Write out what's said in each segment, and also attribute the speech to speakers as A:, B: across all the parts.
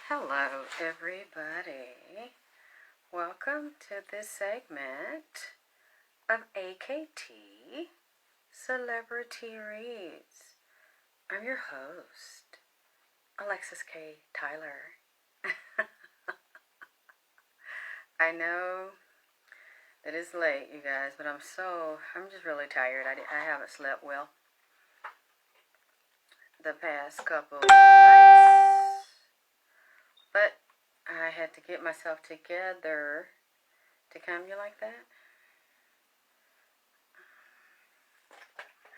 A: Hello, everybody. Welcome to this segment of AKT Celebrity Reads. I'm your host, Alexis K. Tyler. I know that it's late, you guys, but I'm just really tired. I haven't slept well the past couple of nights, but I had to get myself together to come. You like that?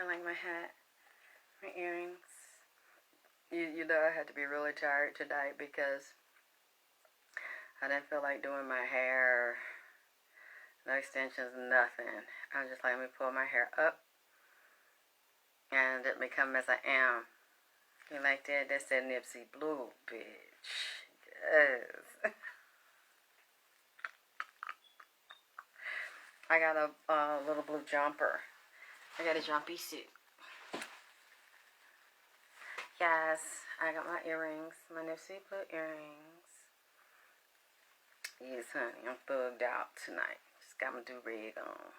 A: I like my hat, my earrings. You know I had to be really tired tonight because I didn't feel like doing my hair, no extensions, nothing. I was just like, let me pull my hair up and let me come as I am. You like that? That's that Nipsey Blue, bitch. Yes. I got a little blue jumper. I got a jumpy suit. Yes, I got my earrings, my Nipsey Blue earrings. Yes, honey, I'm thugged out tonight. Just got my do-rag on.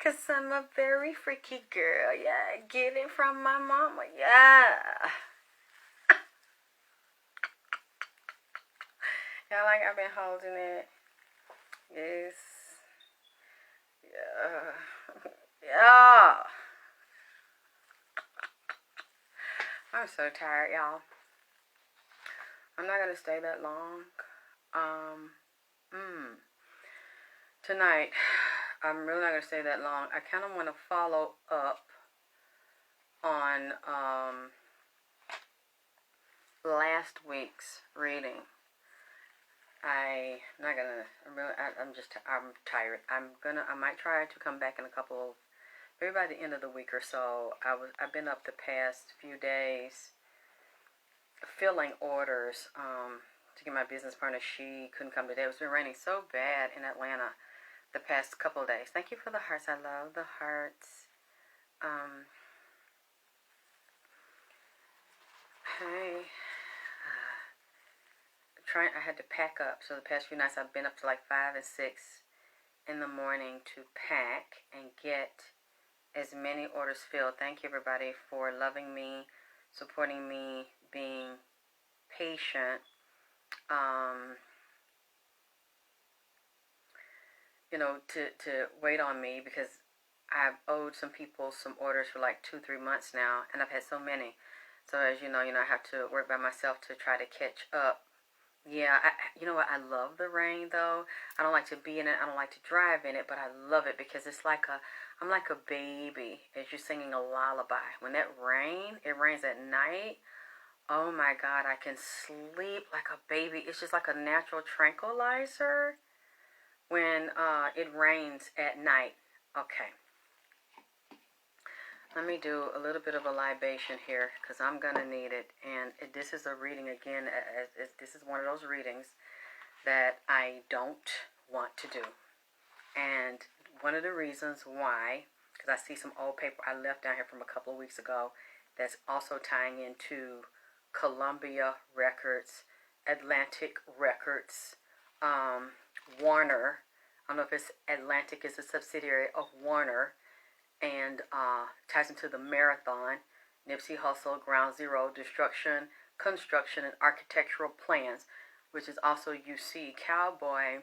A: Cause I'm a very freaky girl. Yeah, get it from my mama. Yeah. Yeah, like I've been holding it. Yes. Yeah. Yeah. I'm so tired, y'all. I'm not gonna stay that long. Tonight, I'm really not gonna stay that long. I kind of want to follow up on last week's reading. I'm tired. I might try to come back in maybe by the end of the week or so. I've been up the past few days filling orders to get my business partner. She couldn't come today. It's been raining so bad in Atlanta the past couple of days. Thank you for the hearts. I love the hearts. Hey. I had to pack up. So the past few nights I've been up to like 5 and 6 in the morning to pack and get as many orders filled. Thank you everybody for loving me, supporting me, being patient. To wait on me because I've owed some people some orders for like 2-3 months now, and I've had so many. So as you know, I have to work by myself to try to catch up. Yeah, you know what? I love the rain though. I don't like to be in it. I don't like to drive in it, but I love it because I'm like a baby as you're singing a lullaby. When it rains at night. Oh my God, I can sleep like a baby. It's just like a natural tranquilizer when it rains at night. Okay. Let me do a little bit of a libation here because I'm going to need it. And this is a reading again. This is one of those readings that I don't want to do. And one of the reasons why, because I see some old paper I left down here from a couple of weeks ago that's also tying into Columbia Records, Atlantic Records, Warner. I don't know if it's Atlantic is a subsidiary of Warner. And ties into the marathon, Nipsey Hussle, Ground Zero, Destruction, Construction, and Architectural Plans, which is also UC Cowboy,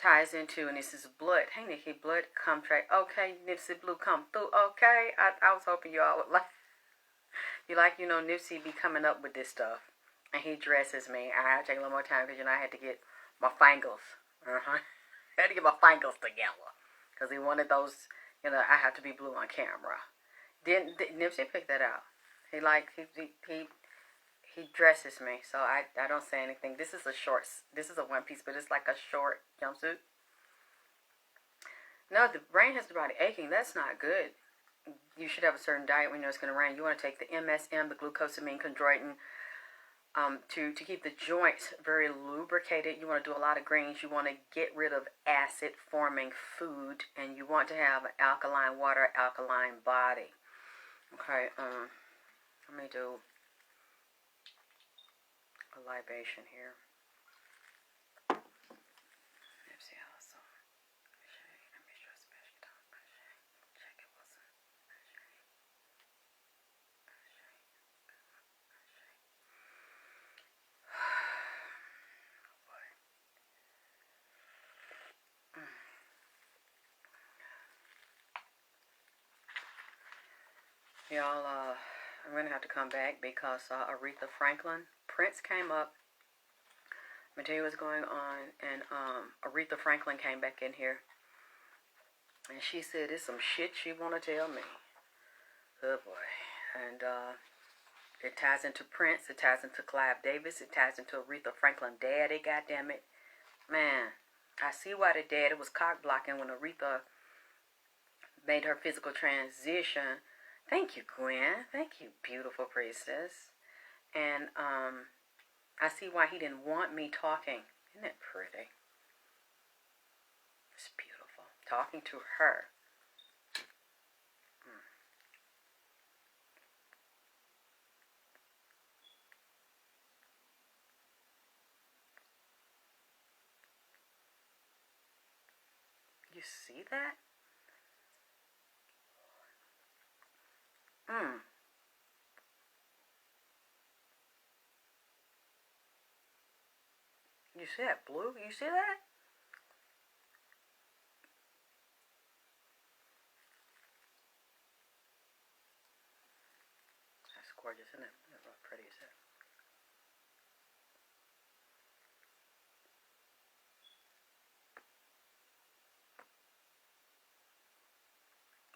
A: ties into, and this is Blood. Hey, Nikki, Blood contract. Okay, Nipsey Blue come through. Okay, I was hoping you all would like, Nipsey be coming up with this stuff. And he dresses me. I had to take a little more time because, I had to get my fingers. I had to get my fingers together. Because he wanted those, I have to be blue on camera. Nipsey picked that out. He dresses me, so I don't say anything. This is a one piece, but it's like a short jumpsuit. No, the brain has the body aching. That's not good. You should have a certain diet when you know it's going to rain. You want to take the MSM, the glucosamine, chondroitin, to keep the joints very lubricated. You want to do a lot of greens. You want to get rid of acid-forming food, and you want to have an alkaline water, alkaline body. Okay, let me do a libation here. Nipsey Hussle. Y'all, I'm going to have to come back because Aretha Franklin, Prince came up. I'm going to tell you what's going on. And Aretha Franklin came back in here. And she said there's some shit she want to tell me. Oh, boy. And it ties into Prince. It ties into Clive Davis. It ties into Aretha Franklin daddy, goddammit. Man, I see why the daddy was cock blocking when Aretha made her physical transition. Thank you, Gwen. Thank you, beautiful priestess. And I see why he didn't want me talking. Isn't that pretty? It's beautiful. Talking to her. You see that? You see that blue? You see that? That's gorgeous, isn't it? That's what pretty is that?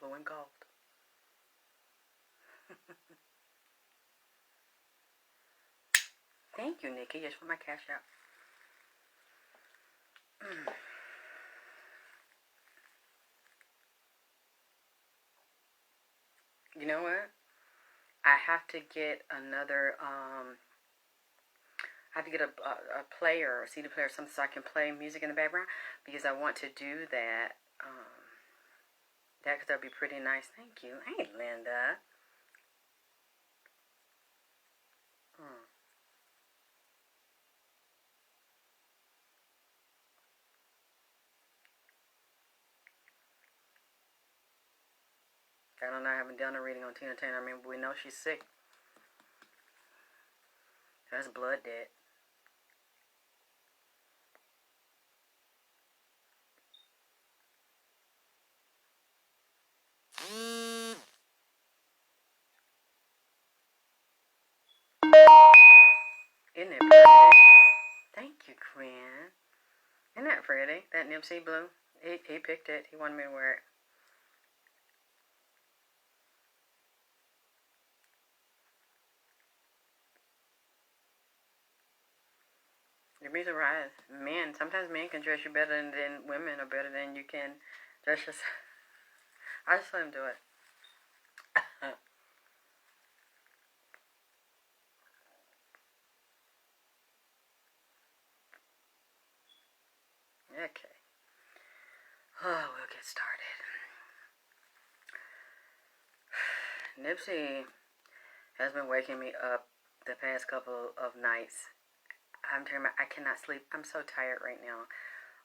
A: Blue and gold. Thank you, Nikki. Just for my cash out. You know what? I have to get another, I have to get a player, a CD player, something so I can play music in the background because I want to do that. That would be pretty nice. Thank you. Hey, Linda. I don't know. I haven't done a reading on Tina Turner. I mean, we know she's sick. That's blood dead. Isn't it pretty? Thank you, Quinn. Isn't that pretty? That Nipsey blue. He picked it. He wanted me to wear it. You'd be surprised. Men, sometimes men can dress you better than women are better than you can dress yourself. I just let him do it. Okay. Oh, we'll get started. Nipsey has been waking me up the past couple of nights. I'm telling you, I cannot sleep. I'm so tired right now.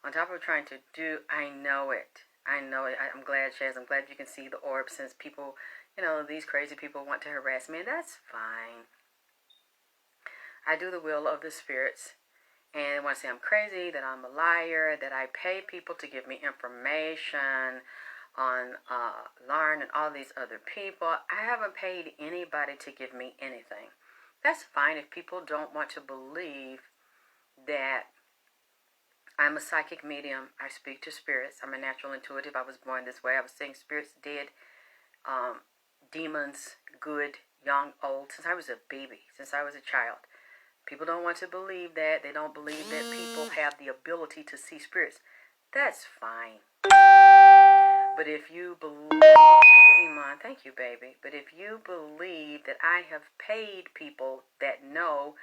A: On top of trying to do, I know it. I'm glad, Chaz. I'm glad you can see the orb since people, these crazy people want to harass me. That's fine. I do the will of the spirits. And they want to say I'm crazy, that I'm a liar, that I pay people to give me information on Lauren and all these other people. I haven't paid anybody to give me anything. That's fine if people don't want to believe that I'm a psychic medium. I speak to spirits. I'm a natural intuitive. I was born this way. I was seeing spirits, dead, demons, good, young, old, since I was a baby, since I was a child. People don't want to believe that. They don't believe that people have the ability to see spirits. That's fine. But if you believe, Iman, thank you, baby. But if you believe that I have paid people that know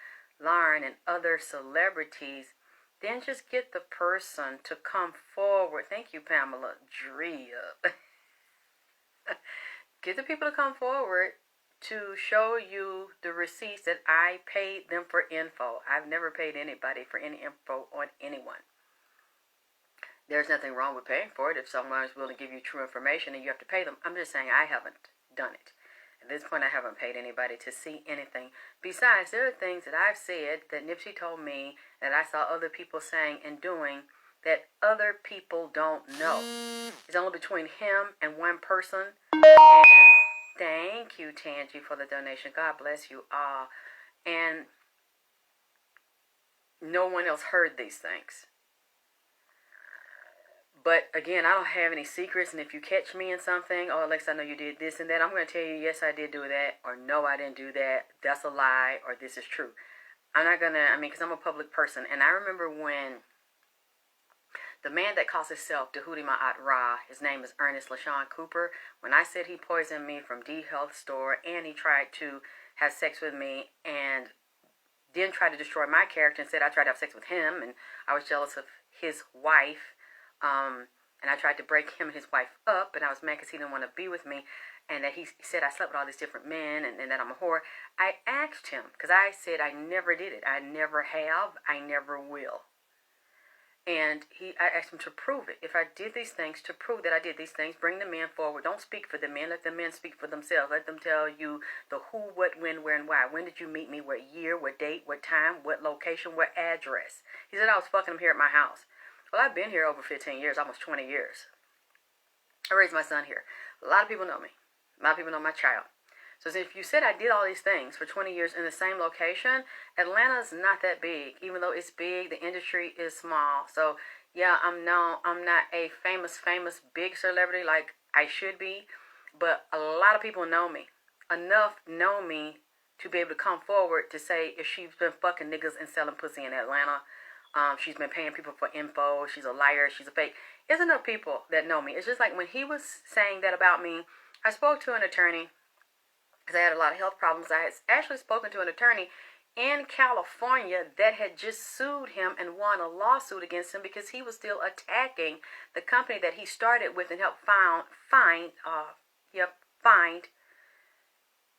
A: Lauren and other celebrities, then just get the person to come forward. Thank you, Pamela Drea. Get the people to come forward to show you the receipts that I paid them for info. I've never paid anybody for any info on anyone. There's nothing wrong with paying for it if someone is willing to give you true information and you have to pay them. I'm just saying I haven't done it. At this point, I haven't paid anybody to see anything. Besides, there are things that I've said that Nipsey told me that I saw other people saying and doing that other people don't know. It's only between him and one person. And thank you, Tangi, for the donation. God bless you all. And no one else heard these things. But again, I don't have any secrets, and if you catch me in something, oh, Alexa, I know you did this and that, I'm going to tell you, yes, I did do that, or no, I didn't do that, that's a lie, or this is true. I'm not going to, because I'm a public person, and I remember when the man that calls himself Dehudi Ma'at Ra, his name is Ernest LaShawn Cooper, when I said he poisoned me from D Health Store, and he tried to have sex with me, and then tried to destroy my character, and said I tried to have sex with him, and I was jealous of his wife, and I tried to break him and his wife up, and I was mad because he didn't want to be with me, and that he said I slept with all these different men, and that I'm a whore. I asked him, because I said I never did it. I never have. I never will. And I asked him to prove it. If I did these things, to prove that I did these things, bring the men forward. Don't speak for the men. Let the men speak for themselves. Let them tell you the who, what, when, where, and why. When did you meet me? What year? What date? What time? What location? What address? He said I was fucking him here at my house. Well, I've been here over 15 years, almost 20 years. I raised my son here. A lot of people know me. A lot of people know my child. So if you said I did all these things for 20 years in the same location, Atlanta's not that big. Even though it's big, the industry is small. So, yeah, I'm not a famous, big celebrity like I should be. But a lot of people know me. Enough know me to be able to come forward to say if she's been fucking niggas and selling pussy in Atlanta. She's been paying people for info. She's a liar. She's a fake. There's enough people that know me. It's just like when he was saying that about me, I spoke to an attorney because I had a lot of health problems. I had actually spoken to an attorney in California that had just sued him and won a lawsuit against him because he was still attacking the company that he started with and helped find,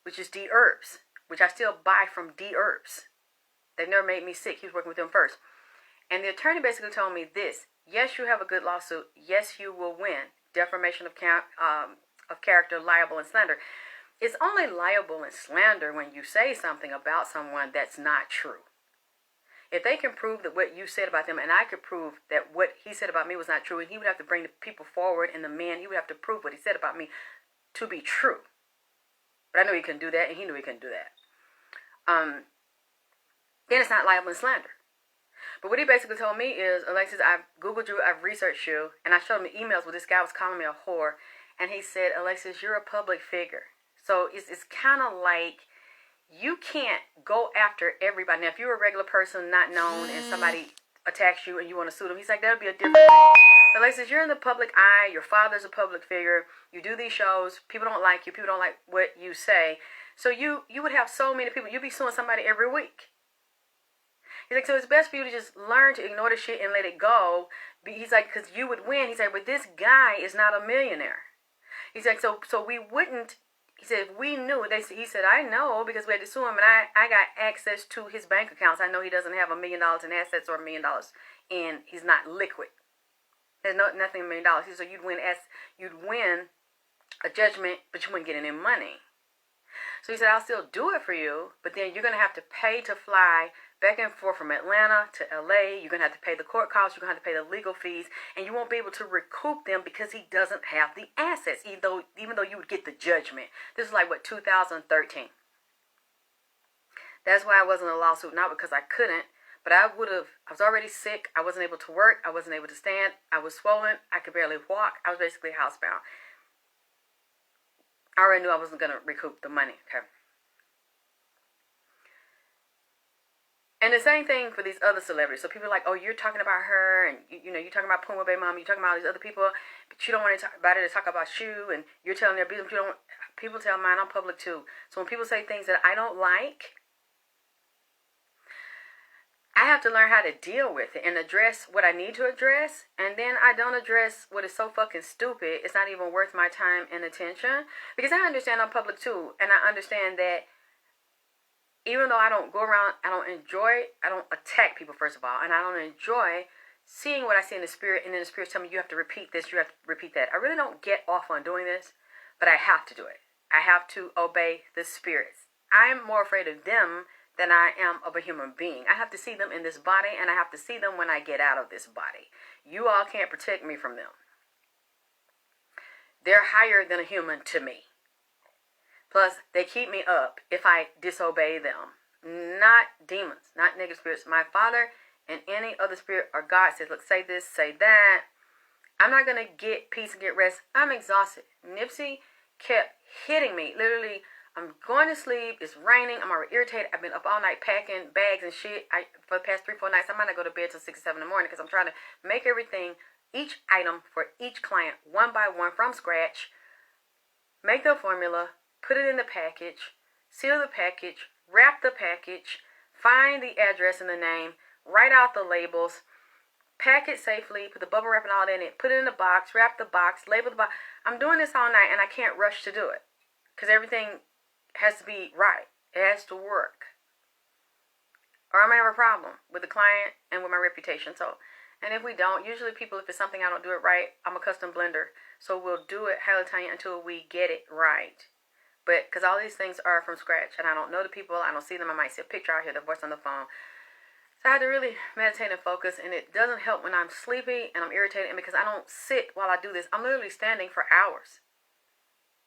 A: which is D Herbs, which I still buy from D Herbs. They've never made me sick. He was working with them first. And the attorney basically told me this: yes, you have a good lawsuit. Yes, you will win. Defamation of character, liable, and slander. It's only liable and slander when you say something about someone that's not true. If they can prove that what you said about them, and I could prove that what he said about me was not true, and he would have to bring the people forward, and the man, he would have to prove what he said about me to be true. But I knew he couldn't do that, and he knew he couldn't do that. Then it's not liable and slander. But what he basically told me is, Alexis, I've Googled you, I've researched you, and I showed him emails where this guy was calling me a whore, and he said, Alexis, you're a public figure. So it's kind of like you can't go after everybody. Now, if you're a regular person, not known, and somebody attacks you and you want to sue them, he's like, that'll be a different thing. But Alexis, you're in the public eye, your father's a public figure, you do these shows, people don't like you, people don't like what you say, so you would have so many people, you'd be suing somebody every week. He's like, so it's best for you to just learn to ignore the shit and let it go. He's like, because you would win. He's like, but this guy is not a millionaire. He's like, so we wouldn't. He said, if we knew. He said, I know because we had to sue him, and I got access to his bank accounts. I know he doesn't have $1 million in assets or $1 million, and he's not liquid. There's nothing $1 million. He said, you'd win a judgment, but you wouldn't get any money. So he said, I'll still do it for you, but then you're going to have to pay to fly back and forth from Atlanta to LA. You're going to have to pay the court costs. You're going to have to pay the legal fees, and you won't be able to recoup them because he doesn't have the assets, even though you would get the judgment. This is like, 2013. That's why I wasn't in a lawsuit, not because I couldn't, but I was already sick. I wasn't able to work. I wasn't able to stand. I was swollen. I could barely walk. I was basically housebound. I already knew I wasn't going to recoup the money. Okay. And the same thing for these other celebrities. So people are like, oh, you're talking about her, and you're talking about Puma Baby Mom, you're talking about all these other people, but you don't want to talk about it to talk about you, and you're telling their business. People tell mine, I'm public too. So when people say things that I don't like, I have to learn how to deal with it and address what I need to address. And then I don't address what is so fucking stupid. It's not even worth my time and attention. Because I understand I'm public too. And I understand that even though I don't go around, I don't enjoy, I don't attack people first of all. And I don't enjoy seeing what I see in the spirit. And then the spirit tell me you have to repeat this, you have to repeat that. I really don't get off on doing this. But I have to do it. I have to obey the spirits. I'm more afraid of them than I am of a human being. I have to see them in this body, and I have to see them when I get out of this body. You all can't protect me from them. They're higher than a human to me. Plus, they keep me up if I disobey them. Not demons, not negative spirits. My Father and any other spirit or God says, look, say this, say that. I'm not going to get peace and get rest. I'm exhausted. Nipsey kept hitting me. Literally, I'm going to sleep. It's raining. I'm already irritated. I've been up all night packing bags and shit. For the past 3-4 nights, I might not go to bed till 6 or 7 in the morning because I'm trying to make everything, each item for each client, one by one from scratch. Make the formula, put it in the package, seal the package, wrap the package, find the address and the name, write out the labels, pack it safely, put the bubble wrap and all that in it, put it in the box, wrap the box, label the box. I'm doing this all night and I can't rush to do it because everything has to be right. It has to work. Or I might have a problem with the client and with my reputation. So, and if we don't, usually people, if it's something I don't do it right, I'm a custom blender. So we'll do it Hallelujah until we get it right. But because all these things are from scratch and I don't know the people, I don't see them, I might see a picture, I hear their voice on the phone. So I have to really meditate and focus, and it doesn't help when I'm sleepy and I'm irritated, and because I don't sit while I do this, I'm literally standing for hours.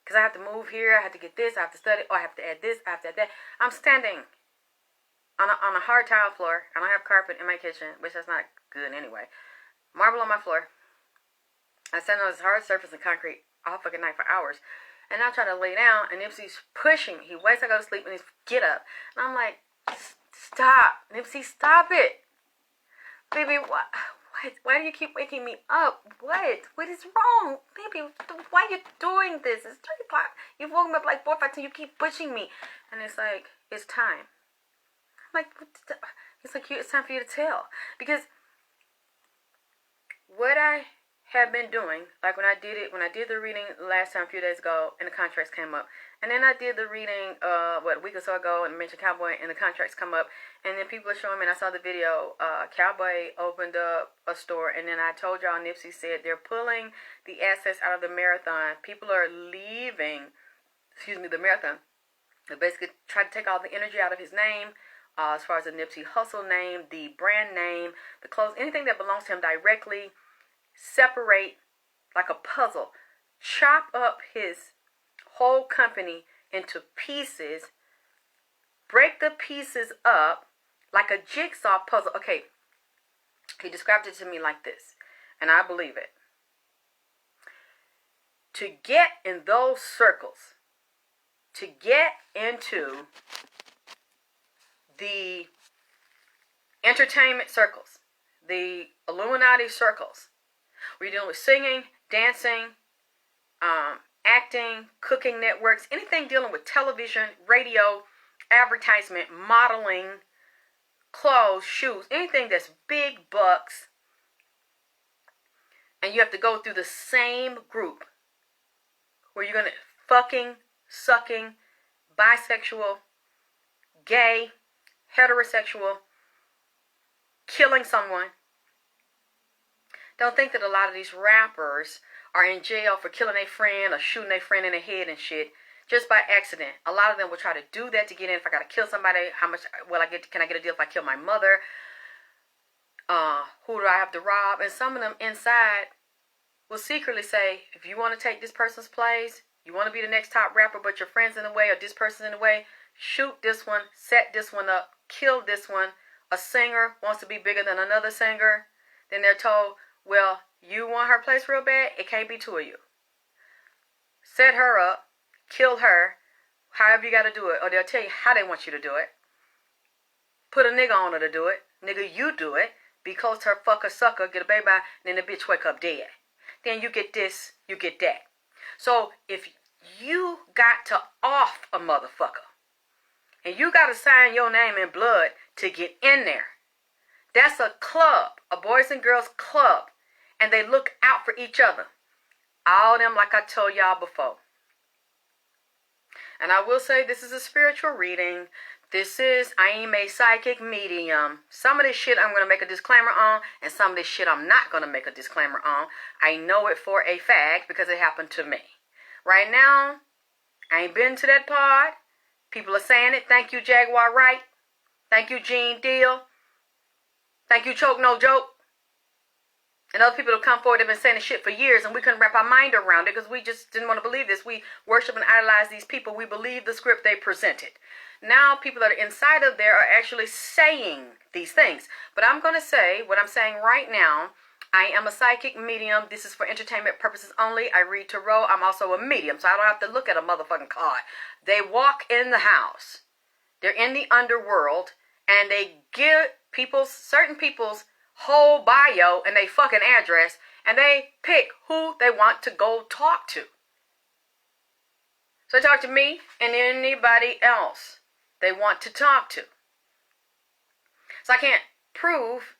A: Because I have to move here, I have to get this, I have to study, I have to add this, I have to add that. I'm standing on a hard tile floor. I don't have carpet in my kitchen, which is not good anyway. Marble on my floor. I stand on this hard surface of concrete all fucking night for hours. And I'm trying to lay down, and Nipsey's pushing me. He waits till I go to sleep, and he's get up. And I'm like, stop. Nipsey, stop it. Baby, what? Why do you keep waking me up? What is wrong? Baby, why are you doing this? It's 3 o'clock. You've woken me up like 4 or 5 times. You keep pushing me. And it's like, it's time. I'm like, it's like, it's time for you to tell. Because what I have been doing, like when I did the reading last time, a few days ago, and the contracts came up. And then I did the reading, a week or so ago, and mentioned Cowboy, and the contracts come up. And then people are showing me, and I saw the video, Cowboy opened up a store, and then I told y'all, Nipsey said they're pulling the assets out of the marathon. People are leaving, the marathon. They basically tried to take all the energy out of his name, as far as the Nipsey Hussle name, the brand name, the clothes, anything that belongs to him directly, separate like a puzzle, chop up his whole company into pieces, break the pieces up like a jigsaw puzzle. Okay, he described it to me like this, and I believe it. To get in those circles, to get into the entertainment circles, the Illuminati circles, where you're dealing with singing, dancing, acting, cooking networks, anything dealing with television, radio, advertisement, modeling, clothes, shoes, anything that's big bucks, and you have to go through the same group where you're going to fucking, sucking, bisexual, gay, heterosexual, killing someone. Don't think that a lot of these rappers are in jail for killing a friend or shooting a friend in the head and shit just by accident. A lot of them will try to do that to get in. If I gotta kill somebody, how much will I get? Can I get a deal if I kill my mother? Who do I have to rob? And some of them inside will secretly say, if you want to take this person's place, you want to be the next top rapper, but your friend's in the way or this person's in the way, shoot this one, set this one up, kill this one. A singer wants to be bigger than another singer. Then they're told, well, you want her place real bad? It can't be 2 of you. Set her up, kill her, however you got to do it. Or they'll tell you how they want you to do it. Put a nigga on her to do it. Nigga, you do it. Be close to her, fuck her, suck her, get a baby by, and then the bitch wake up dead. Then you get this, you get that. So if you got to off a motherfucker, and you got to sign your name in blood to get in there, That's a club, a boys and girls club. And they look out for each other. All of them, like I told y'all before. And I will say this is a spiritual reading. I am a psychic medium. Some of this shit I'm going to make a disclaimer on, and some of this shit I'm not going to make a disclaimer on. I know it for a fact because it happened to me. Right now, I ain't been to that part. People are saying it. Thank you, Jaguar Wright. Thank you, Gene Deal. Thank you, Choke No Joke. And other people have come forward, they've been saying this shit for years, and we couldn't wrap our mind around it because we just didn't want to believe this. We worship and idolize these people. We believe the script they presented. Now people that are inside of there are actually saying these things. But I'm going to say what I'm saying right now. I am a psychic medium. This is for entertainment purposes only. I read tarot. I'm also a medium, so I don't have to look at a motherfucking card. They walk in the house. They're in the underworld, and they give certain people's whole bio and they fucking address, and they pick who they want to go talk to. So talk to me and anybody else they want to talk to. So I can't prove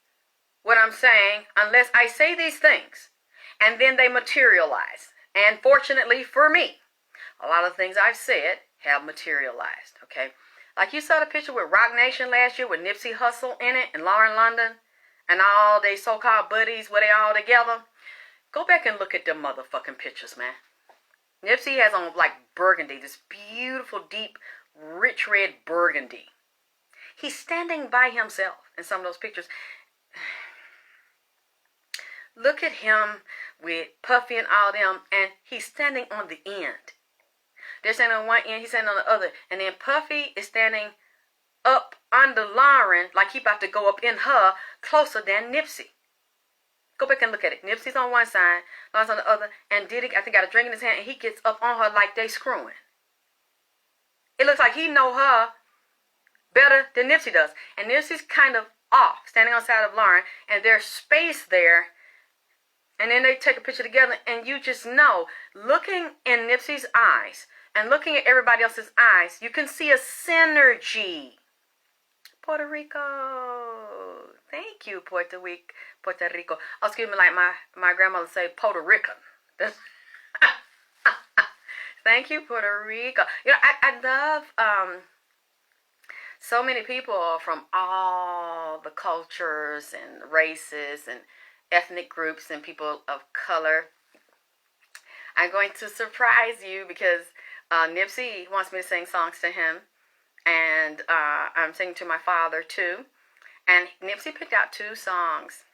A: what I'm saying unless I say these things and then they materialize. And fortunately for me, a lot of things I've said have materialized, okay? Like you saw the picture with Roc Nation last year with Nipsey Hussle in it and Lauren London and all they so-called buddies where they all together. Go back and look at them motherfucking pictures, man. Nipsey has on like burgundy, this beautiful, deep, rich red burgundy. He's standing by himself in some of those pictures. Look at him with Puffy and all them, and he's standing on the end. They're standing on one end, he's standing on the other. And then Puffy is standing up under Lauren, like he about to go up in her, closer than Nipsey. Go back and look at it. Nipsey's on one side, Lauren's on the other, and Diddy, I think, got a drink in his hand, and he gets up on her like they screwing. It looks like he know her better than Nipsey does. And Nipsey's kind of off, standing on the side of Lauren, and there's space there. And then they take a picture together, and you just know, looking in Nipsey's eyes and looking at everybody else's eyes, you can see a synergy. Puerto Rico. Thank you, Puerto Rico. Oh, excuse me, like my grandmother say, Puerto Rican. Thank you, Puerto Rico. You know, I love so many people from all the cultures and races and ethnic groups and people of color. I'm going to surprise you because Nipsey wants me to sing songs to him, and I'm singing to my father too. And Nipsey picked out 2 songs,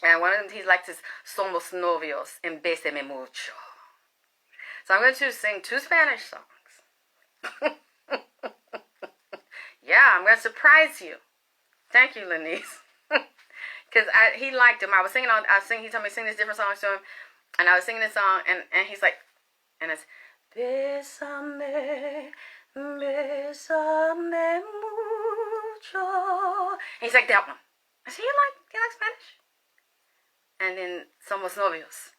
A: and one of them he likes is "Somos Novios" and "Bésame Mucho." So I'm going to sing 2 Spanish songs. Yeah, I'm going to surprise you. Thank you, Lenise. Because he liked them. He told me to sing these different songs to him. And I was singing this song, and he's like, and it's, Bésame, bésame mucho. And he's like, that one. I said, you like Spanish? And then, Somos Novios.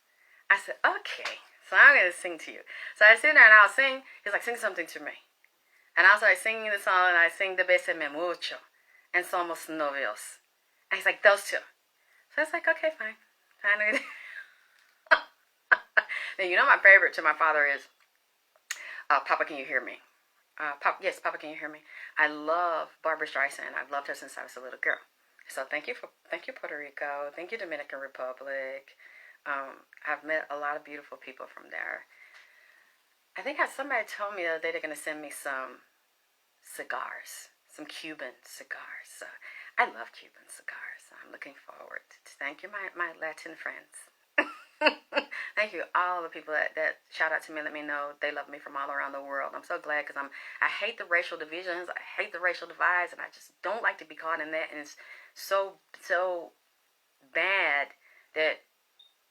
A: I said, okay. So I'm going to sing to you. So I sit there and I'll sing. He's like, sing something to me. And I started singing the song, and I sing the Bésame mucho and Somos Novios. And he's like, those 2. So I was like, okay, fine. Now, you know my favorite to my father is Papa, Can You Hear Me? Yes, Papa, Can You Hear Me? I love Barbra Streisand. I've loved her since I was a little girl. So thank you, Puerto Rico. Thank you, Dominican Republic. I've met a lot of beautiful people from there. I think somebody told me the other day they're going to send me some cigars, some Cuban cigars. So I love Cuban cigars. I'm looking forward to thank you, my Latin friends. Thank you, all the people that shout out to me, let me know they love me from all around the world. I'm so glad because I hate the racial divisions, I hate the racial divides, and I just don't like to be caught in that. And it's so bad that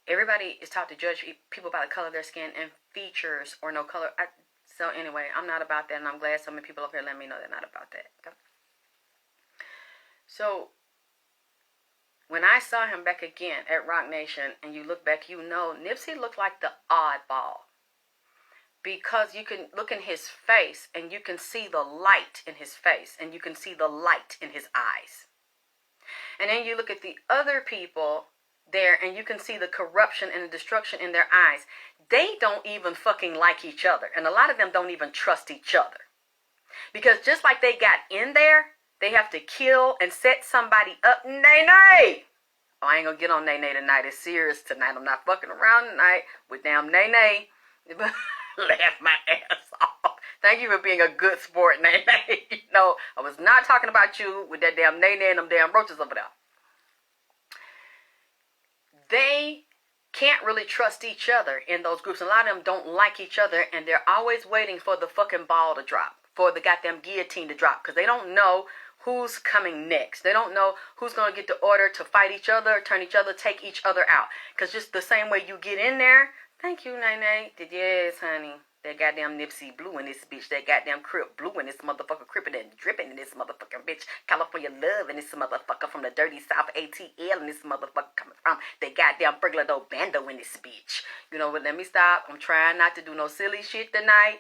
A: everybody is taught to judge people by the color of their skin and features or no color. So anyway, I'm not about that, and I'm glad so many people up here let me know they're not about that. Okay? So when I saw him back again at Roc Nation, and you look back, you know Nipsey looked like the oddball. Because you can look in his face, and you can see the light in his face, and you can see the light in his eyes. And then you look at the other people there and you can see the corruption and the destruction in their eyes. They don't even fucking like each other. And a lot of them don't even trust each other. Because just like they got in there, they have to kill and set somebody up. Nay. Oh, I ain't gonna get on Nay tonight. It's serious tonight. I'm not fucking around tonight with damn Nay. Laugh my ass off. Thank you for being a good sport, Nay. No, I was not talking about you with that damn Nay and them damn roaches over there. They can't really trust each other in those groups. A lot of them don't like each other, and they're always waiting for the fucking ball to drop, for the goddamn guillotine to drop, because they don't know who's coming next. They don't know who's going to get the order to fight each other, turn each other, take each other out. Because just the same way you get in there, thank you, Nene. Yes, honey. That goddamn Nipsey blue in this bitch. That goddamn Crip blue in this motherfucker. Crippin' and dripping in this motherfucking bitch. California love in this motherfucker. From the dirty South ATL in this motherfucker coming from. That goddamn burglar dough bando in this bitch. You know what? Let me stop. I'm trying not to do no silly shit tonight.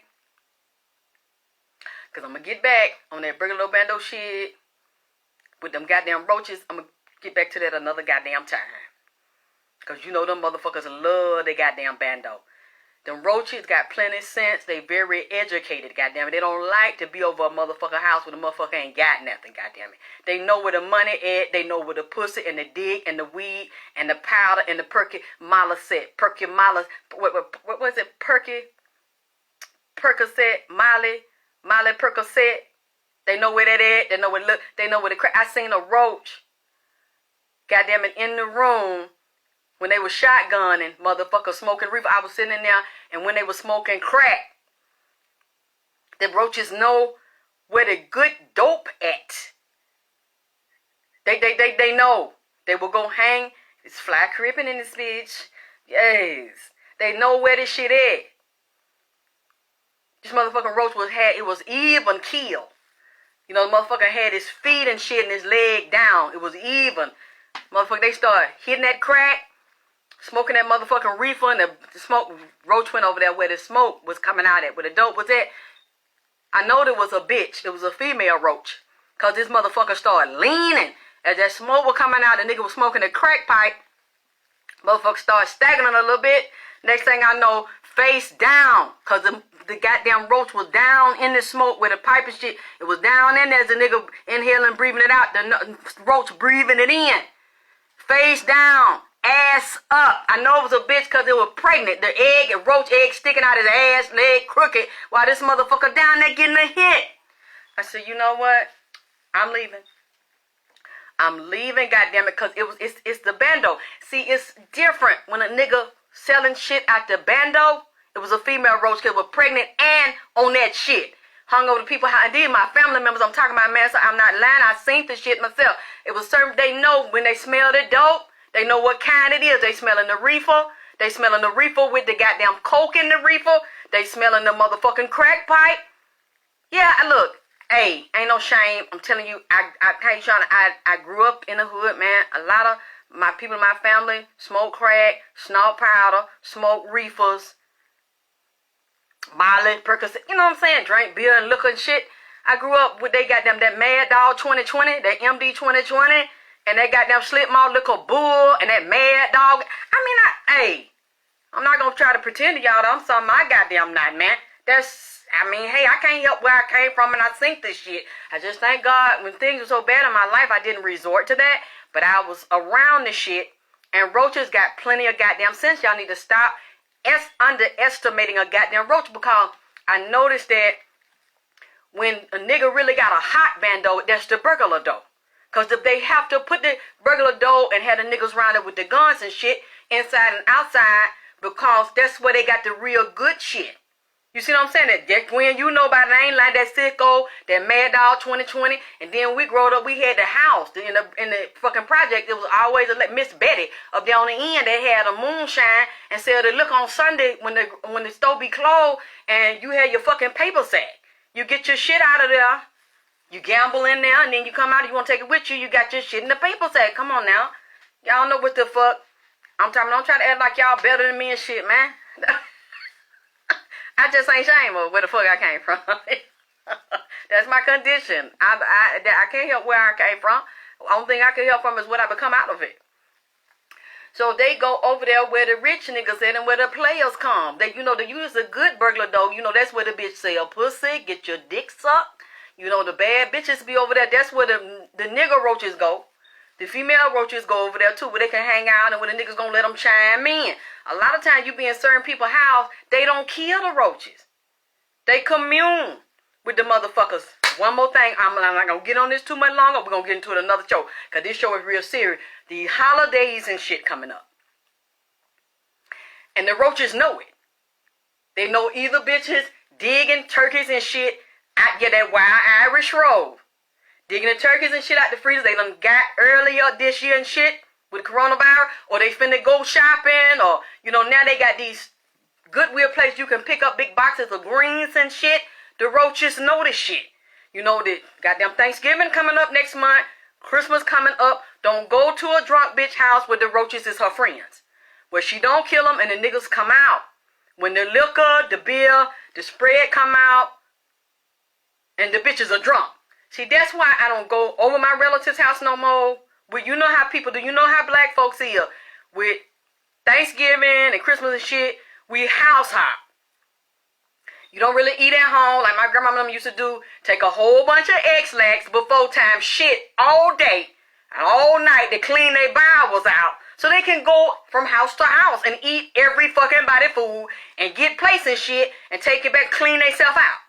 A: Because I'm going to get back on that burglar dough bando shit. With them goddamn roaches. I'm going to get back to that another goddamn time. Because you know them motherfuckers love their goddamn bando. Them roaches got plenty of sense. They very educated, goddamn it. They don't like to be over a motherfucker house when the motherfucker ain't got nothing, goddamn it. They know where the money at. They know where the pussy and the dick and the weed and the powder and the perky mala set. Perky mala, what was it? Percocet, Molly Percocet. They know where that at. They know where look. They know where the crack. I seen a roach, goddamn it, in the room. When they were shotgunning, motherfucker, smoking reefer, I was sitting in there, and when they were smoking crack, the roaches know where the good dope at. They know. They will go hang. It's fly creeping in this bitch. Yes. They know where this shit at. This motherfucking roach it was even killed. You know, the motherfucker had his feet and shit and his leg down. It was even. Motherfucker, they started hitting that crack. Smoking that motherfucking reefer, and the smoke, roach went over there where the smoke was coming out at, where the dope was at. I know there was a bitch. It was a female roach. Because this motherfucker started leaning. As that smoke was coming out, the nigga was smoking a crack pipe. Motherfucker started staggering a little bit. Next thing I know, face down. Because the goddamn roach was down in the smoke with the pipe and shit. It was down in there as the nigga inhaling, breathing it out. The roach breathing it in. Face down. Ass up. I know it was a bitch because it was pregnant. The egg and roach egg sticking out his ass, leg crooked, while this motherfucker down there getting a hit. I said, you know what? I'm leaving. I'm leaving, goddammit, because it's the bando. See, it's different when a nigga selling shit at the bando. It was a female roach kid was pregnant and on that shit. Hung over the people, and then my family members, I'm talking about, man, so I'm not lying. I seen the shit myself. It was certain, they know when they smell the dope. They know what kind it is. They smelling the reefer. They smelling the reefer with the goddamn coke in the reefer. They smelling the motherfucking crack pipe. Yeah, look. Hey, ain't no shame. I'm telling you, I grew up in the hood, man. A lot of my people in my family smoke crack, snort powder, smoke reefers, Molly, Percocet. You know what I'm saying? Drink beer and liquor and shit. I grew up with they goddamn that Mad Dog 2020, that MD 2020. And that goddamn Slip Malt Liquor Bull and that Mad Dog. I'm not going to try to pretend to y'all that I'm something my goddamn not, man. Hey, I can't help where I came from and I think this shit. I just thank God when things were so bad in my life, I didn't resort to that. But I was around the shit. And roaches got plenty of goddamn sense. Y'all need to stop underestimating a goddamn roach, because I noticed that when a nigga really got a hot bando, that's the burglar dough. Because if they have to put the regular dough and have the niggas round it with the guns and shit, inside and outside, because that's where they got the real good shit. You see what I'm saying? That when you know by the name like that Sicko, that Mad Dog 2020, and then we growed up, we had the house. In the fucking project, it was always Miss Betty up there on the end. They had a moonshine and said to look on Sunday when the store be closed and you had your fucking paper sack. You get your shit out of there. You gamble in there, and then you come out and you want to take it with you. You got your shit in the paper sack. Come on now. Y'all know what the fuck. I'm talking. Don't try to act like y'all better than me and shit, man. I just ain't ashamed of where the fuck I came from. That's my condition. I can't help where I came from. The only thing I can help from is what I become out of it. So they go over there where the rich niggas at and where the players come. They, they use a good burglar though. That's where the bitch sell pussy, get your dick sucked. The bad bitches be over there. That's where the nigger roaches go. The female roaches go over there too, where they can hang out and where the niggas gonna let them chime in. A lot of times you be in certain people's house, they don't kill the roaches. They commune with the motherfuckers. One more thing, I'm not gonna get on this too much longer. We're gonna get into it another show, cause this show is real serious. The holidays and shit coming up. And the roaches know it. They know either bitches digging turkeys and shit out that wild Irish road. Digging the turkeys and shit out the freezer they done got earlier this year and shit with coronavirus, or they finna go shopping, or now they got these Goodwill places you can pick up big boxes of greens and shit. The roaches know this shit. The goddamn Thanksgiving coming up next month, Christmas coming up. Don't go to a drunk bitch house where the roaches is her friends, where she don't kill them and the niggas come out. When the liquor, the beer, the spread come out, and the bitches are drunk. See, that's why I don't go over my relative's house no more. But you know how people do. You know how black folks here with Thanksgiving and Christmas and shit. We house hop. You don't really eat at home like my grandma used to do. Take a whole bunch of X-Lax before time shit all day and all night to clean their bowels out. So they can go from house to house and eat every fucking body food and get plates and shit and take it back, clean themselves out.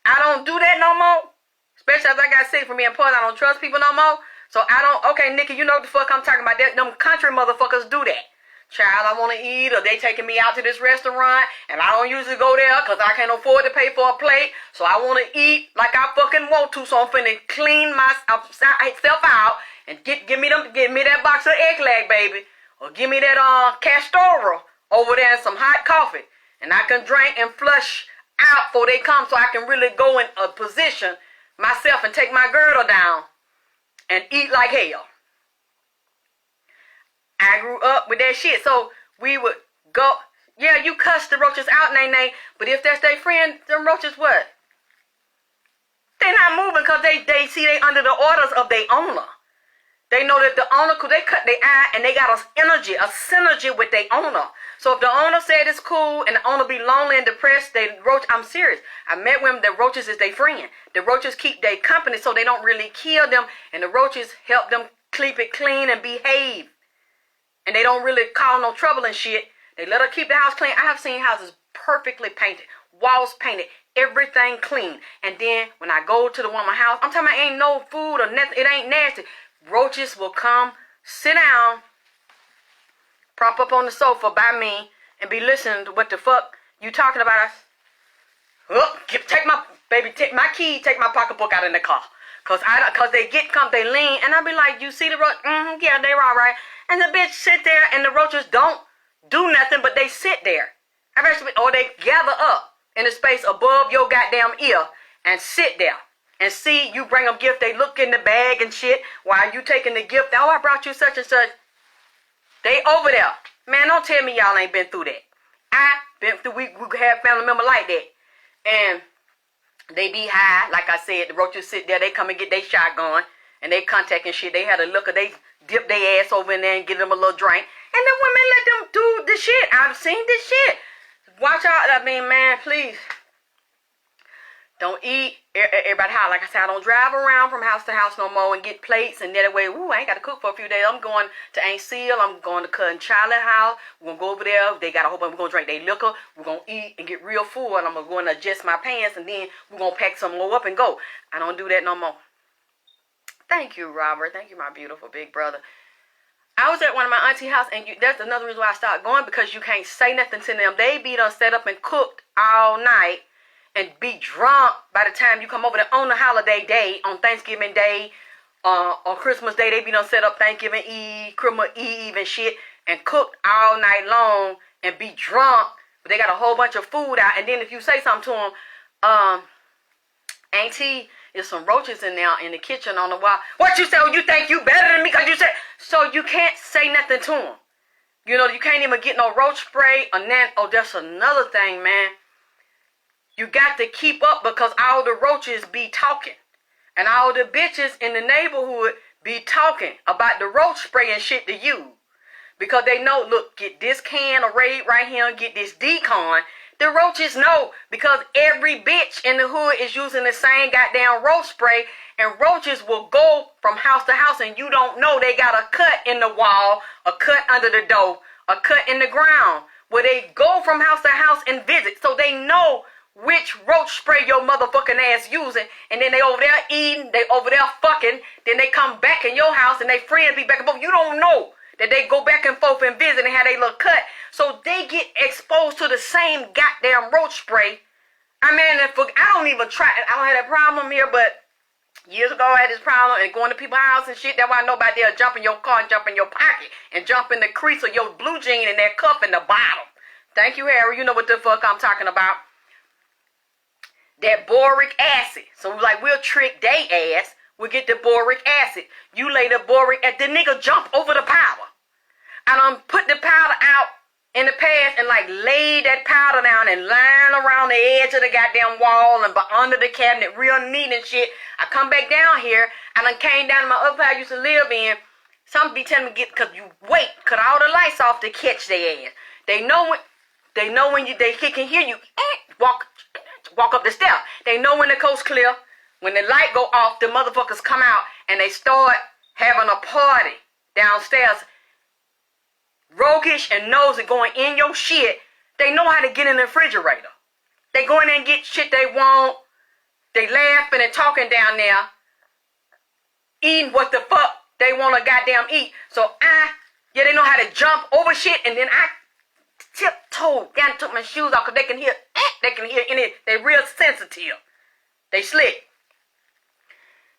A: I don't do that no more. Especially as I got sick from being poor. I don't trust people no more. So I don't, okay, Nikki, you know what the fuck I'm talking about. Them country motherfuckers do that. Child, I want to eat, or they taking me out to this restaurant, and I don't usually go there because I can't afford to pay for a plate. So I want to eat like I fucking want to. So I'm finna clean myself out and give me that box of egg lag, baby. Or give me that Castora over there and some hot coffee. And I can drink and flush out before they come, so I can really go in a position myself and take my girdle down and eat like hell. I grew up with that shit, so we would go, yeah, you cuss the roaches out, nay, but if that's their friend, them roaches what? They not moving because they see they under the orders of their owner. They know that the owner, cause they cut their eye and they got a synergy with their owner. So if the owner said it's cool and the owner be lonely and depressed, I'm serious. I met women that roaches is their friend. The roaches keep their company so they don't really kill them, and the roaches help them keep it clean and behave. And they don't really cause no trouble and shit. They let her keep the house clean. I have seen houses perfectly painted, walls painted, everything clean. And then when I go to the woman's house, I'm talking about ain't no food or nothing. It ain't nasty. Roaches will come, sit down, prop up on the sofa by me, and be listening to what the fuck you talking about. Take my key, take my pocketbook out in the car. Cause they they lean, and I be like, you see the roach? Yeah, they all right. And the bitch sit there, and the roaches don't do nothing, but they sit there. Or they gather up in the space above your goddamn ear and sit there. And see, you bring them gift, they look in the bag and shit while you taking the gift. Oh, I brought you such and such. They over there. Man, don't tell me y'all ain't been through that. I been through, we have family member like that. And they be high, like I said, the roaches sit there, they come and get their shotgun, and they contact and shit. They had a look, they dip their ass over in there and give them a little drink. And the women let them do the shit. I've seen this shit. Watch out, I mean, man, please. Don't eat everybody house. Like I said, I don't drive around from house to house no more and get plates and that way. Ooh, I ain't got to cook for a few days. I'm going to Aunt Seal. I'm going to Cousin Charlie's house. We're going to go over there. They got a whole bunch. We're going to drink their liquor. We're going to eat and get real full. And I'm going to adjust my pants. And then we're going to pack some more up and go. I don't do that no more. Thank you, Robert. Thank you, my beautiful big brother. I was at one of my auntie house, and that's another reason why I started going, because you can't say nothing to them. They be done set up and cooked all night and be drunk by the time you come over there on the holiday day, on Thanksgiving Day, on Christmas Day. They be done set up Thanksgiving Eve, Christmas Eve and shit, and cooked all night long and be drunk. But they got a whole bunch of food out. And then if you say something to them, Auntie, there's some roaches in there in the kitchen on the wall. What you say? You think you better than me because you said... So you can't say nothing to them. You know, you can't even get no roach spray or nothing. Oh, that's another thing, man. You got to keep up because all the roaches be talking. And all the bitches in the neighborhood be talking about the roach spray and shit to you. Because they know, look, get this can of Raid right here, get this decon. The roaches know because every bitch in the hood is using the same goddamn roach spray, and roaches will go from house to house and you don't know they got a cut in the wall, a cut under the door, a cut in the ground, where they go from house to house and visit, so they know which roach spray your motherfucking ass using, and then they over there eating, they over there fucking, then they come back in your house and they friends be back and forth. You don't know that they go back and forth and visit and have their little cut, so they get exposed to the same goddamn roach spray. I mean, I don't even try, I don't have that problem here, but years ago I had this problem and going to people's house and shit. That's why I know about they'll jump in your car and jump in your pocket and jump in the crease of your blue jean and that cuff in the bottom. Thank you, Harry. You know what the fuck I'm talking about. That boric acid. So like we'll trick they ass. We'll get the boric acid. You lay the boric at the nigga jump over the powder. I put the powder out in the past and like lay that powder down and line around the edge of the goddamn wall and under the cabinet real neat and shit. I come back down here and I came down to my other house I used to live in. Some be telling me cause you wait, cut all the lights off to catch their ass. They know when they can hear you walk up the step. They know when the coast clear. When the light go off, the motherfuckers come out and they start having a party downstairs. Roguish and nosy going in your shit. They know how to get in the refrigerator. They go in there and get shit they want. They laughing and talking down there. Eating what the fuck they want to goddamn eat. So they know how to jump over shit, and then I tiptoed down and took my shoes off because they can hear any, they real sensitive. They slick.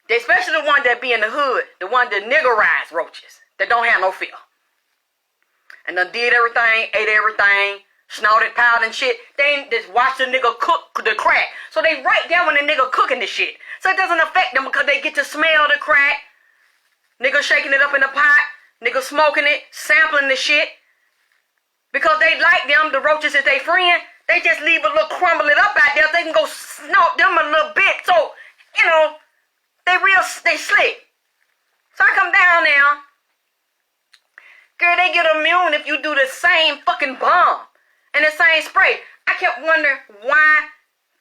A: They especially the ones that be in the hood, the ones that niggerized roaches, that don't have no fear. And done did everything, ate everything, snorted, powder and shit. They ain't just watch the nigga cook the crack. So they right there when the nigga cooking the shit. So it doesn't affect them because they get to smell the crack. Nigga shaking it up in the pot. Nigga smoking it, sampling the shit. Because they like them, the roaches is they friend. They just leave a little crumble it up out there. They can go snort them a little bit. So, they slick. So I come down now. Girl, they get immune if you do the same fucking bomb and the same spray. I kept wondering why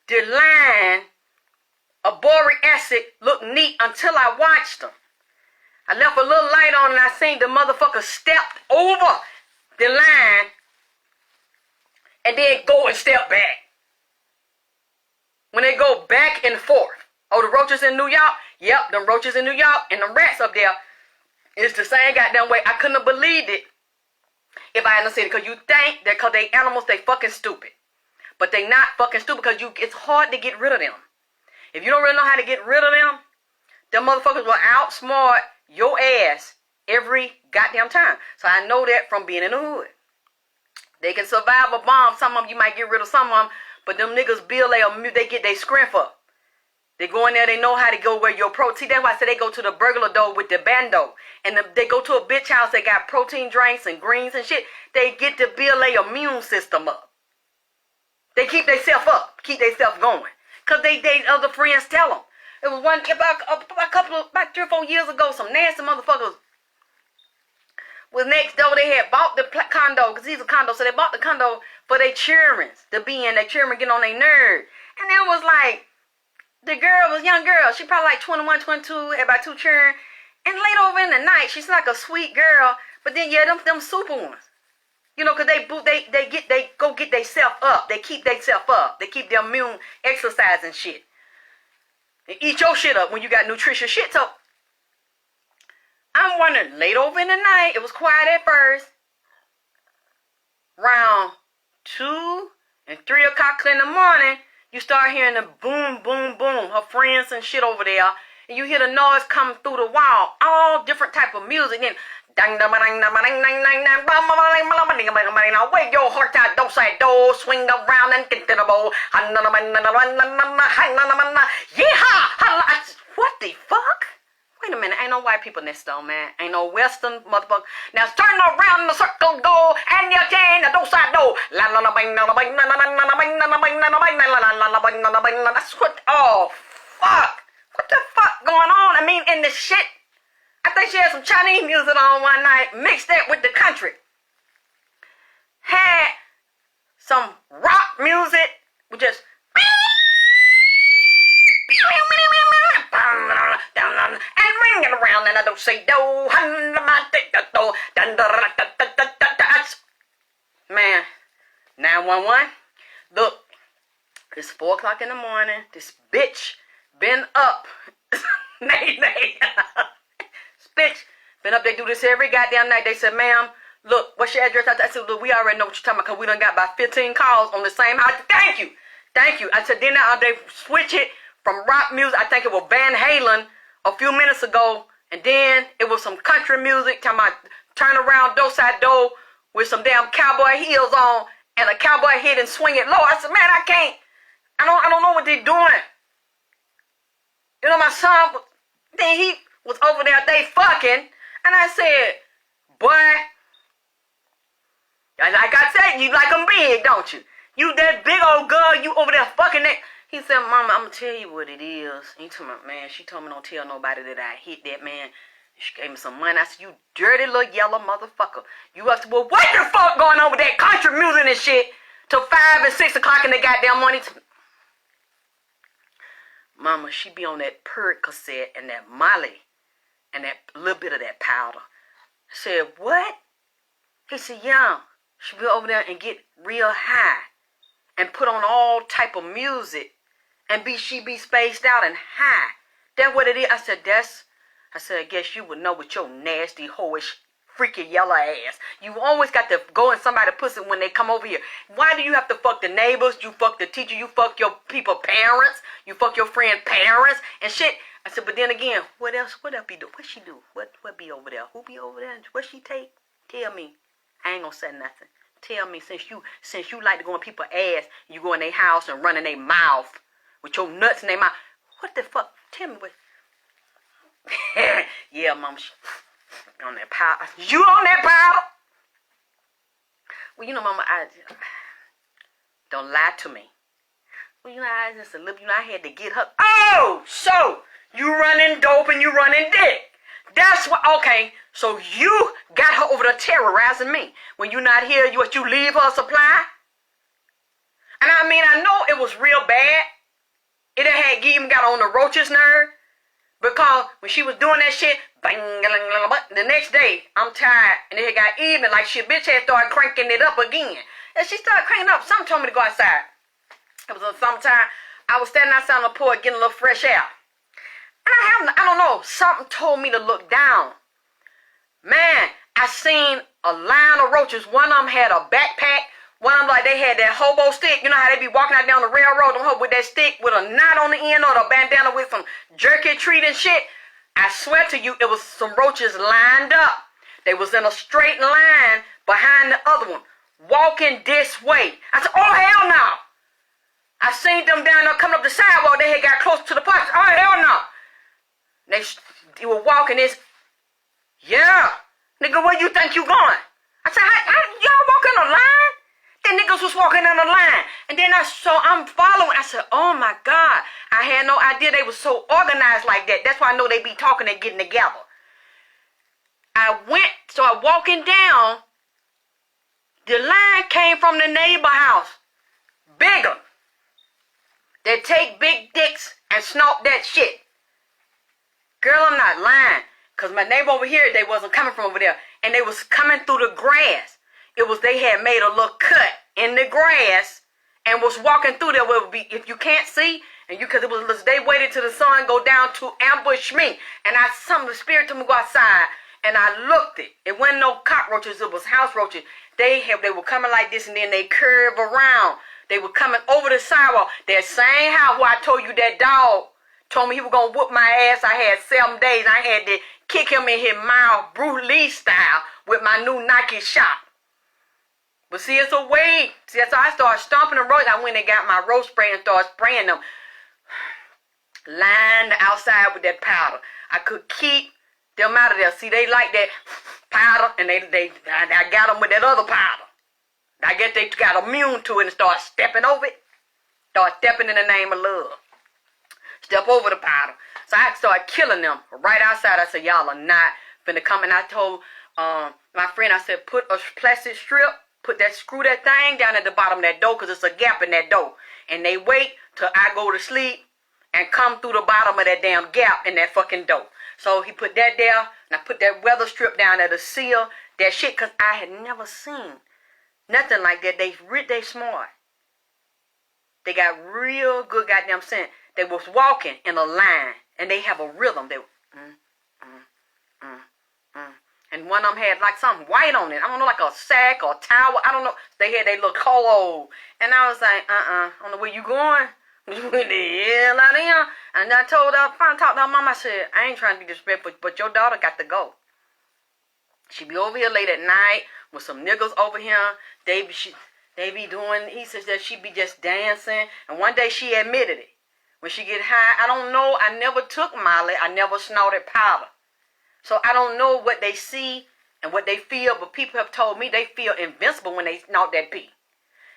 A: the line of boric acid looked neat until I watched them. I left a little light on and I seen the motherfucker stepped over the line and then go and step back. When they go back and forth. Oh, the roaches in New York? Yep, them roaches in New York and the rats up there. It's the same goddamn way. I couldn't have believed it if I hadn't seen it. Because you think that because they animals, they fucking stupid. But they not fucking stupid because it's hard to get rid of them. If you don't really know how to get rid of them motherfuckers will outsmart your ass every goddamn time. So I know that from being in the hood. They can survive a bomb. Some of them, you might get rid of some of them. But them niggas, they get their scrimp up. They go in there, they know how to go where your protein. That's why I say they go to the burglar door with the bando. And they go to a bitch house, they got protein drinks and greens and shit. They get to build their immune system up. They keep themselves up, keep themselves going. Because they other friends tell them. It was one, about 3 or 4 years ago, some nasty motherfuckers was next door. They had bought the condo, because he's a condo, so they bought the condo for their children to be in. Their children getting on their nerve. And it was like, the girl was a young girl. She probably like 21, 22, had about 2 children. And late over in the night, she's like a sweet girl. But then, them super ones. Because they go get themselves up. They keep themselves up. They keep their immune exercise and shit. They eat your shit up when you got nutritious shit. So, I'm wondering, late over in the night, it was quiet at first. Around 2 and 3 o'clock in the morning, you start hearing the boom, boom, boom. Her friends and shit over there. And you hear the noise come through the wall. All different type of music. Then, wake your heart out, don't say do, swing around and get to the bowl. Yeehaw! What the fuck? Wait a minute, ain't no white people in this though, man. Ain't no Western motherfucker. Now turn around in the circle, go, and you can, don't say do. That's what, oh, fuck. What the fuck going in the shit. I think she had some Chinese music on one night, mixed that with the country. Had some rock music with just and ringing around, and I don't say do. Man, 911. Look, it's 4 o'clock in the morning. This bitch been up. Nay. This bitch been up. They do this every goddamn night. They said, ma'am, look, what's your address? I said, look, we already know what you're talking about because we done got about 15 calls on the same house. Thank you. I said, then they switch it from rock music. I think it was Van Halen a few minutes ago. And then it was some country music. Talking about turn around, do-side do with some damn cowboy heels on and a cowboy head and swing it low. I said, man, I can't. I don't know what they're doing. You know, my son, then he was over there, they fucking. And I said, boy, like I said, you like them big, don't you? You that big old girl, you over there fucking that. He said, Mama, I'm going to tell you what it is. He told me, man, she told me don't tell nobody that I hit that man. She gave me some money. I said, you dirty little yellow motherfucker. You up to, well, what the fuck going on with that country music and shit till 5 and 6 o'clock in the goddamn morning? Mama, she be on that Percocet and that Molly and that little bit of that powder. I said, what? He said, yeah. She be over there and get real high and put on all type of music and she be spaced out and high. That's what it is. I said, I guess you would know with your nasty, hoish, freaky yellow ass. You always got to go in somebody's pussy when they come over here. Why do you have to fuck the neighbors? You fuck the teacher. You fuck your people parents. You fuck your friend parents and shit. I said, but then again, what else be do? What she do? What be over there? Who be over there? What she take? Tell me. I ain't gonna say nothing. Tell me, since you like to go in people's ass, you go in their house and run in their mouth with your nuts in their mouth. What the fuck? Tell me what. Yeah, Mama, on that powder. You on that powder? Well, you know, Mama, I don't lie to me. Well, you know, I had to get her. Oh, so you running dope and you running dick. That's what, okay, so you got her over there terrorizing me. When you not here, you leave her supply? And I mean, I know it was real bad. It had even got on the Roaches' nerve. Because when she was doing that shit, bang, the next day, I'm tired. And it got even, like she bitch had started cranking it up again. And she started cranking up. Something told me to go outside. It was sometime, I was standing outside on the porch getting a little fresh air. And I don't know, something told me to look down. Man, I seen a line of roaches. One of them had a backpack. One of them, like, they had that hobo stick. You know how they be walking out down the railroad with that stick with a knot on the end or the bandana with some jerky treat and shit. I swear to you, it was some roaches lined up. They was in a straight line behind the other one, walking this way. I said, oh, hell no. I seen them down there coming up the sidewalk. They had got close to the park. Oh, hell no. They were walking this. Yeah. Nigga, where you think you going? I said, y'all walking a line? The niggas was walking on the line. And then I'm following. I said, oh my God. I had no idea they was so organized like that. That's why I know they be talking and getting together. I walking down. The line came from the neighbor house. Bigger. They take big dicks and snort that shit. Girl, I'm not lying. Because my neighbor over here, they wasn't coming from over there. And they was coming through the grass. They had made a little cut in the grass and was walking through there where it would be, if you can't see, and because they waited till the sun go down to ambush me. And the spirit told me to go outside. And I looked it. It wasn't no cockroaches, it was house roaches. They were coming like this and then they curve around. They were coming over the sidewalk. That same house where I told you that dog told me he was going to whoop my ass. I had 7 days. I had to kick him in his mouth, Bruce Lee style, with my new Nike shop. But see, it's a way. See, so I started stomping the roads. I went and got my roach spray and started spraying them. Lined outside with that powder. I could keep them out of there. See, they like that powder, and I got them with that other powder. I guess they got immune to it and started stepping over it. Start stepping in the name of love. Step over the powder. So I started killing them right outside. I said, y'all are not finna come. And I told my friend, I said, put a plastic strip, screw that thing down at the bottom of that door, because it's a gap in that door. And they wait till I go to sleep and come through the bottom of that damn gap in that fucking door. So he put that there, and I put that weather strip down there to seal that shit, because I had never seen nothing like that. They smart. They got real good goddamn sense. They was walking in a line, and they have a rhythm. They and one of them had like something white on it. I don't know, like a sack or a towel. I don't know. They had they little cold. And I was like, I don't know where you going. You went the hell out of here. And I told her, finally talked to her mom, I said, I ain't trying to be disrespectful, but your daughter got to go. She be over here late at night with some niggas over here. They be doing, he says that she be just dancing. And one day she admitted it. When she get high, I don't know. I never took Molly. I never snorted powder. So I don't know what they see and what they feel, but people have told me they feel invincible when they snort that pee.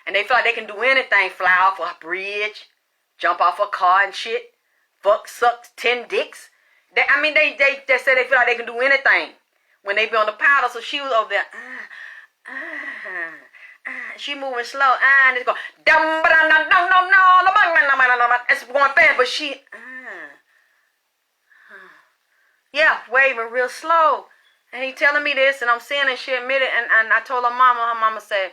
A: And they feel like they can do anything, fly off a bridge, jump off a car and shit, fuck, suck 10 dicks. They say they feel like they can do anything when they be on the powder. So she was over there, she moving slow, and it's going, it's going fast, but she, yeah, waving real slow. And he telling me this, and I'm seeing it, she admitted, and I told her mama said,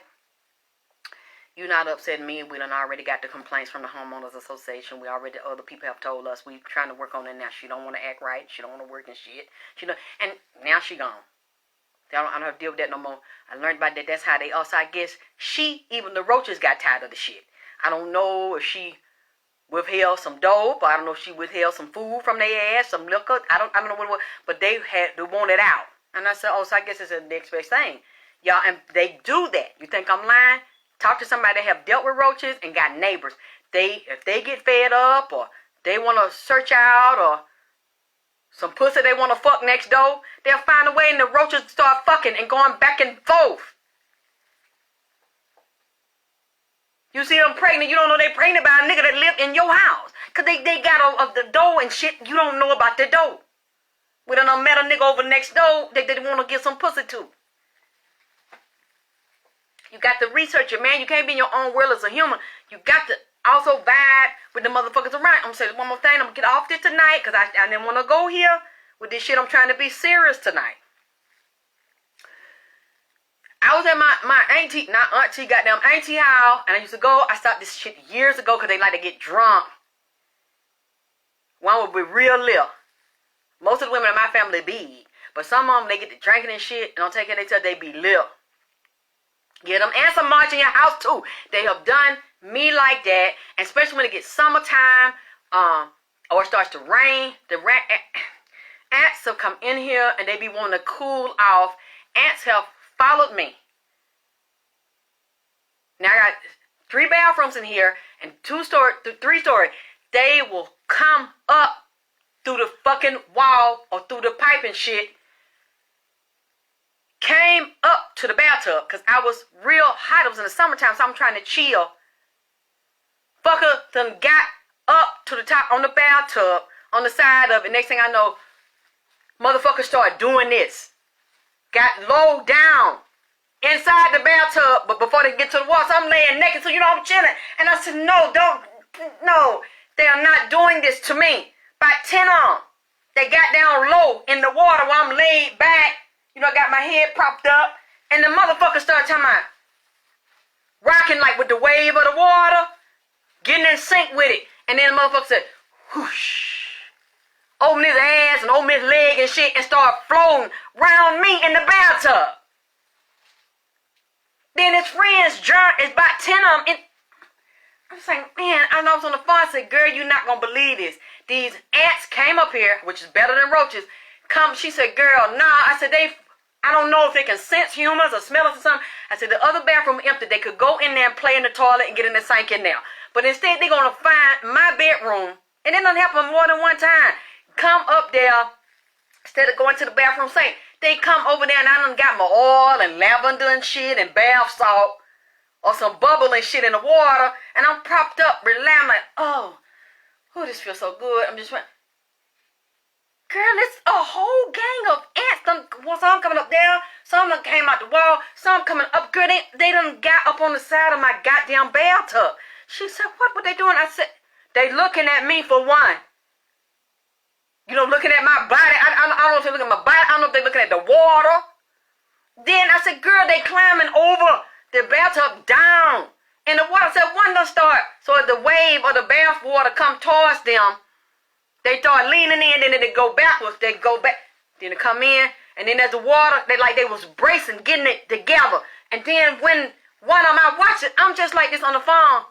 A: you not upsetting me. We done already got the complaints from the homeowners association. Other people have told us we trying to work on it now. She don't want to act right. She don't want to work and shit. And now she gone. I don't have to deal with that no more. I learned about that. That's how they also, I guess, even the Roaches got tired of the shit. I don't know if she withheld some dope. I don't know if she withheld some food from their ass, some liquor. I don't know what it was, but they want it out. And I said, so I guess it's the next best thing. Y'all, and they do that. You think I'm lying? Talk to somebody that have dealt with roaches and got neighbors. If they get fed up or they want to search out or some pussy they want to fuck next door, they'll find a way and the roaches start fucking and going back and forth. You see them pregnant, you don't know they pregnant by a nigga that live in your house. Because they got the door and shit you don't know about the door. We done met a nigga over next door that they want to get some pussy to. You got to research it, man. You can't be in your own world as a human. You got to also vibe with the motherfuckers around. I'm going to say one more thing. I'm going to get off this tonight because I didn't want to go here with this shit. I'm trying to be serious tonight. I was at my auntie, not auntie, goddamn auntie house, and I used to go. I stopped this shit years ago because they like to get drunk. One would be real lit. Most of the women in my family be, but some of them, they get to drinking and shit, and don't take it until they be lit. Get them and some march in your house too. They have done me like that, and especially when it gets summertime, or it starts to rain. The ants have come in here and they be wanting to cool off. Ants have followed me. Now I got 3 bathrooms in here and 3 story. They will come up through the fucking wall or through the pipe and shit. Came up to the bathtub because I was real hot. It was in the summertime, so I'm trying to chill. Fucker done got up to the top on the bathtub on the side of it. Next thing I know, motherfucker started doing this. Got low down inside the bathtub, but before they get to the wall, so I'm laying naked, so I'm chilling. And I said, no, they are not doing this to me. About 10 of them. They got down low in the water while I'm laid back. I got my head propped up, and the motherfucker started talking about rocking like with the wave of the water, getting in sync with it. And then the motherfucker said, whoosh, open his ass and open his leg and shit, and start floating around me in the bathtub. Then his friends, it's about 10 of them. I'm saying, man, I was on the phone. I said, girl, you're not going to believe this. These ants came up here, which is better than roaches. She said, girl, nah. I said, I don't know if they can sense humans or smell us or something. I said, the other bathroom empty. They could go in there and play in the toilet and get in the sink in there. But instead, they're going to find my bedroom, and it doesn't happen more than one time. Come up there, instead of going to the bathroom sink, they come over there, and I done got my oil and lavender and shit and bath salt or some bubble and shit in the water, and I'm propped up, relaxed, like, oh, this feels so good. I'm just trying. Girl, it's a whole gang of ants. Some coming up there. Some done came out the wall. Some coming up. Girl, they done got up on the side of my goddamn bathtub. She said, what were they doing? I said, they looking at me for one. You know, looking at my body. I don't know if they're looking at my body. I don't know if they're looking at the water. Then I said, girl, they climbing over the bathtub down. And the water said, one done start. So as the wave of the bath water come towards them, they start leaning in, and then they go backwards. They go back. Then they come in, and then as the water, they was bracing, getting it together. And then when one of them I watch it, I'm just like this on the phone.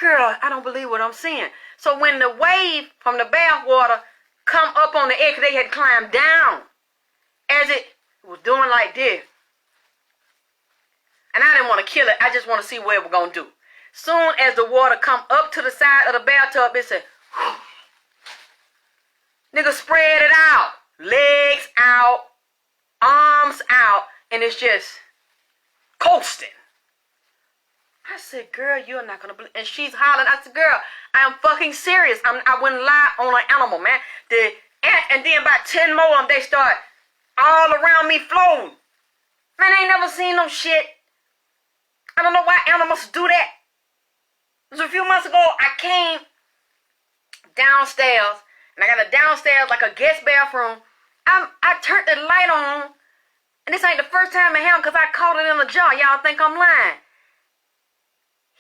A: Girl, I don't believe what I'm seeing. So when the wave from the bath water come up on the edge, they had climbed down as it was doing like this. And I didn't want to kill it. I just want to see what it was going to do. Soon as the water come up to the side of the bathtub, it said, nigga, spread it out. Legs out, arms out, and it's just coasting. I said, girl, you're not going to believe. And she's hollering. I said, girl, I am fucking serious. I wouldn't lie on an animal, man. And then about 10 more of them, they start all around me floating. Man, I ain't never seen no shit. I don't know why animals do that. It was a few months ago, I came downstairs, and I got a downstairs, like a guest bathroom. I turned the light on, and this ain't the first time it happened because I caught it in a jar. Y'all think I'm lying.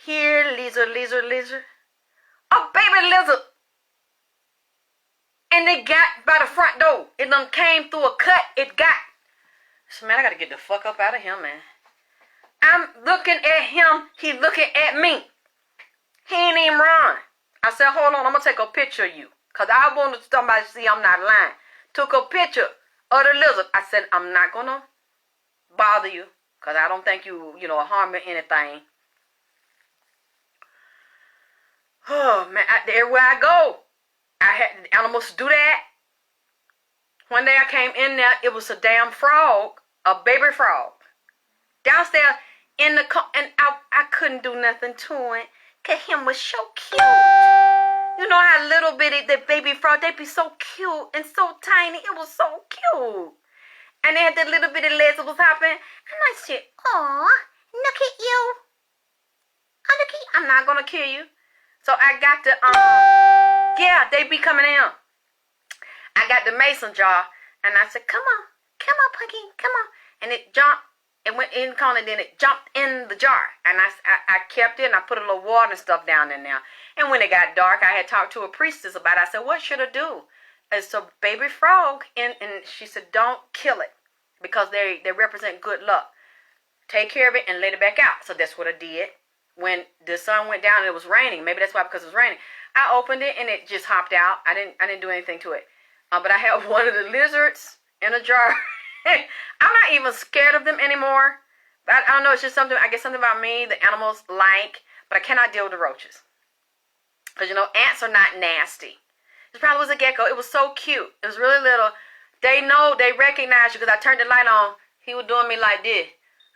A: Here, lizard. A baby lizard. And they got by the front door. It done came through a cut. It got. So, man, I got to get the fuck up out of here, man. I'm looking at him. He looking at me. He ain't even run. I said, hold on. I'm going to take a picture of you. Because I wanted somebody to see I'm not lying. Took a picture of the lizard. I said, I'm not going to bother you. Because I don't think you harm me or anything. Oh, man. Everywhere I go, I had the animals do that. One day I came in there. It was a damn frog. A baby frog. Downstairs in the car. And I couldn't do nothing to it. Because him was so cute. You know how little bitty, the baby frog, they be so cute and so tiny. It was so cute. And they had the little bitty legs that was hopping. And I said, aw, look at you. Oh, look at you. I'm not going to kill you. So I got the, yeah, they be coming in. I got the mason jar. And I said, come on, Punky, come on. And it jumped. It went in the corner, and then it jumped in the jar. And I kept it, and I put a little water and stuff down in there. And when it got dark, I had talked to a priestess about it. I said, what should I do? It's a baby frog. And she said, don't kill it. Because they represent good luck. Take care of it and let it back out. So that's what I did. When the sun went down and it was raining. Maybe that's why, because it was raining. I opened it, and it just hopped out. I didn't do anything to it. But I have one of the lizards in a jar. I'm not even scared of them anymore. But I don't know, it's just something, I guess something about me, the animals like, but I cannot deal with the roaches. Because, ants are not nasty. This probably was a gecko. It was so cute. It was really little. They know, they recognize you because I turned the light on. He was doing me like this.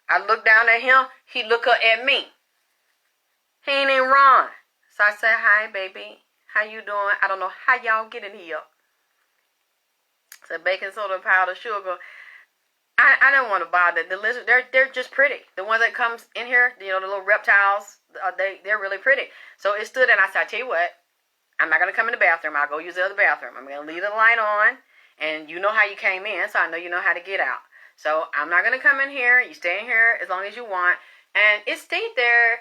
A: I looked down at him. He looked up at me. He ain't even run. So I said, hi, baby. How you doing? I don't know how y'all get in here. I said, baking soda, powder, sugar. I didn't want to bother the lizards. They're just pretty. The ones that comes in here, the little reptiles, they're really pretty. So it stood and I said, I tell you what, I'm not gonna come in the bathroom. I'll go use the other bathroom. I'm gonna leave the light on, and you know how you came in, so I know you know how to get out. So I'm not gonna come in here. You stay in here as long as you want. And it stayed there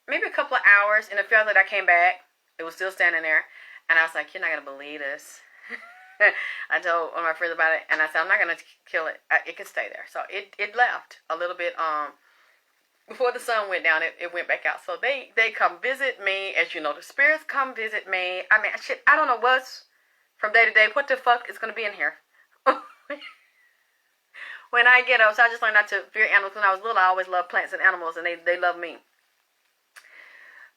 A: maybe a couple of hours, and it felt that I came back. It was still standing there, and I was like, you're not gonna believe this. I told one of my friends about it, and I said, I'm not going to kill it. It can stay there. So it left a little bit, before the sun went down, it went back out. So they come visit me. As you know, the spirits come visit me. I mean, shit, I don't know what's from day to day. What the fuck is going to be in here? When I get up, so I just learned not to fear animals. When I was little, I always loved plants and animals, and they love me.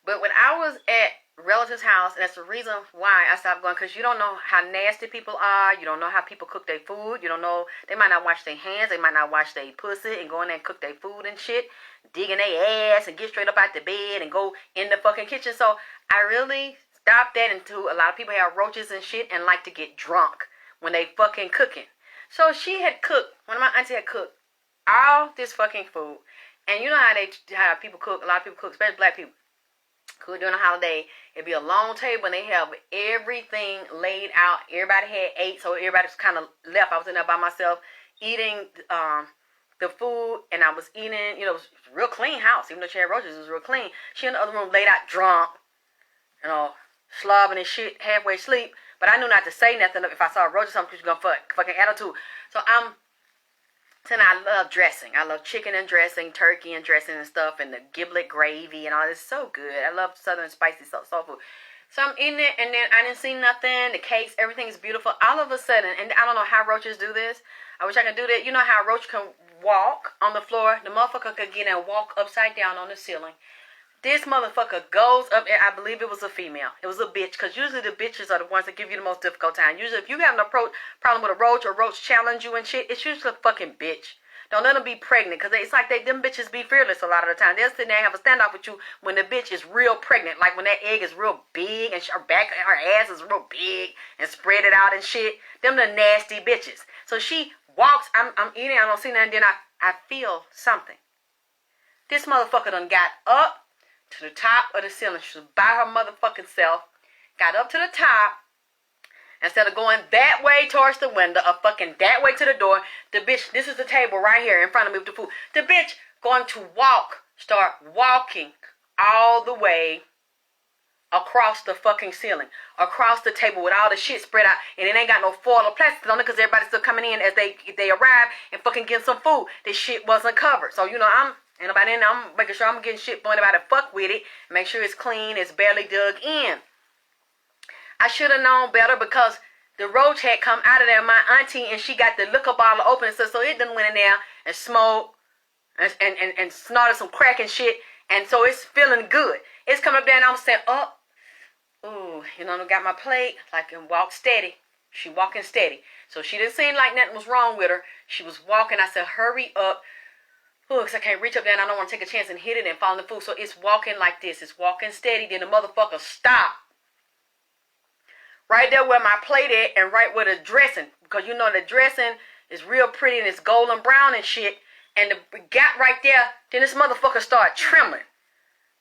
A: But when I was at relative's house, and that's the reason why I stopped going, because you don't know how nasty people are. You don't know how people cook their food. You don't know, they might not wash their hands. They might not wash their pussy and go in there and cook their food and shit, digging their ass and get straight up out the bed and go in the fucking kitchen. So I really stop that. And too, a lot of people have roaches and shit and like to get drunk when they fucking cooking. So she had cooked, one of my auntie had cooked all this fucking food. And you know how people cook, a lot of people cook, especially black people. Cook during a holiday. It'd be a long table and they have everything laid out. Everybody had ate, so everybody was kind of left. I was in there by myself eating the food, and I was eating, you know, it was a real clean house. Even though she had roaches, it was real clean. She in the other room laid out drunk, you know, slobbing and shit, halfway asleep. But I knew not to say nothing if I saw a roach or something, because she's going to fucking attitude. So I love dressing. I love chicken and dressing, turkey and dressing and stuff, and the giblet gravy and all this. So good. I love southern spicy soul food. So I'm eating it, and then I didn't see nothing. The cakes, everything is beautiful. All of a sudden, and I don't know how roaches do this. I wish I could do that. You know how a roach can walk on the floor? The motherfucker could get and walk upside down on the ceiling. This motherfucker goes up, and I believe it was a female. It was a bitch, because usually the bitches are the ones that give you the most difficult time. Usually if you have a problem with a roach, or roach challenge you and shit, it's usually a fucking bitch. Don't let them be pregnant, because it's like them bitches be fearless a lot of the time. They'll sit there and have a standoff with you when the bitch is real pregnant. Like when that egg is real big and her ass is real big and spread it out and shit. Them the nasty bitches. So she walks, I'm eating, I don't see nothing, then I feel something. This motherfucker done got up to the top of the ceiling. She was by her motherfucking self. Got up to the top. Instead of going that way towards the window, or fucking that way to the door, the bitch, this is the table right here in front of me with the food. The bitch going to start walking all the way across the fucking ceiling, across the table with all the shit spread out, and it ain't got no foil or plastic on it, because everybody's still coming in as they arrive and fucking getting some food. This shit wasn't covered. So, you know, I'm making sure I'm getting shit pointed about to fuck with it, make sure it's clean, it's barely dug in. I should have known better, because the roach had come out of there, my auntie, and she got the liquor bottle open, and so it done went in there and smoked and snorted some crack and shit, and so it's feeling good. It's coming up there, and I'm saying, you know, I got my plate, like, and walk steady. She walking steady. So she didn't seem like nothing was wrong with her. She was walking. I said, hurry up. Because I can't reach up there, and I don't want to take a chance and hit it and fall in the food. So it's walking like this. It's walking steady. Then the motherfucker stopped. Right there where my plate at, and right where the dressing. Because you know the dressing is real pretty, and it's golden brown and shit. And the gap right there, then this motherfucker started trembling.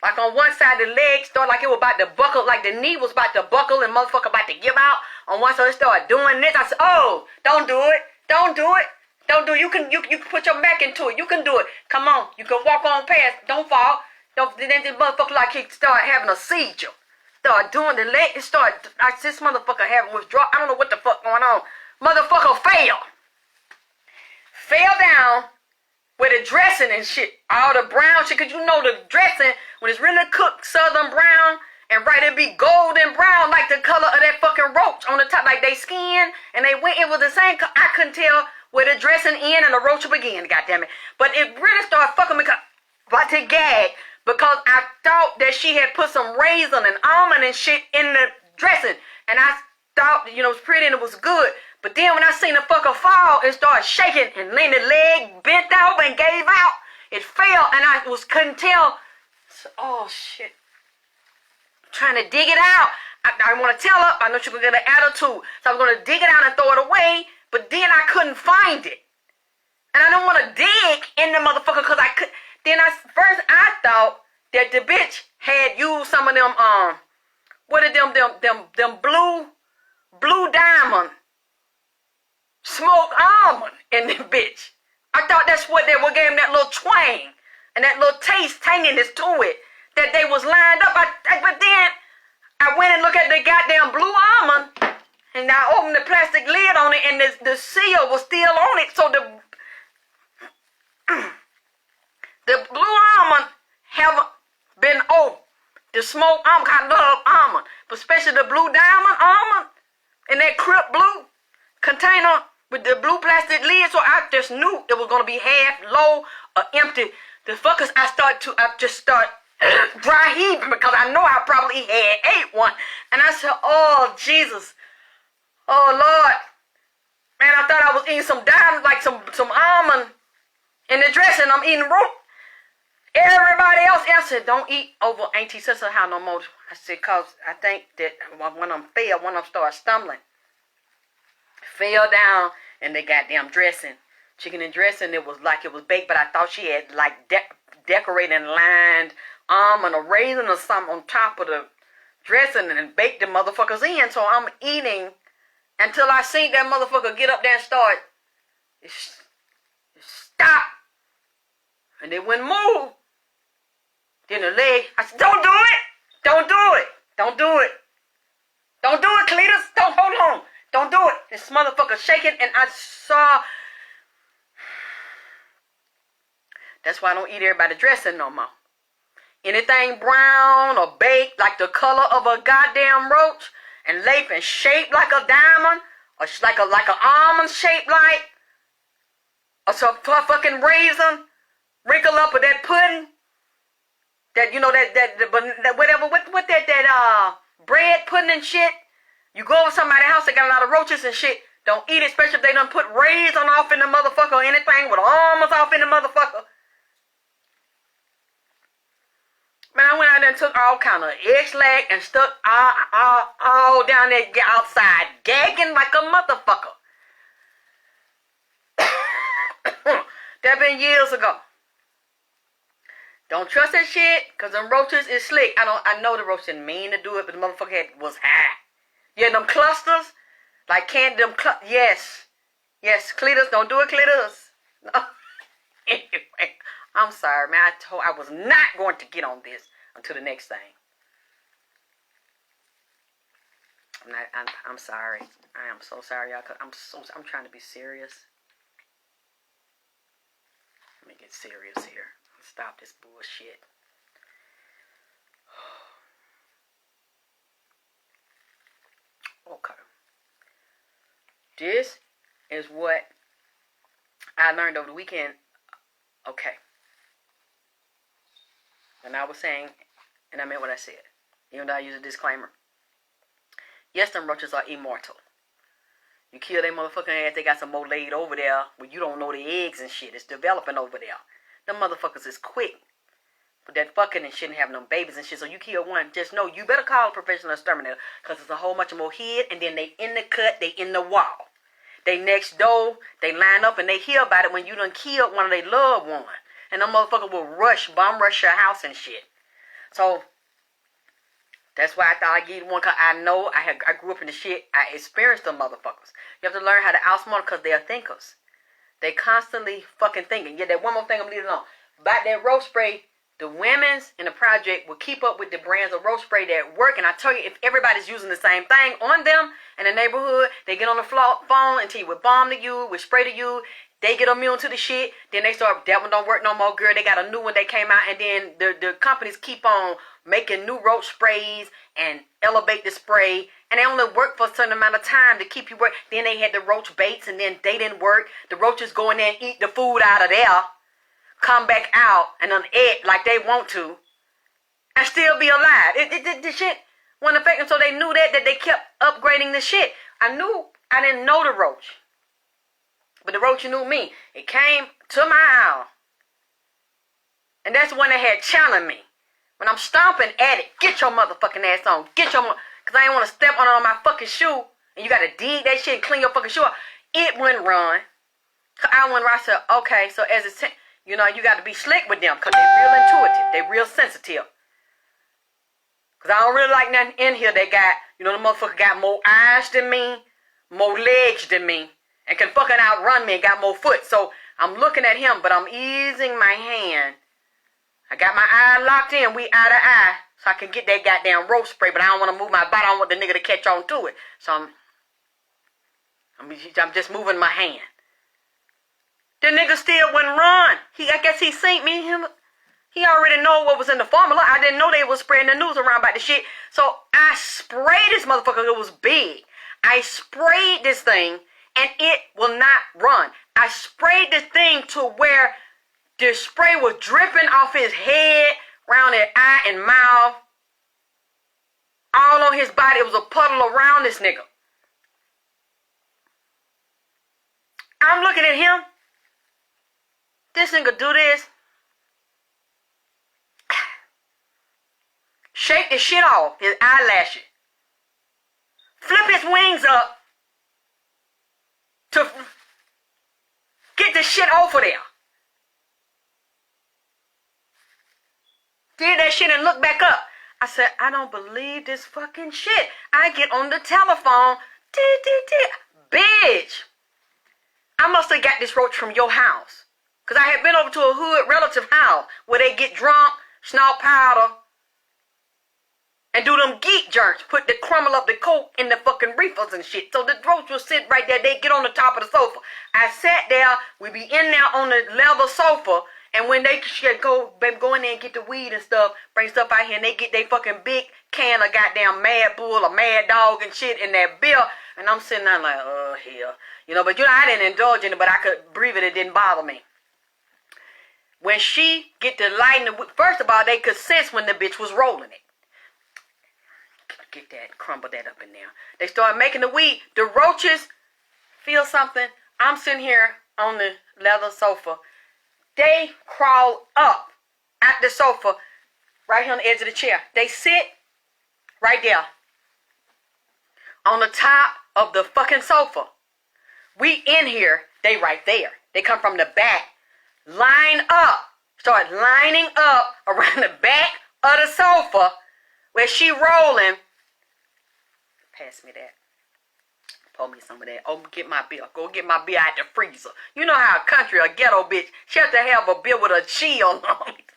A: Like on one side, the leg started like it was about to buckle, like the knee was about to buckle and motherfucker about to give out. On one side, it started doing this. I said, oh, don't do it. Don't do it. Don't do it. You can put your back into it. You can do it. Come on. You can walk on past. Don't fall. Then this motherfucker like he started having a seizure. Started doing the leg. It started, this motherfucker having withdrawal. I don't know what the fuck going on. Motherfucker fell. Fell down. With the dressing and shit, all the brown shit, because you know the dressing, when it's really cooked southern brown, and right, it'd be golden brown, like the color of that fucking roach on the top, like they skin, and it was the same color. I couldn't tell where the dressing end and the roach began, goddammit. But it really started fucking me, about to gag, because I thought that she had put some raisin and almond and shit in the dressing, and I thought, you know, it was pretty and it was good. But then when I seen the fucker fall, it started shaking, and then the leg bent over and gave out. It fell, and I couldn't tell. So, oh shit! I'm trying to dig it out. I want to tell her. I know she was gonna get an attitude, so I was gonna dig it out and throw it away. But then I couldn't find it, and I don't want to dig in the motherfucker because I could. Then first I thought that the bitch had used some of them what are them blue diamond. Smoked almond in the bitch. I thought that's what gave them that little twang and that little taste, tanginess to it. That they was lined up. But then I went and looked at the goddamn blue almond, and I opened the plastic lid on it, and the seal was still on it. So the blue almond haven't been over. The smoked almond, I love almond, but especially the blue diamond almond in that Crip blue container with the blue plastic lid, so I just knew it was gonna be half low or empty. The fuckers, I just start dry heaving because I know I probably had ate one, and I said, "Oh Jesus, oh Lord, man, I thought I was eating some diamond, like some almond in the dressing. I'm eating root." Everybody else answered, don't eat over Auntie Sister house no more. I said, cause I think that one of them fell, one of them started stumbling. Fell down and they goddamn dressing. Chicken and dressing, it was like it was baked, but I thought she had like decorated and lined almond or raisin or something on top of the dressing and baked the motherfuckers in. So I'm eating until I seen that motherfucker get up there and start, stop. And they wouldn't move. Then the leg, I said, don't do it. Don't do it. Don't do it. Don't do it, Cletus. Don't, hold on. Don't do it. This motherfucker shaking and I saw. That's why I don't eat everybody dressing no more. Anything brown or baked like the color of a goddamn roach and laping shaped like a diamond or like an almond shaped like or some fucking raisin wrinkle up with that pudding. That, you know, that whatever, what that bread pudding and shit. You go over somebody's house, they got a lot of roaches and shit. Don't eat it, especially if they done put raisin off in the motherfucker or anything with almonds off in the motherfucker. Man, I went out there and took all kind of X-lag and stuck all down there outside, gagging like a motherfucker. That been years ago. Don't trust that shit, cause them roaches is slick. I know the roach didn't mean to do it, but the motherfucker was high. Yeah, them clusters, like yes, Cletus, don't do it, Cletus. No. Anyway, I'm sorry, man. I was not going to get on this until the next thing. I'm sorry. I am so sorry, y'all. Cause I'm trying to be serious. Let me get serious here. Stop this bullshit. Okay. This is what I learned over the weekend. Okay. And I was saying, and I meant what I said. Even though I use a disclaimer. Yes, them roaches are immortal. You kill them motherfucking ass, they got some more laid over there where you don't know the eggs and shit. It's developing over there. Them motherfuckers is quick. But that fucking and shit and having them babies and shit. So you kill one, just know you better call a professional exterminator. Because there's a whole bunch of more hid. And then they in the cut, they in the wall. They next door, they line up and they hear about it when you done killed one of their loved ones. And them motherfuckers will bomb rush your house and shit. So that's why I thought I'd give you one. Because I know I grew up in the shit. I experienced them motherfuckers. You have to learn how to outsmart because they're thinkers. They constantly fucking thinking. Yeah, that one more thing I'm leaving on. About that roach spray, the women's in the project will keep up with the brands of roach spray that work. And I tell you, if everybody's using the same thing on them in the neighborhood, they get on the phone and tell you what bomb to use, what spray to use. They get immune to the shit. Then they start, that one don't work no more, girl. They got a new one that came out. And then the companies keep on making new roach sprays and elevate the spray. And they only work for a certain amount of time to keep you work. Then they had the roach baits and then they didn't work. The roaches go in there and eat the food out of there. Come back out and uneat like they want to. And still be alive. The shit wasn't affecting. So they knew that they kept upgrading the shit. I didn't know the roach. But the roach knew me. It came to my house. And that's when they had challenged me. When I'm stomping at it, get your motherfucking ass on. Get your because I ain't want to step on it on my fucking shoe. And you got to dig that shit and clean your fucking shoe up. It wouldn't run. I went right. I said, okay, so as it's, you know, you got to be slick with them. Because they're real intuitive. They're real sensitive. Because I don't really like nothing in here. They got, you know, the motherfucker got more eyes than me. More legs than me. And can fucking outrun me and got more foot. So I'm looking at him, but I'm easing my hand. I got my eye locked in. We eye to eye. So I can get that goddamn roach spray. But I don't want to move my body. I don't want the nigga to catch on to it. So I'm just moving my hand. The nigga still wouldn't run. I guess he seen me. He already know what was in the formula. I didn't know they was spreading the news around about the shit. So I sprayed this motherfucker. It was big. I sprayed this thing. And it will not run. I sprayed the thing to where the spray was dripping off his head, around his eye and mouth. All on his body. It was a puddle around this nigga. I'm looking at him. This nigga do this. shake the shit off his eyelashes, flip his wings up to get the shit off of there. Did that shit and look back up. I said, I don't believe this fucking shit. I get on the telephone. Bitch, I must have got this roach from your house. Because I had been over to a hood relative house where they get drunk, snort powder, and do them geek jerks. Put the crumble up the coke in the fucking reefers and shit. So the roach will sit right there. They get on the top of the sofa. I sat there. We be in there on the leather sofa. And when they go in there and get the weed and stuff, bring stuff out here, and they get their fucking big can of goddamn Mad Bull or Mad Dog and shit in that beer. And I'm sitting there like, oh, hell. You know, but you know, I didn't indulge in it, but I could breathe it. It didn't bother me. When she get to lighting the weed, first of all, they could sense when the bitch was rolling it. Get that, crumble that up in there. They started making the weed. The roaches feel something. I'm sitting here on the leather sofa. They crawl up at the sofa right here on the edge of the chair. They sit right there on the top of the fucking sofa. We in here, they right there. They come from the back, line up, start lining up around the back of the sofa where she rolling. Pass me that. Pour me some of that. Oh, get my beer. Go get my beer out the freezer. You know how a country, a ghetto bitch, she has to have a beer with a chill on it.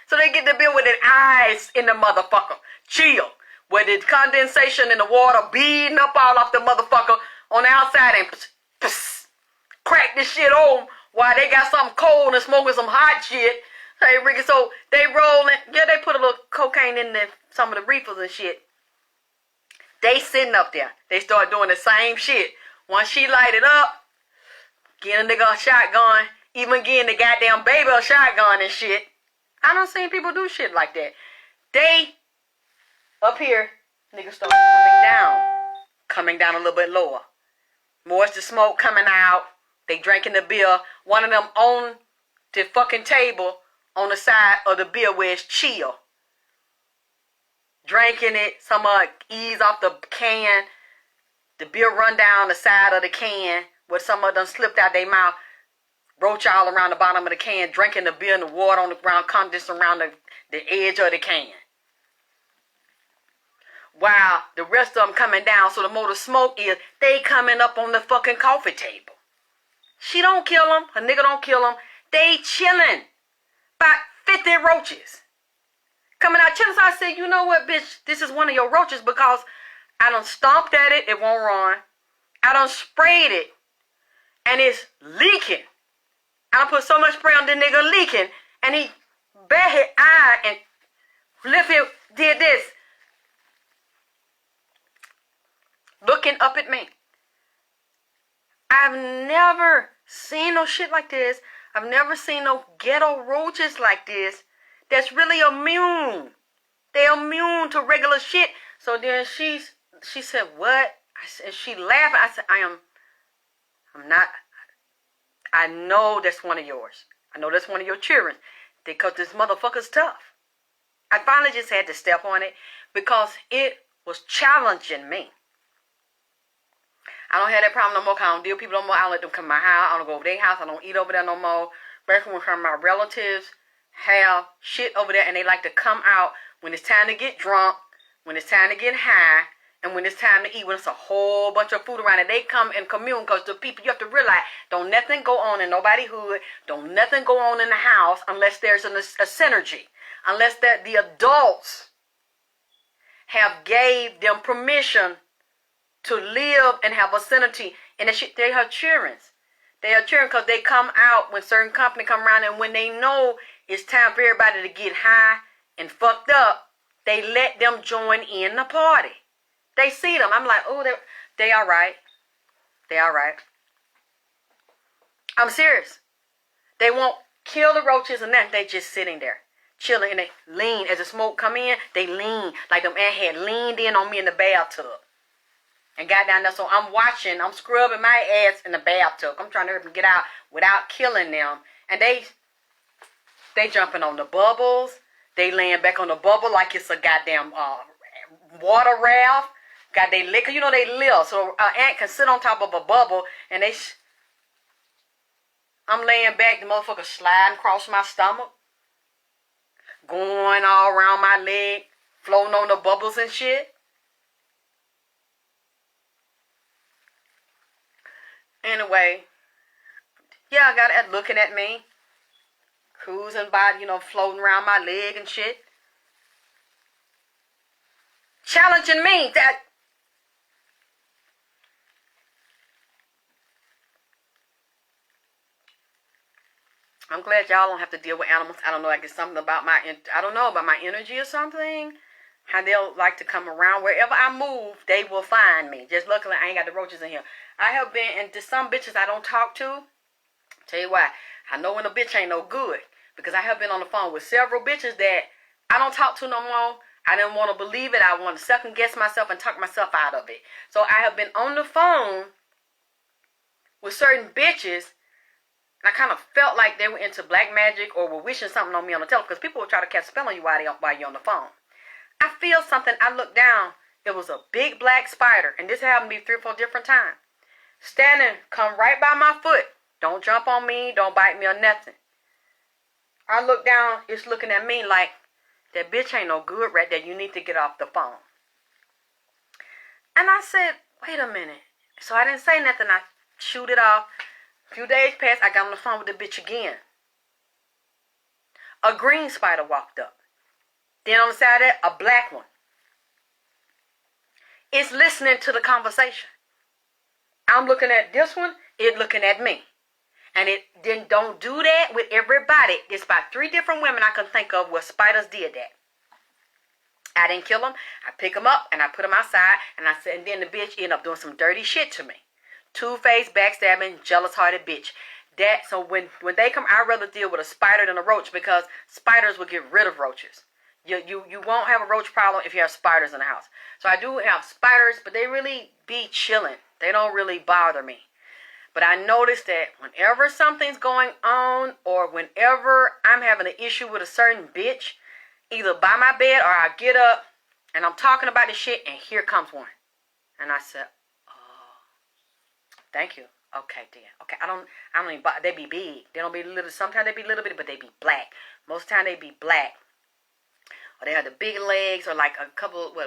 A: So they get the beer with the ice in the motherfucker. Chill. Where the condensation in the water beating up all off the motherfucker on the outside and crack this shit on while they got something cold and smoking some hot shit. Hey, Ricky, so they rolling. Yeah, they put a little cocaine in some of the reefers and shit. They sitting up there. They start doing the same shit. Once she light it up, getting a nigga a shotgun, even getting the goddamn baby a shotgun and shit. I done seen people do shit like that. They, up here, niggas start coming down a little bit lower. Moisture smoke coming out. They drinking the beer. One of them on the fucking table on the side of the beer where it's chill. Drinking it, some ease off the can. The beer run down the side of the can where some of them slipped out their mouth. Roach all around the bottom of the can, drinking the beer and the water on the ground, condensed around the edge of the can. While the rest of them coming down, so the more the smoke is, they coming up on the fucking coffee table. She don't kill them, her nigga don't kill them. They chilling. About 50 roaches. Coming out chilling. So I said, you know what, bitch, this is one of your roaches because I done stomped at it, it won't run. I done sprayed it, and it's leaking. I done put so much spray on the nigga leaking, and he bat his eye and lifted, did this. Looking up at me. I've never seen no shit like this. I've never seen no ghetto roaches like this that's really immune. They're immune to regular shit. So then she said, what? And she laughed. I said, I'm not. I know that's one of yours. I know that's one of your children. Because this motherfucker's tough. I finally just had to step on it because it was challenging me. I don't have that problem no more because I don't deal with people no more. I don't let them come to my house. I don't go over their house. I don't eat over there no more. Especially when my relatives have shit over there and they like to come out when it's time to get drunk, when it's time to get high, and when it's time to eat, when it's a whole bunch of food around and they come and commune because the people, you have to realize, don't nothing go on in nobody's hood, don't nothing go on in the house unless there's a synergy, unless that the adults have gave them permission to live and have a synergy. And they are children. They are children because they come out when certain company come around and when they know it's time for everybody to get high and fucked up, they let them join in the party. They see them. I'm like, oh, they all right. They all right. I'm serious. They won't kill the roaches and nothing. They just sitting there, chilling, and they lean. As the smoke come in, they lean. Like them ant had leaned in on me in the bathtub. And got down there, so I'm watching, I'm scrubbing my ass in the bathtub. I'm trying to hurry them get out without killing them. And they jumping on the bubbles. They laying back on the bubble like it's a goddamn water raft. Got they lick, you know they live. So an ant can sit on top of a bubble and I'm laying back, the motherfucker sliding across my stomach, going all around my leg, floating on the bubbles and shit. Anyway, yeah, I got it looking at me, cruising by, floating around my leg and shit. Challenging me that I'm glad y'all don't have to deal with animals. I don't know, like it's something about I don't know, about my energy or something. How they'll like to come around. Wherever I move, they will find me. Just luckily, I ain't got the roaches in here. I have been into some bitches I don't talk to. Tell you why. I know when a bitch ain't no good. Because I have been on the phone with several bitches that I don't talk to no more. I didn't want to believe it. I want to second guess myself and talk myself out of it. So I have been on the phone with certain bitches. And I kind of felt like they were into black magic or were wishing something on me on the telephone. Because people will try to cast a spell on you while you're on the phone. I feel something. I looked down. It was a big black spider. And this happened to me 3 or 4 different times. Standing, come right by my foot. Don't jump on me. Don't bite me or nothing. I look down. It's looking at me like, that bitch ain't no good right there. You need to get off the phone. And I said, wait a minute. So I didn't say nothing. I shoot it off. A few days passed. I got on the phone with the bitch again. A green spider walked up. Then on the side of that, a black one. It's listening to the conversation. I'm looking at this one, it looking at me. And it then don't do that with everybody. There's about 3 different women I can think of where spiders did that. I didn't kill them. I pick them up and I put them outside. And I said, and then the bitch ended up doing some dirty shit to me. Two-faced, backstabbing, jealous-hearted bitch. So when they come, I'd rather deal with a spider than a roach because spiders will get rid of roaches. You won't have a roach problem if you have spiders in the house. So I do have spiders, but they really be chilling. They don't really bother me. But I noticed that whenever something's going on or whenever I'm having an issue with a certain bitch, either by my bed or I get up and I'm talking about this shit and here comes one. And I said, oh, thank you. Okay, then. Okay, I don't even, they be big. They don't be little. Sometimes they be little bit, but they be black. Most of the time they be black. Or they have the big legs, or like a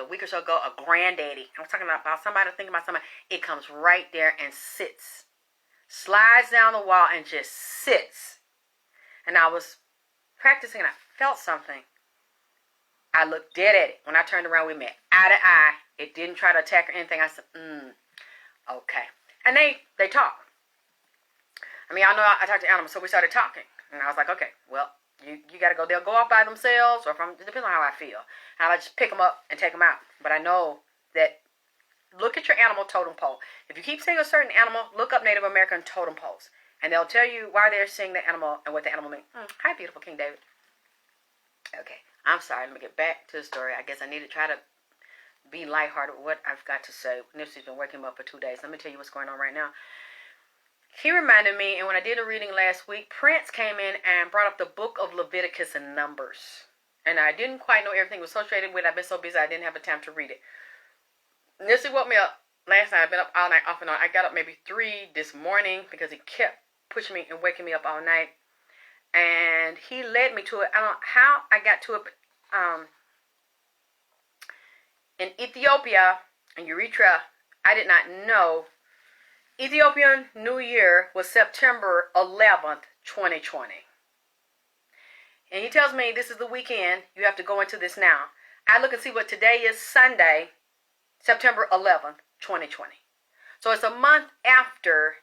A: week or so ago, a granddaddy. I'm talking about somebody, thinking about somebody. It comes right there and sits. Slides down the wall and just sits. And I was practicing and I felt something. I looked dead at it. When I turned around, we met eye to eye. It didn't try to attack or anything. I said, okay. And they talk. I mean, I know I talk to animals, so we started talking. And I was like, okay, well, you got to go. They'll go off by themselves, or it depends on how I feel. And I just pick them up and take them out. But I know that, look at your animal totem pole. If you keep seeing a certain animal, look up Native American totem poles. And they'll tell you why they're seeing the animal and what the animal means. Hi, beautiful King David. Okay, I'm sorry. Let me get back to the story. I guess I need to try to be lighthearted with what I've got to say. Nipsey's been waking me up for 2 days. Let me tell you what's going on right now. He reminded me, and when I did a reading last week, Prince came in and brought up the book of Leviticus and Numbers. And I didn't quite know everything was associated with it. I've been so busy I didn't have the time to read it. Nipsey woke me up last night. I've been up all night off and on. I got up maybe 3 this morning because he kept pushing me and waking me up all night. And he led me to it. I don't know how I got to it, but in Ethiopia and Eritrea, I did not know. Ethiopian New Year was September 11th, 2020. And he tells me this is the weekend. You have to go into this now. I look and see what today is, Sunday, September 11th, 2020. So it's a month after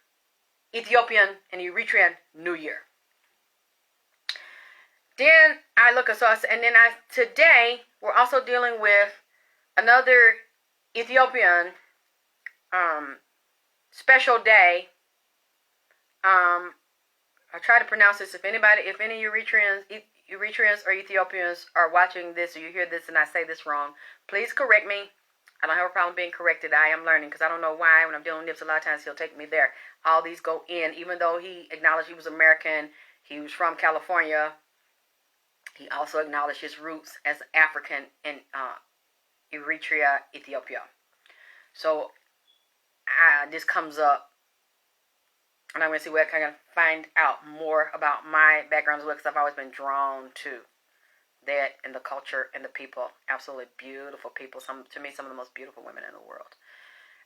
A: Ethiopian and Eritrean New Year. Then I look at today we're also dealing with another Ethiopian special day. I try to pronounce this. If any Eritreans or Ethiopians are watching this or you hear this and I say this wrong, please correct me. I don't have a problem being corrected. I am learning because I don't know why when I'm dealing with Nips a lot of times he'll take me there. All these go in, even though he acknowledged he was American, he was from California. He also acknowledged his roots as African in Eritrea, Ethiopia. So this comes up, and I'm going to see where I can find out more about my background as well, because I've always been drawn to that and the culture and the people. Absolutely beautiful people. To me, some of the most beautiful women in the world.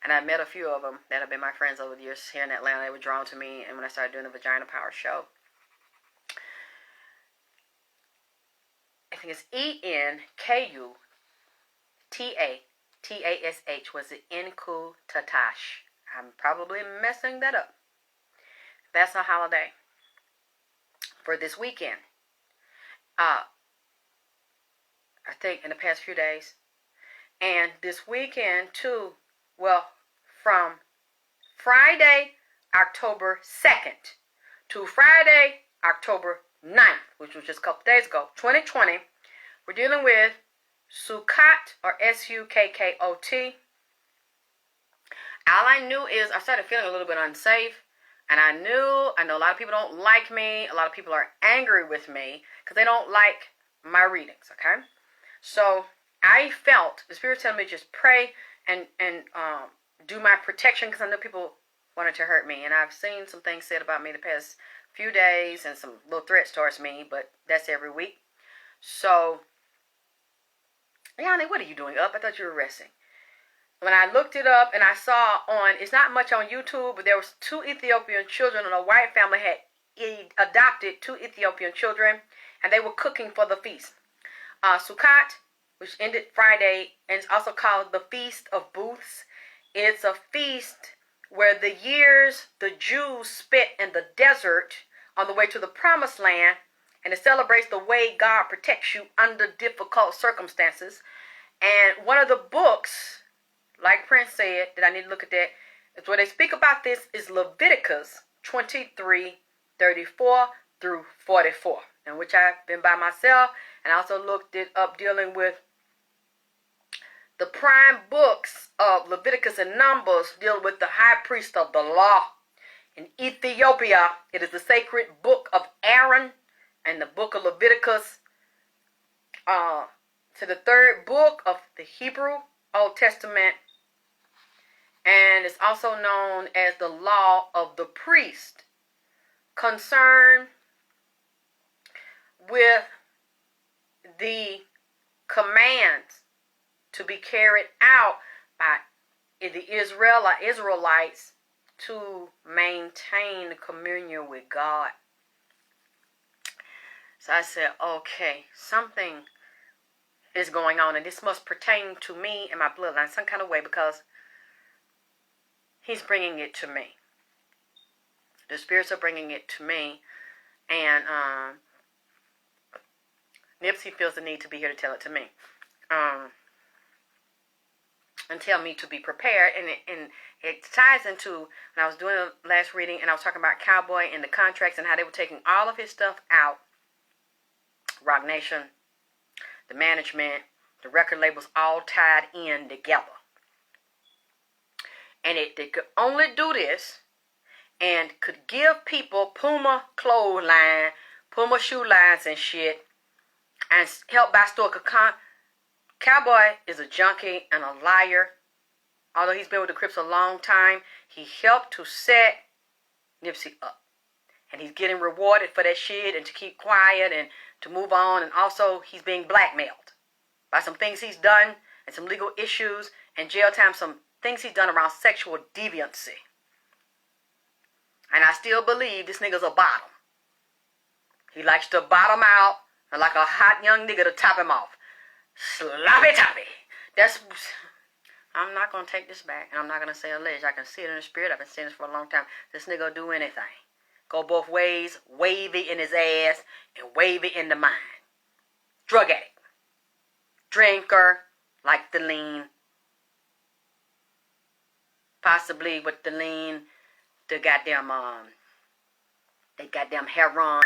A: And I met a few of them that have been my friends over the years here in Atlanta. They were drawn to me, and when I started doing the Vagina Power show, I think it's ENKUTATASH was the Enku Tatash. I'm probably messing that up. That's a holiday for this weekend. I think in the past few days. And this weekend too, well, from Friday, October 2nd to Friday, October 9th, which was just a couple days ago, 2020, we're dealing with Sukkot, or Sukkot. All I knew is I started feeling a little bit unsafe, and I know a lot of people don't like me. A lot of people are angry with me because they don't like my readings, okay? So I felt the Spirit telling me to just pray and do my protection, because I know people wanted to hurt me, and I've seen some things said about me the past few days and some little threats towards me, but that's every week. So, Yanni, what are you doing up? I thought you were resting. When I looked it up and I saw it's not much on YouTube, but there was 2 Ethiopian children, and a white family had adopted 2 Ethiopian children, and they were cooking for the feast. Sukkot, which ended Friday, and it's also called the Feast of Booths. It's a feast where the years the Jews spent in the desert on the way to the promised land, and it celebrates the way God protects you under difficult circumstances. And one of the books, like Prince said, that I need to look at that, is where they speak about this is Leviticus 23:34 through 44, in which I've been by myself, and I also looked it up dealing with the prime books of Leviticus and Numbers, deal with the high priest of the law. In Ethiopia, it is the sacred book of Aaron, and the book of Leviticus to the 3rd book of the Hebrew Old Testament, and it's also known as the law of the priest, concerned with the commands to be carried out by the Israelites to maintain communion with God. So I said, okay, something is going on, and this must pertain to me and my bloodline some kind of way, because he's bringing it to me. The spirits are bringing it to me, and Nipsey feels the need to be here to tell it to me. And tell me to be prepared, and it ties into when I was doing the last reading, and I was talking about Cowboy and the contracts and how they were taking all of his stuff out. Roc Nation, the management, the record labels, all tied in together, and they could only do this and could give people Puma clothesline, Puma shoe lines and shit, and help buy store. Cowboy is a junkie and a liar. Although he's been with the Crips a long time, he helped to set Nipsey up. And he's getting rewarded for that shit, and to keep quiet and to move on. And also, he's being blackmailed by some things he's done and some legal issues and jail time, some things he's done around sexual deviancy. And I still believe this nigga's a bottom. He likes to bottom out and like a hot young nigga to top him off. Sloppy toppy. I'm not going to take this back, and I'm not going to say alleged. I can see it in the spirit. I've been saying this for a long time. This nigga will do anything. Go both ways, wavy in his ass and wavy in the mind. Drug addict. Drinker, like the lean. Possibly with the lean, the goddamn heroin.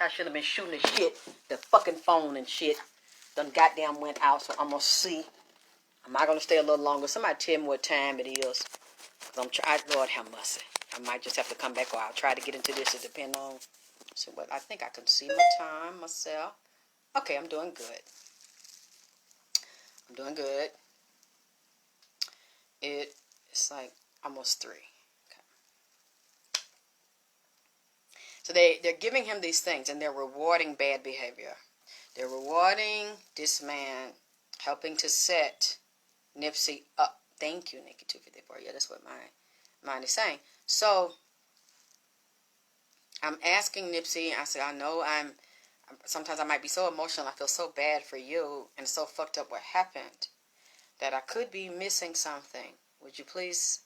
A: I should have been shooting the shit, the fucking phone and shit. Done goddamn went out, so I'm going to see. Am I going to stay a little longer? Somebody tell me what time it is. Because Lord have mercy. I might just have to come back, or I'll try to get into this. It depends on So what I think I can see my time myself. Okay, I'm doing good. I'm doing good. It's like almost 3. Okay. So they're giving him these things and they're rewarding bad behavior. They're rewarding this man, helping to set Nipsey up. Thank you, Nikki 254. Yeah, that's what my mind is saying. So I'm asking Nipsey. I said, I know sometimes I might be so emotional. I feel so bad for you and so fucked up what happened that I could be missing something. Would you please?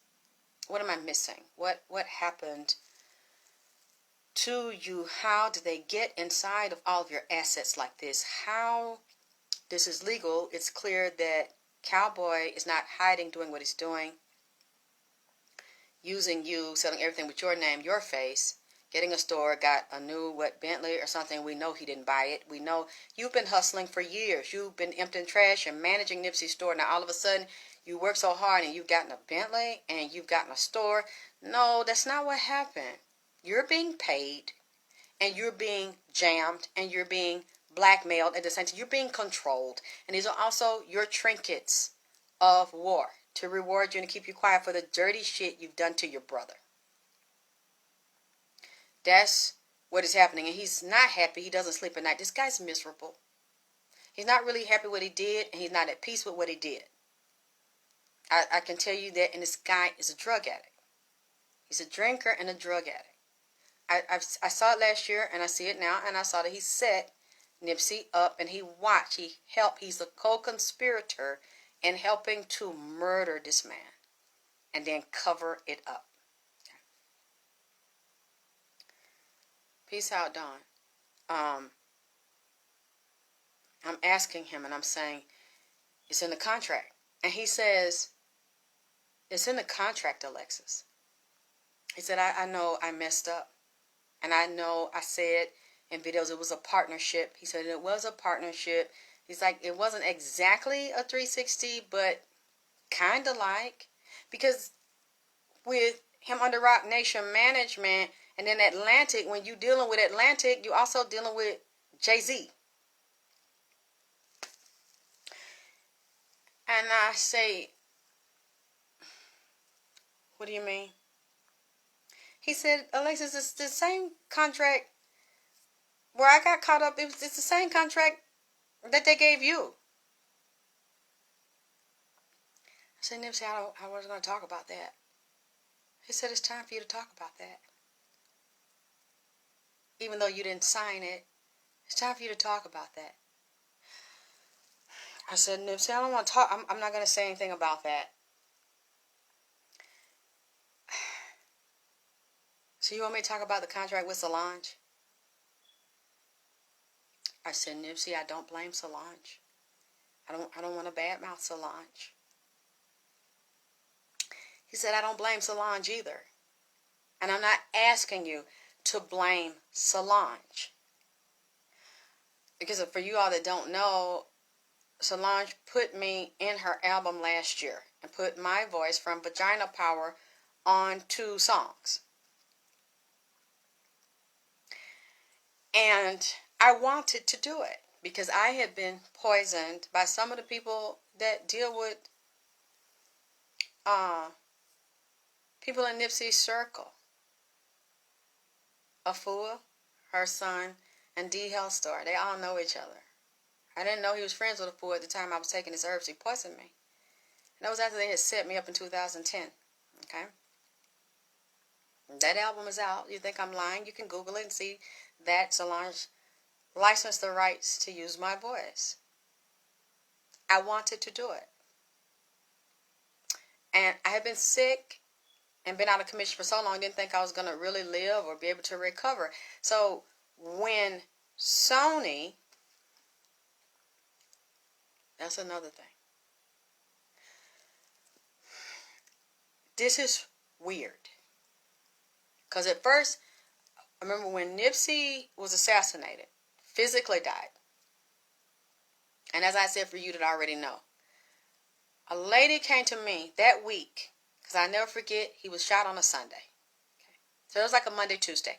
A: What am I missing? What happened to you? How did they get inside of all of your assets like this? How this is legal? It's clear that Cowboy is not hiding, doing what he's doing, using you, selling everything with your name, your face, getting a store, got a new, Bentley or something. We know he didn't buy it. We know you've been hustling for years. You've been emptying trash and managing Nipsey's store. Now all of a sudden you work so hard and you've gotten a Bentley and you've gotten a store. No, that's not what happened. You're being paid and you're being jammed and you're being blackmailed at the same time. You're being controlled. And these are also your trinkets of war to reward you and to keep you quiet for the dirty shit you've done to your brother. That's what is happening. And he's not happy. He doesn't sleep at night. This guy's miserable. He's not really happy with what he did, and he's not at peace with what he did. I can tell you that, and this guy is a drug addict. He's a drinker and a drug addict. I saw it last year, and I see it now, and I saw that he set Nipsey up, and he watched. He helped. He's a co-conspirator in helping to murder this man and then cover it up. Peace out, Dawn. I'm asking him, and I'm saying, it's in the contract. And he says, it's in the contract, Alexis. He said, I know I messed up. And I know I said in videos it was a partnership. He said it was a partnership. He's like, it wasn't exactly a 360, but kind of like. Because with him under Roc Nation management, and then Atlantic, when you dealing with Atlantic, you also dealing with Jay-Z. And I say, what do you mean? He said, Alexis, it's the same contract where I got caught up. It's the same contract that they gave you. I said, Nipsey, I wasn't going to talk about that. He said, it's time for you to talk about that. Even though you didn't sign it, it's time for you to talk about that. I said, Nipsey, I don't want to talk. I'm not going to say anything about that. So you want me to talk about the contract with Solange? I said, Nipsey, I don't blame Solange. I don't want to badmouth Solange. He said, I don't blame Solange either. And I'm not asking you to blame Solange. Because for you all that don't know, Solange put me in her album last year and put my voice from Vagina Power on 2 songs. And I wanted to do it because I had been poisoned by some of the people that deal with people in Nipsey's circle. Afua, her son, and D. Hellstar. They all know each other. I didn't know he was friends with Afua at the time I was taking his herbs. He poisoned me. And that was after they had set me up in 2010. Okay? That album is out. You think I'm lying? You can Google it and see that Solange licensed the rights to use my voice. I wanted to do it. And I had been sick and been out of commission for so long, didn't think I was going to really live or be able to recover. So when Sony, that's another thing. This is weird. Because at first, I remember when Nipsey was assassinated, physically died. And as I said for you that already know, a lady came to me that week, because I never forget, he was shot on a Sunday. Okay. So it was like a Monday, Tuesday.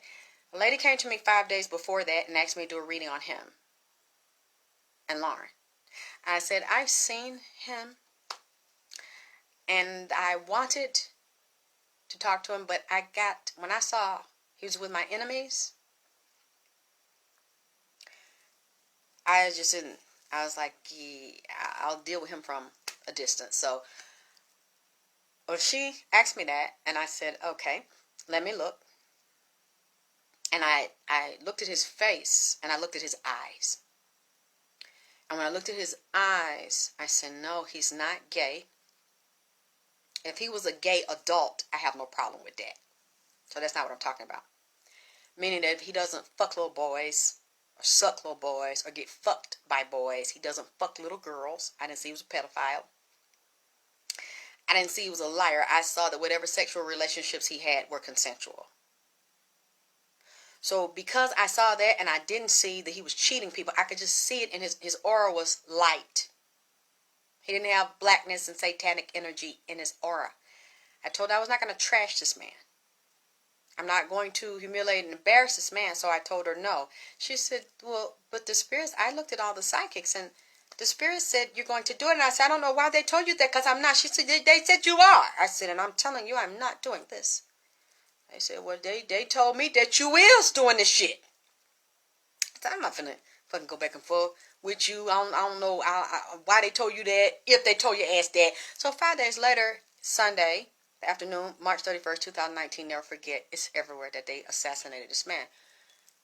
A: A lady came to me 5 days before that and asked me to do a reading on him and Lauren. I said, I've seen him and I wanted to talk to him, but when I saw he was with my enemies, I just didn't. I was like, yeah, I'll deal with him from a distance. So, well, she asked me that, and I said, okay, let me look. And I looked at his face, and I looked at his eyes. And when I looked at his eyes, I said, no, he's not gay. If he was a gay adult, I have no problem with that. So that's not what I'm talking about. Meaning that if he doesn't fuck little boys, or suck little boys, or get fucked by boys, he doesn't fuck little girls. I didn't see he was a pedophile. I didn't see he was a liar. I saw that whatever sexual relationships he had were consensual. So because I saw that and I didn't see that he was cheating people, I could just see it, and his aura was light. He didn't have blackness and satanic energy in his aura. I told her I was not going to trash this man. I'm not going to humiliate and embarrass this man, so I told her no. She said, well, but the spirits, I looked at all the psychics, and the spirit said, you're going to do it. And I said, I don't know why they told you that, because I'm not. She said, they said you are. I said, and I'm telling you, I'm not doing this. They said, well, they told me that you is doing this shit. I said, I'm not finna fucking go back and forth with you. I don't know why they told you that, if they told your ass that. So 5 days later, Sunday afternoon, March 31st, 2019, never forget, it's everywhere that they assassinated this man.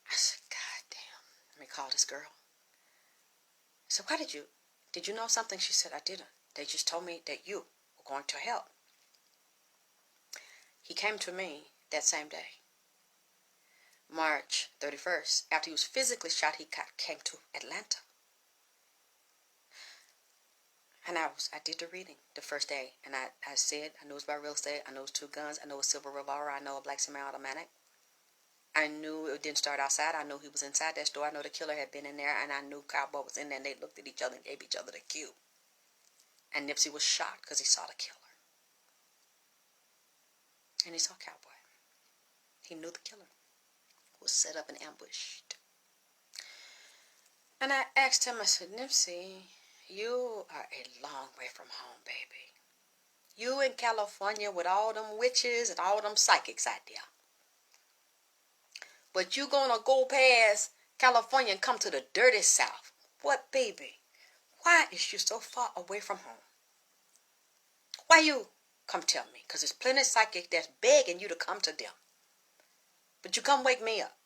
A: I said, God damn, let me call this girl. I said, why did you know something? She said, I didn't. They just told me that you were going to help. He came to me that same day, March 31st. After he was physically shot, he came to Atlanta. And I did the reading the first day. And I said, I knew it was about real estate. I know it was 2 guns. I know a silver revolver. I know a black semi-automatic. I knew it didn't start outside. I knew he was inside that store. I know the killer had been in there. And I knew Cowboy was in there. And they looked at each other and gave each other the cue. And Nipsey was shocked because he saw the killer. And he saw Cowboy. He knew the killer was set up and ambushed. And I asked him, I said, Nipsey, you are a long way from home, baby. You in California with all them witches and all them psychics out there. But you gonna go past California and come to the dirty South. What, baby? Why is you so far away from home? Why you? Come tell me. Because there's plenty of psychics that's begging you to come to them. But you come wake me up.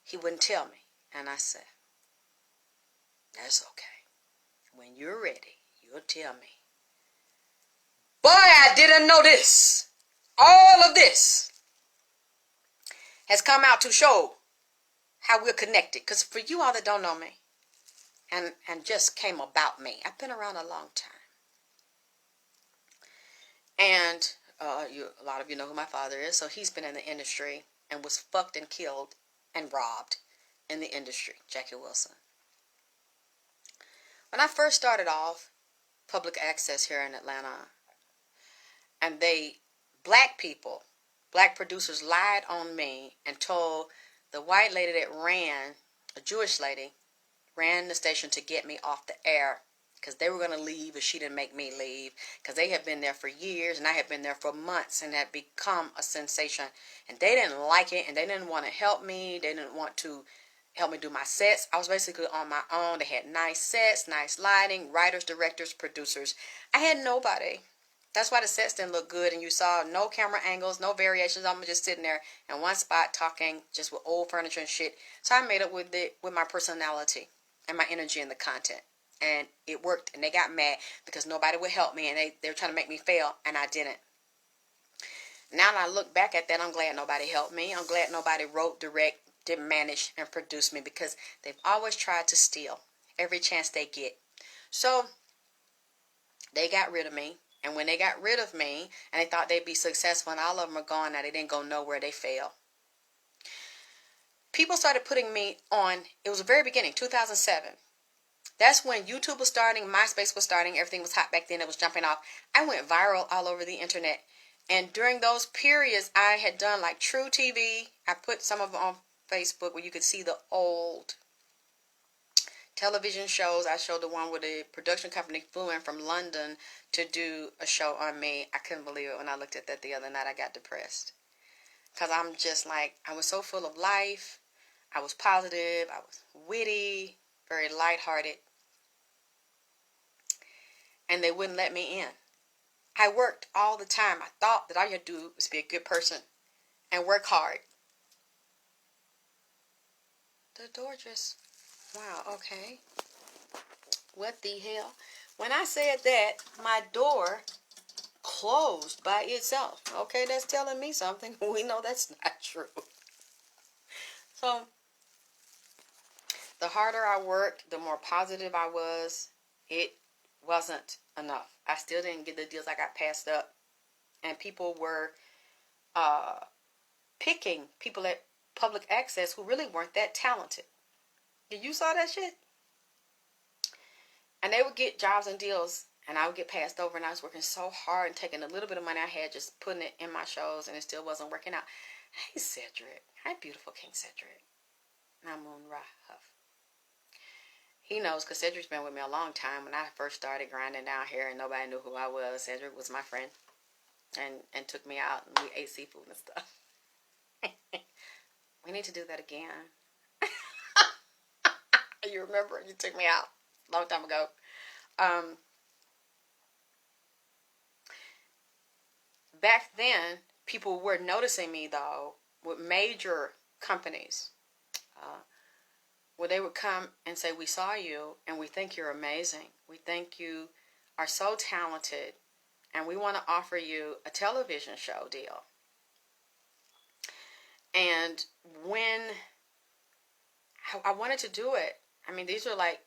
A: He wouldn't tell me. And I said, that's okay. When you're ready, you'll tell me. Boy, I didn't know this. All of this has come out to show how we're connected. Because for you all that don't know me and just came about me, I've been around a long time. And a lot of you know who my father is. So he's been in the industry and was fucked and killed and robbed in the industry. Jackie Wilson. When I first started off, public access here in Atlanta, and black people, black producers lied on me and told the white lady that ran, a Jewish lady, ran the station to get me off the air because they were going to leave if she didn't make me leave, because they had been there for years and I had been there for months and had become a sensation, and they didn't like it and they didn't want to help me. They didn't want to help me do my sets. I was basically on my own. They had nice sets, nice lighting, writers, directors, producers. I had nobody. That's why the sets didn't look good, and you saw no camera angles, no variations. I'm just sitting there in one spot talking just with old furniture and shit. So I made it with my personality and my energy and the content. And it worked, and they got mad because nobody would help me, and they were trying to make me fail, and I didn't. Now that I look back at that, I'm glad nobody helped me. I'm glad nobody wrote, direct, didn't manage, and produce me, because they've always tried to steal every chance they get. So they got rid of me. And when they got rid of me, and they thought they'd be successful, and all of them are gone now, they didn't go nowhere, they failed. People started putting me on, it was the very beginning, 2007. That's when YouTube was starting, MySpace was starting, everything was hot back then, it was jumping off. I went viral all over the internet. And during those periods, I had done like True TV. I put some of them on Facebook where you could see the old television shows. I showed the one where the production company flew in from London to do a show on me. I couldn't believe it when I looked at that the other night. I got depressed. Because I'm just like, I was so full of life. I was positive. I was witty, very lighthearted. And they wouldn't let me in. I worked all the time. I thought that all you had to do was be a good person and work hard. The door just, wow, okay. What the hell? When I said that, my door closed by itself. Okay, that's telling me something. We know that's not true. So, the harder I worked, the more positive I was. It wasn't enough. I still didn't get the deals. I got passed up. And people were picking people at public access who really weren't that talented. You saw that shit? And they would get jobs and deals, and I would get passed over, and I was working so hard and taking a little bit of money I had, just putting it in my shows, and it still wasn't working out. Hey, Cedric. Hi, beautiful King Cedric. I'm on Huff. He knows, because Cedric's been with me a long time. When I first started grinding down here and nobody knew who I was, Cedric was my friend and took me out, and we ate seafood and stuff. We need to do that again. You remember? You took me out a long time ago. Back then, people were noticing me, though, with major companies. Where they would come and say, we saw you, and we think you're amazing. We think you are so talented, and we want to offer you a television show deal. And when I wanted to do it, I mean, these are like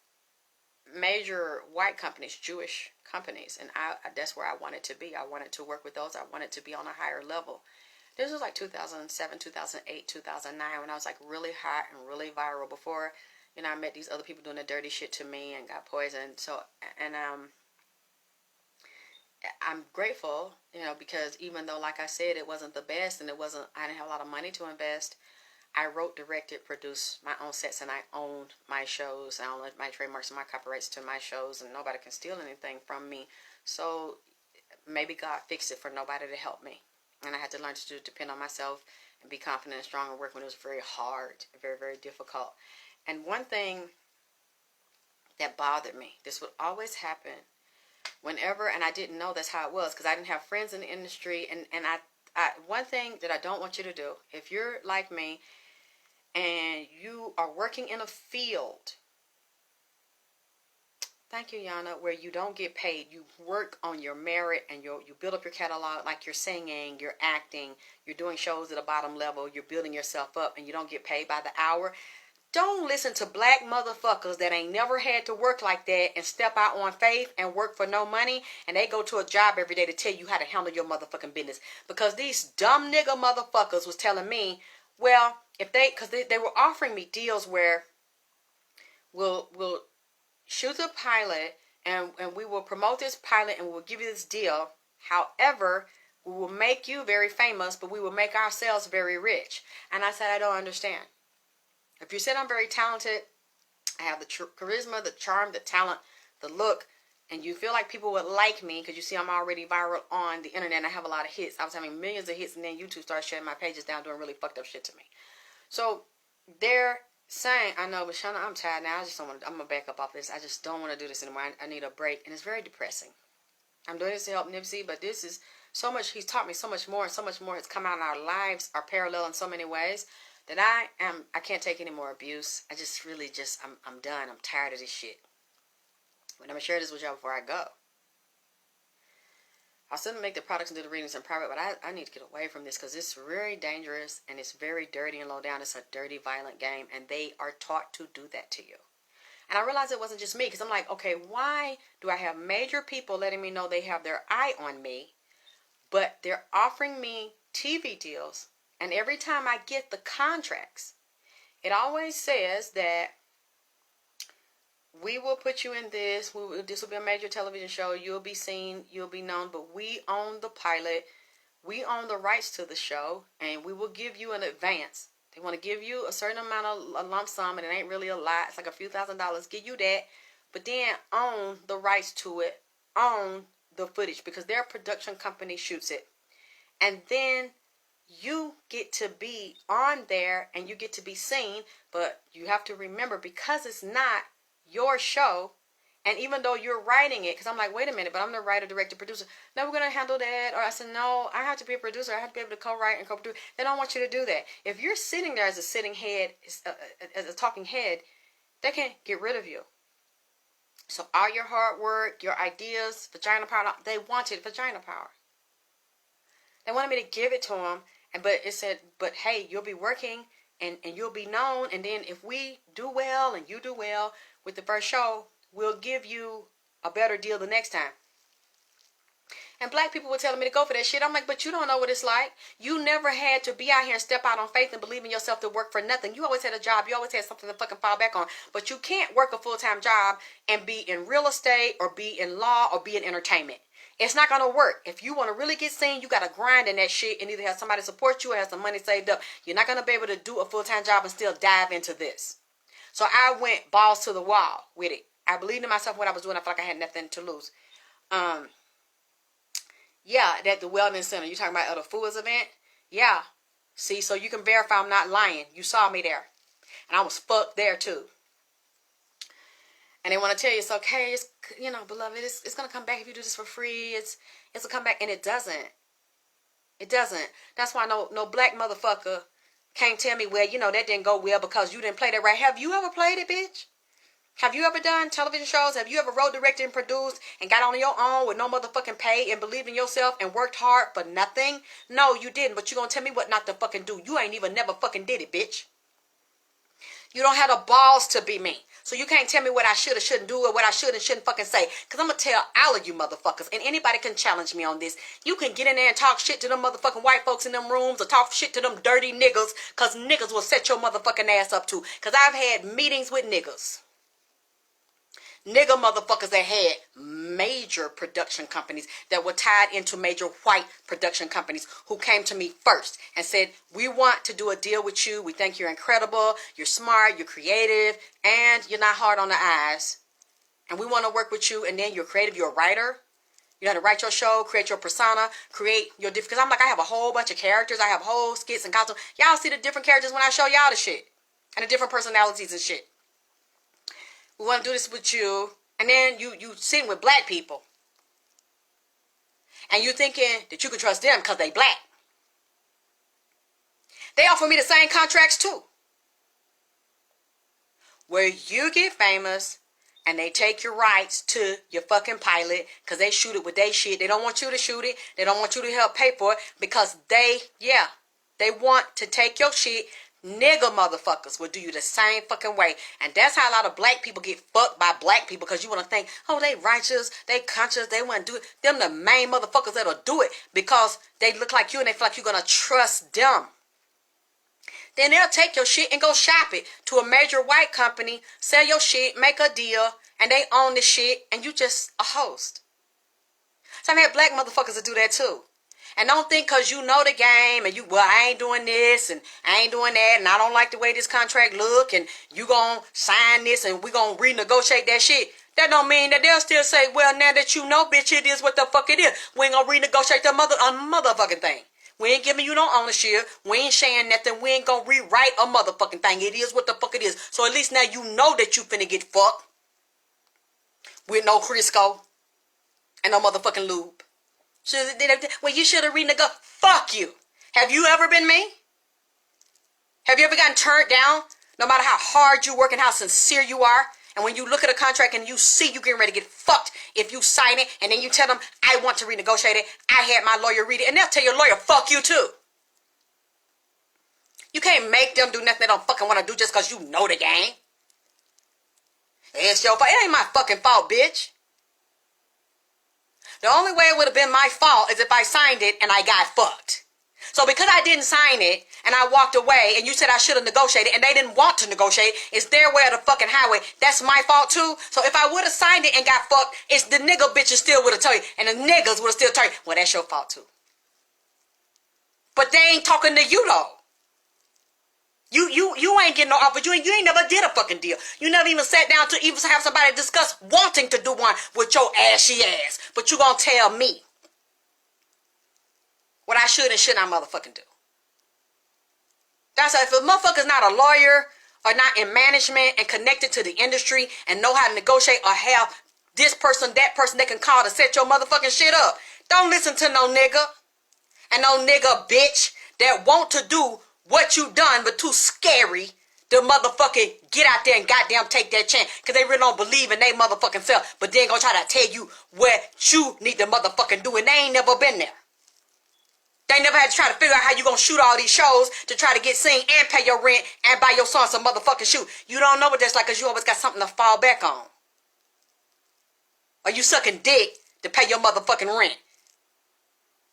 A: major white companies, Jewish companies, and that's where I wanted to be. I wanted to work with those. I wanted to be on a higher level. This was like 2007, 2008, 2009, when I was like really hot and really viral. Before, you know, I met these other people doing the dirty shit to me and got poisoned. So, and I'm grateful, you know, because even though, like I said, it wasn't the best and I didn't have a lot of money to invest, I wrote, directed, produced my own sets, and I owned my shows. I owned my trademarks and my copyrights to my shows, and nobody can steal anything from me. So maybe God fixed it for nobody to help me. And I had to learn to depend on myself and be confident and strong and work when it was very hard, very, very difficult. And one thing that bothered me, this would always happen whenever, and I didn't know that's how it was because I didn't have friends in the industry. And one thing that I don't want you to do, if you're like me and you are working in a field, thank you, Yana, where you don't get paid. You work on your merit and you build up your catalog, like you're singing, you're acting, you're doing shows at a bottom level, you're building yourself up, and you don't get paid by the hour. Don't listen to black motherfuckers that ain't never had to work like that and step out on faith and work for no money, and they go to a job every day to tell you how to handle your motherfucking business. Because these dumb nigga motherfuckers was telling me, well, if because they were offering me deals where we'll shoot the pilot and we will promote this pilot and we'll give you this deal. However, we will make you very famous, but we will make ourselves very rich. And I said, I don't understand. If you said I'm very talented, I have the charisma, the charm, the talent, the look, and you feel like people would like me because you see I'm already viral on the internet and I have a lot of hits. I was having millions of hits, and then YouTube started shutting my pages down, doing really fucked up shit to me. So they're saying, I know, but Shauna, I'm tired now. I just don't want to, I'm going to back up off this. I just don't want to do this anymore. I need a break. And it's very depressing. I'm doing this to help Nipsey, but this is so much, he's taught me so much more, and so much more has come out in our lives, are parallel in so many ways, that I can't take any more abuse. I just really I'm done. I'm tired of this shit. But I'm going to share this with y'all before I go. I'll still make the products and do the readings in private, but I need to get away from this because it's very dangerous and it's very dirty and low down. It's a dirty, violent game, and they are taught to do that to you. And I realized it wasn't just me because I'm like, okay, why do I have major people letting me know they have their eye on me, but they're offering me TV deals, and every time I get the contracts, it always says that we will put you in this. This will be a major television show. You'll be seen. You'll be known. But we own the pilot. we own the rights to the show, and we will give you an advance. They want to give you a certain amount of a lump sum, and it ain't really a lot. It's like a few $1,000s. Give you that, but then own the rights to it, own the footage, because their production company shoots it. And then you get to be on there and you get to be seen, but you have to remember, because it's not your show, and even though you're writing it, because I'm like, wait a minute, but I'm the writer, director, producer. No, we're going to handle that. Or I said, no, I have to be a producer. I have to be able to co-write and co-produce. They don't want you to do that. If you're sitting there as a sitting head, as a talking head, they can get rid of you. So all your hard work, your ideas, vagina power, they wanted vagina power. They wanted me to give it to them, but it said, but hey, you'll be working and you'll be known. And then if we do well and you do well with the first show, we'll give you a better deal the next time. And black people were telling me to go for that shit. I'm like, but you don't know what it's like. You never had to be out here and step out on faith and believe in yourself to work for nothing. You always had a job. You always had something to fucking fall back on. But you can't work a full-time job and be in real estate or be in law or be in entertainment. It's not going to work. If you want to really get seen, you got to grind in that shit and either have somebody support you or have some money saved up. You're not going to be able to do a full-time job and still dive into this. So I went balls to the wall with it. I believed in myself what I was doing. I felt like I had nothing to lose. Yeah, at the wellness center. You talking about at a Foods event? Yeah. See, so you can verify I'm not lying. You saw me there. And I was fucked there too. And they want to tell you it's okay. It's, you know, beloved, it's going to come back if you do this for free. It's a comeback. And it doesn't. It doesn't. That's why no black motherfucker can't tell me, well, you know, that didn't go well because you didn't play that right. Have you ever played it, bitch? Have you ever done television shows? Have you ever wrote, directed, and produced and got on your own with no motherfucking pay and believed in yourself and worked hard for nothing? No, you didn't. But you gonna tell me what not to fucking do. You ain't even never fucking did it, bitch. You don't have the balls to be me. So you can't tell me what I should or shouldn't do or what I should and shouldn't fucking say. Because I'm going to tell all of you motherfuckers. And anybody can challenge me on this. You can get in there and talk shit to them motherfucking white folks in them rooms or talk shit to them dirty niggas. Because niggas will set your motherfucking ass up too. Because I've had meetings with niggas. Nigga motherfuckers that had major production companies that were tied into major white production companies who came to me first and said, we want to do a deal with you. We think you're incredible. You're smart. You're creative. And you're not hard on the eyes. And we want to work with you. And then you're creative. You're a writer. You know how to write your show, create your persona, create your different. Because I'm like, I have a whole bunch of characters. I have whole skits and costumes. Y'all see the different characters when I show y'all the shit. And the different personalities and shit. We want to do this with you. And then you sitting with black people. And you thinking that you can trust them because they black. They offer me the same contracts too. Where you get famous and they take your rights to your fucking pilot because they shoot it with their shit. They don't want you to shoot it. They don't want you to help pay for it because they want to take your shit. Nigga motherfuckers will do you the same fucking way. And that's how a lot of black people get fucked by black people because you want to think, oh, they righteous, they conscious, they want to do it. Them the main motherfuckers that'll do it because they look like you and they feel like you're going to trust them. Then they'll take your shit and go shop it to a major white company, sell your shit, make a deal, and they own the shit, and you just a host. So I've had black motherfuckers that do that too. And don't think because you know the game and I ain't doing this and I ain't doing that and I don't like the way this contract look and you gonna sign this and we gonna renegotiate that shit. That don't mean that they'll still say, well, now that you know, bitch, it is what the fuck it is. We ain't gonna renegotiate the motherfucking thing. We ain't giving you no ownership. We ain't sharing nothing. We ain't gonna rewrite a motherfucking thing. It is what the fuck it is. So at least now you know that you finna get fucked with no Crisco and no motherfucking lube. Well, you should have renegotiated. Fuck you. Have you ever been me? Have you ever gotten turned down? No matter how hard you work and how sincere you are. And when you look at a contract and you see you getting ready to get fucked if you sign it and then you tell them, I want to renegotiate it. I had my lawyer read it. And they'll tell your lawyer, fuck you too. You can't make them do nothing they don't fucking want to do just because you know the game. It's your fault. It ain't my fucking fault, bitch. The only way it would have been my fault is if I signed it and I got fucked. So because I didn't sign it and I walked away and you said I should have negotiated and they didn't want to negotiate, it's their way of the fucking highway. That's my fault too. So if I would have signed it and got fucked, it's the nigga bitches still would have told you and the niggas would have still told you, well, that's your fault too.
B: But they ain't talking to you though. You ain't getting no offer. You ain't never did a fucking deal. You never even sat down to even have somebody discuss wanting to do one with your ashy ass. But you gonna tell me what I should and should not motherfucking do. That's if a motherfucker's not a lawyer or not in management and connected to the industry and know how to negotiate or have this person, that person they can call to set your motherfucking shit up. Don't listen to no nigga and no nigga bitch that want to do what you done but too scary to motherfucking get out there and goddamn take that chance because they really don't believe in they motherfucking self, but then gonna try to tell you what you need to motherfucking do and they ain't never been there. They never had to try to figure out how you gonna shoot all these shows to try to get seen and pay your rent and buy your son some motherfucking shoe. You don't know what that's like because you always got something to fall back on. Or you sucking dick to pay your motherfucking rent.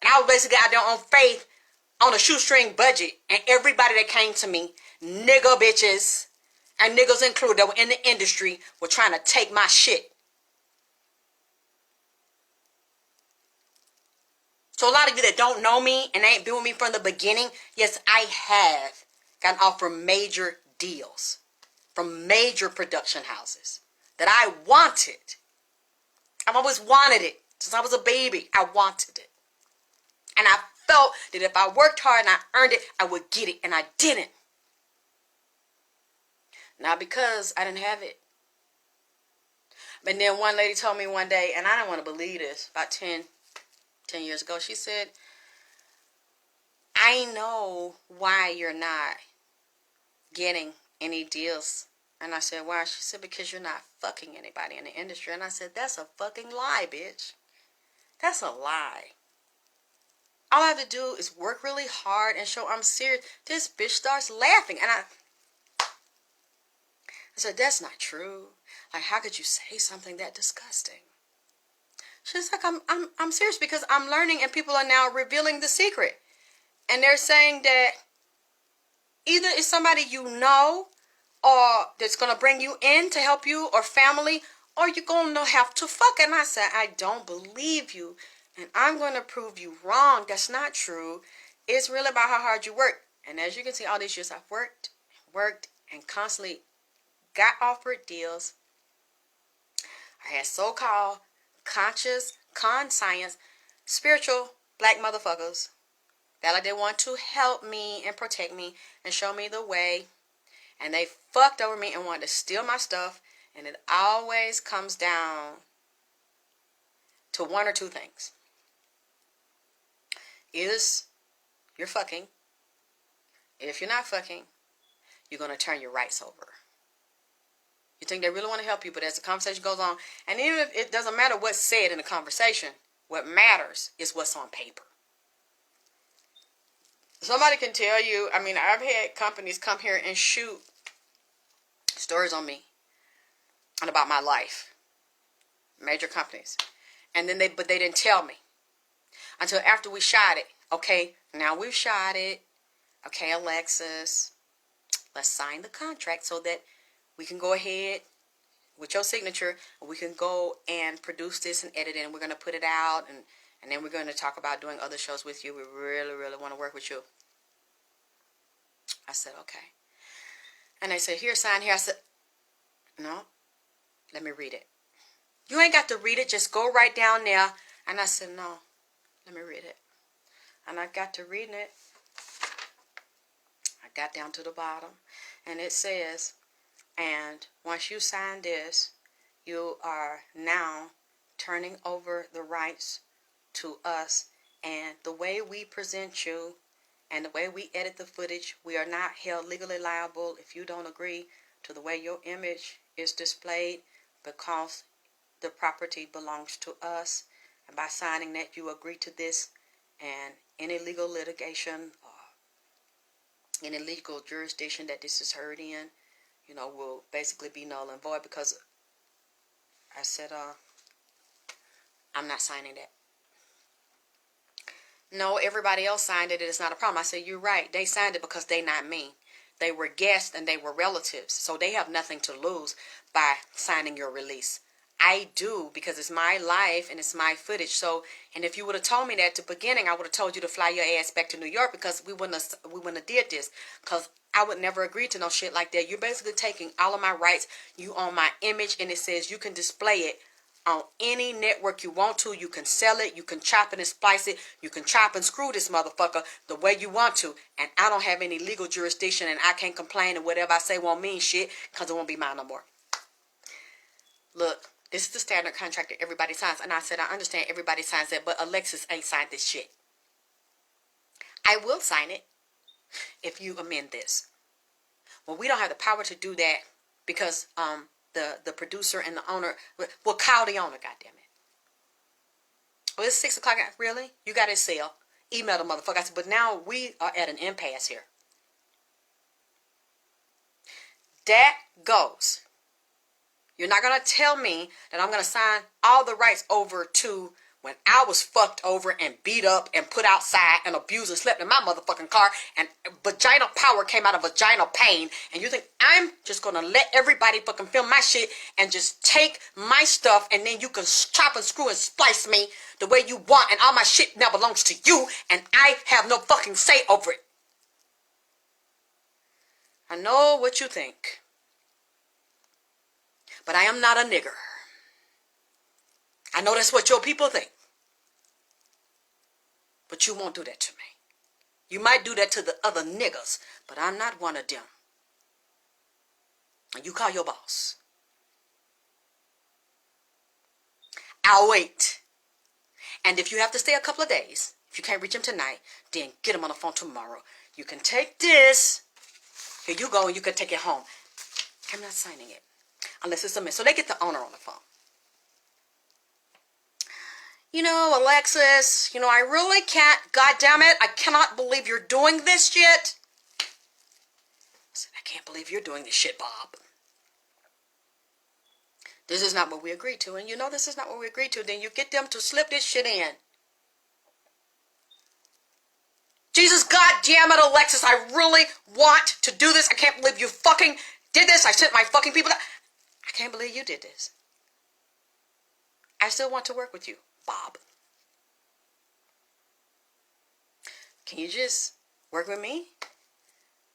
B: And I was basically out there on faith on a shoestring budget. And everybody that came to me, nigga bitches, and niggas included that were in the industry, were trying to take my shit. So a lot of you that don't know me and ain't been with me from the beginning, yes, I have gotten offered major deals from major production houses that I wanted. I've always wanted it. Since I was a baby, I wanted it. And I felt that if I worked hard and I earned it, I would get it. And I didn't. Not because I didn't have it. But then one lady told me one day, and I didn't want to believe this, about 10 years ago, she said, I know why you're not getting any deals. And I said, why? She said, because you're not fucking anybody in the industry. And I said, that's a fucking lie, bitch. That's a lie. All I have to do is work really hard and show I'm serious. This bitch starts laughing. And I said, that's not true. Like, how could you say something that disgusting? She's like, I'm serious because I'm learning and people are now revealing the secret. And they're saying that either it's somebody you know or that's going to bring you in to help you or family, or you're going to have to fuck. And I said, I don't believe you. And I'm going to prove you wrong. That's not true. It's really about how hard you work. And as you can see, all these years I've worked, and constantly got offered deals. I had so-called conscious, conscience, spiritual black motherfuckers that like they want to help me and protect me and show me the way. And they fucked over me and wanted to steal my stuff. And it always comes down to one or two things. Either you're fucking. If you're not fucking, you're going to turn your rights over. You think they really want to help you, but as the conversation goes on, and even if it doesn't matter what's said in the conversation, what matters is what's on paper. Somebody can tell you, I mean, I've had companies come here and shoot stories on me and about my life. Major companies. And then they didn't tell me until after we shot it. Okay, now we've shot it. Okay, Alexis, let's sign the contract so that we can go ahead with your signature. We can go and produce this and edit it. And we're going to put it out. And then we're going to talk about doing other shows with you. We really, really want to work with you. I said, okay. And they said, here, sign here. I said, no, let me read it. You ain't got to read it. Just go right down there. And I said, no, let me read it. And I got to reading it. I got down to the bottom. And it says, and once you sign this, you are now turning over the rights to us. And the way we present you and the way we edit the footage, we are not held legally liable if you don't agree to the way your image is displayed, because the property belongs to us. And by signing that, you agree to this, and any legal litigation or any legal jurisdiction that this is heard in, will basically be null and void, because I said, I'm not signing that. No, everybody else signed it. It's not a problem. I said, you're right. They signed it because they not me. They were guests and they were relatives. So they have nothing to lose by signing your release. I do, because it's my life and it's my footage. So, and if you would have told me that at the beginning, I would have told you to fly your ass back to New York, because we wouldn't have did this, because I would never agree to no shit like that. You're basically taking all of my rights. You own my image, and it says you can display it on any network you want to. You can sell it. You can chop it and splice it. You can chop and screw this motherfucker the way you want to. And I don't have any legal jurisdiction, and I can't complain, and whatever I say won't mean shit, because it won't be mine no more. Look, this is the standard contract that everybody signs. And I said, I understand everybody signs that, but Alexis ain't signed this shit. I will sign it if you amend this. Well, we don't have the power to do that, because the producer and the owner, well, call the owner, goddammit. Well, it's 6 o'clock. Really? You got his cell. Email the motherfucker. I said, but now we are at an impasse here. That goes. You're not going to tell me that I'm going to sign all the rights over to when I was fucked over and beat up and put outside and abused and slept in my motherfucking car, and vagina power came out of vaginal pain, and you think I'm just going to let everybody fucking film my shit and just take my stuff, and then you can chop and screw and splice me the way you want, and all my shit now belongs to you, and I have no fucking say over it. I know what you think. But I am not a nigger. I know that's what your people think. But you won't do that to me. You might do that to the other niggers, but I'm not one of them. And you call your boss. I'll wait. And if you have to stay a couple of days, if you can't reach him tonight, then get him on the phone tomorrow. You can take this. Here you go, and you can take it home. I'm not signing it. Unless it's a miss. So they get the owner on the phone. You know, Alexis, I really can't, goddamn it, I cannot believe you're doing this shit. I said, I can't believe you're doing this shit, Bob. This is not what we agreed to. And this is not what we agreed to. Then you get them to slip this shit in. Jesus, goddamn it, Alexis, I really want to do this. I can't believe you fucking did this. I sent my fucking people down. I can't believe you did this. I still want to work with you, Bob. Can you just work with me?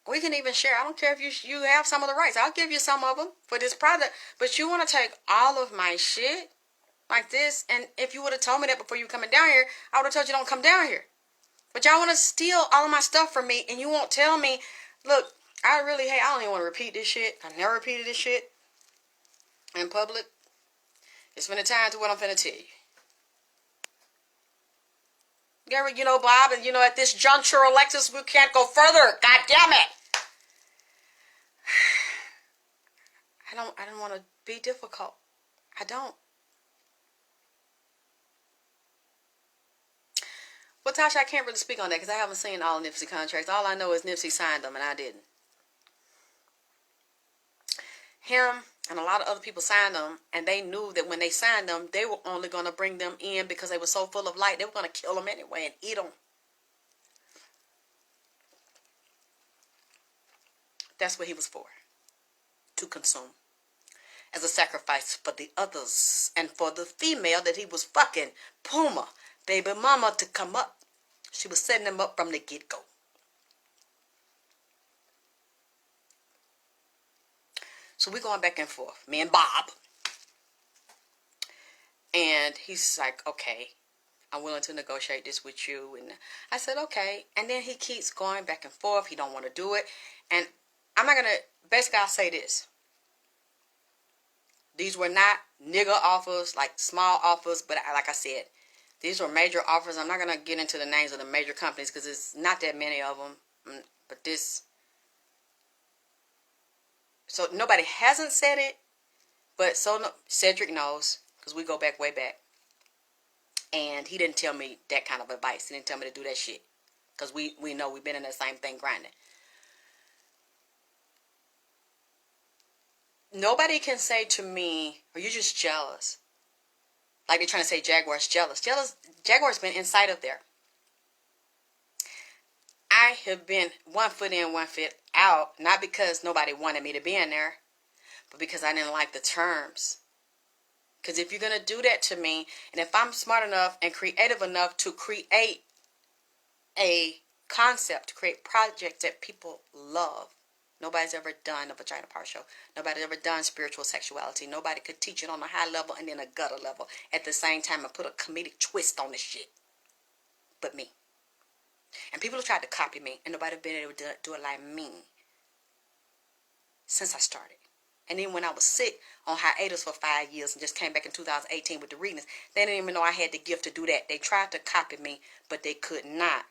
B: We can even share. I don't care if you have some of the rights. I'll give you some of them for this product. But you want to take all of my shit like this? And if you would have told me that before you coming down here, I would have told you don't come down here. But y'all want to steal all of my stuff from me, and you won't tell me, look, I don't even want to repeat this shit. I never repeated this shit in public. It's finna time to what I'm finna tell you. Gary, Bob, and at this juncture, Alexis, we can't go further. God damn it. I don't want to be difficult. I don't. Well, Tasha, I can't really speak on that because I haven't seen all Nipsey contracts. All I know is Nipsey signed them and I didn't. Him and a lot of other people signed them, and they knew that when they signed them, they were only going to bring them in because they were so full of light. They were going to kill them anyway and eat them. That's what he was for. To consume. As a sacrifice for the others and for the female that he was fucking, Puma, baby mama, to come up. She was setting them up from the get-go. So we're going back and forth, me and Bob. And he's like, okay, I'm willing to negotiate this with you. And I said, okay. And then he keeps going back and forth. He don't want to do it. And I'm not going to, basically I'll say this. These were not nigger offers, like small offers. But like I said, these were major offers. I'm not going to get into the names of the major companies because it's not that many of them. But this... So nobody hasn't said it, but Cedric knows because we go back way back. And he didn't tell me that kind of advice. He didn't tell me to do that shit because we know we've been in the same thing grinding. Nobody can say to me, "Are you just jealous?" Like they're trying to say Jaguar's jealous. Jaguar's been inside of there. I have been 1 foot in, 1 foot out, not because nobody wanted me to be in there, but because I didn't like the terms Because if you're going to do that to me, and if I'm smart enough and creative enough to create a concept, to create projects that people love, nobody's ever done a vagina power show. Nobody's ever done spiritual sexuality. Nobody could teach it on a high level and then a gutter level at the same time and put a comedic twist on this shit. But me. And people have tried to copy me, and nobody have been able to do it like me since I started. And then when I was sick on hiatus for 5 years and just came back in 2018 with the readings, they didn't even know I had the gift to do that. They tried to copy me, but they could not.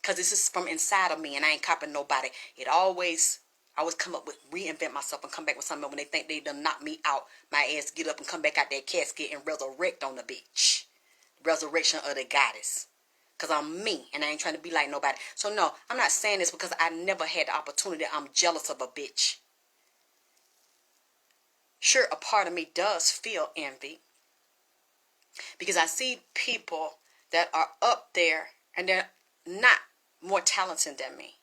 B: Because this is from inside of me, and I ain't copying nobody. I always come up with, reinvent myself and come back with something when they think they done knock me out. My ass get up and come back out that casket and resurrect on the bitch. Resurrection of the goddess. Because I'm me, and I ain't trying to be like nobody. So no, I'm not saying this because I never had the opportunity. I'm jealous of a bitch. Sure, a part of me does feel envy. Because I see people that are up there, and they're not more talented than me.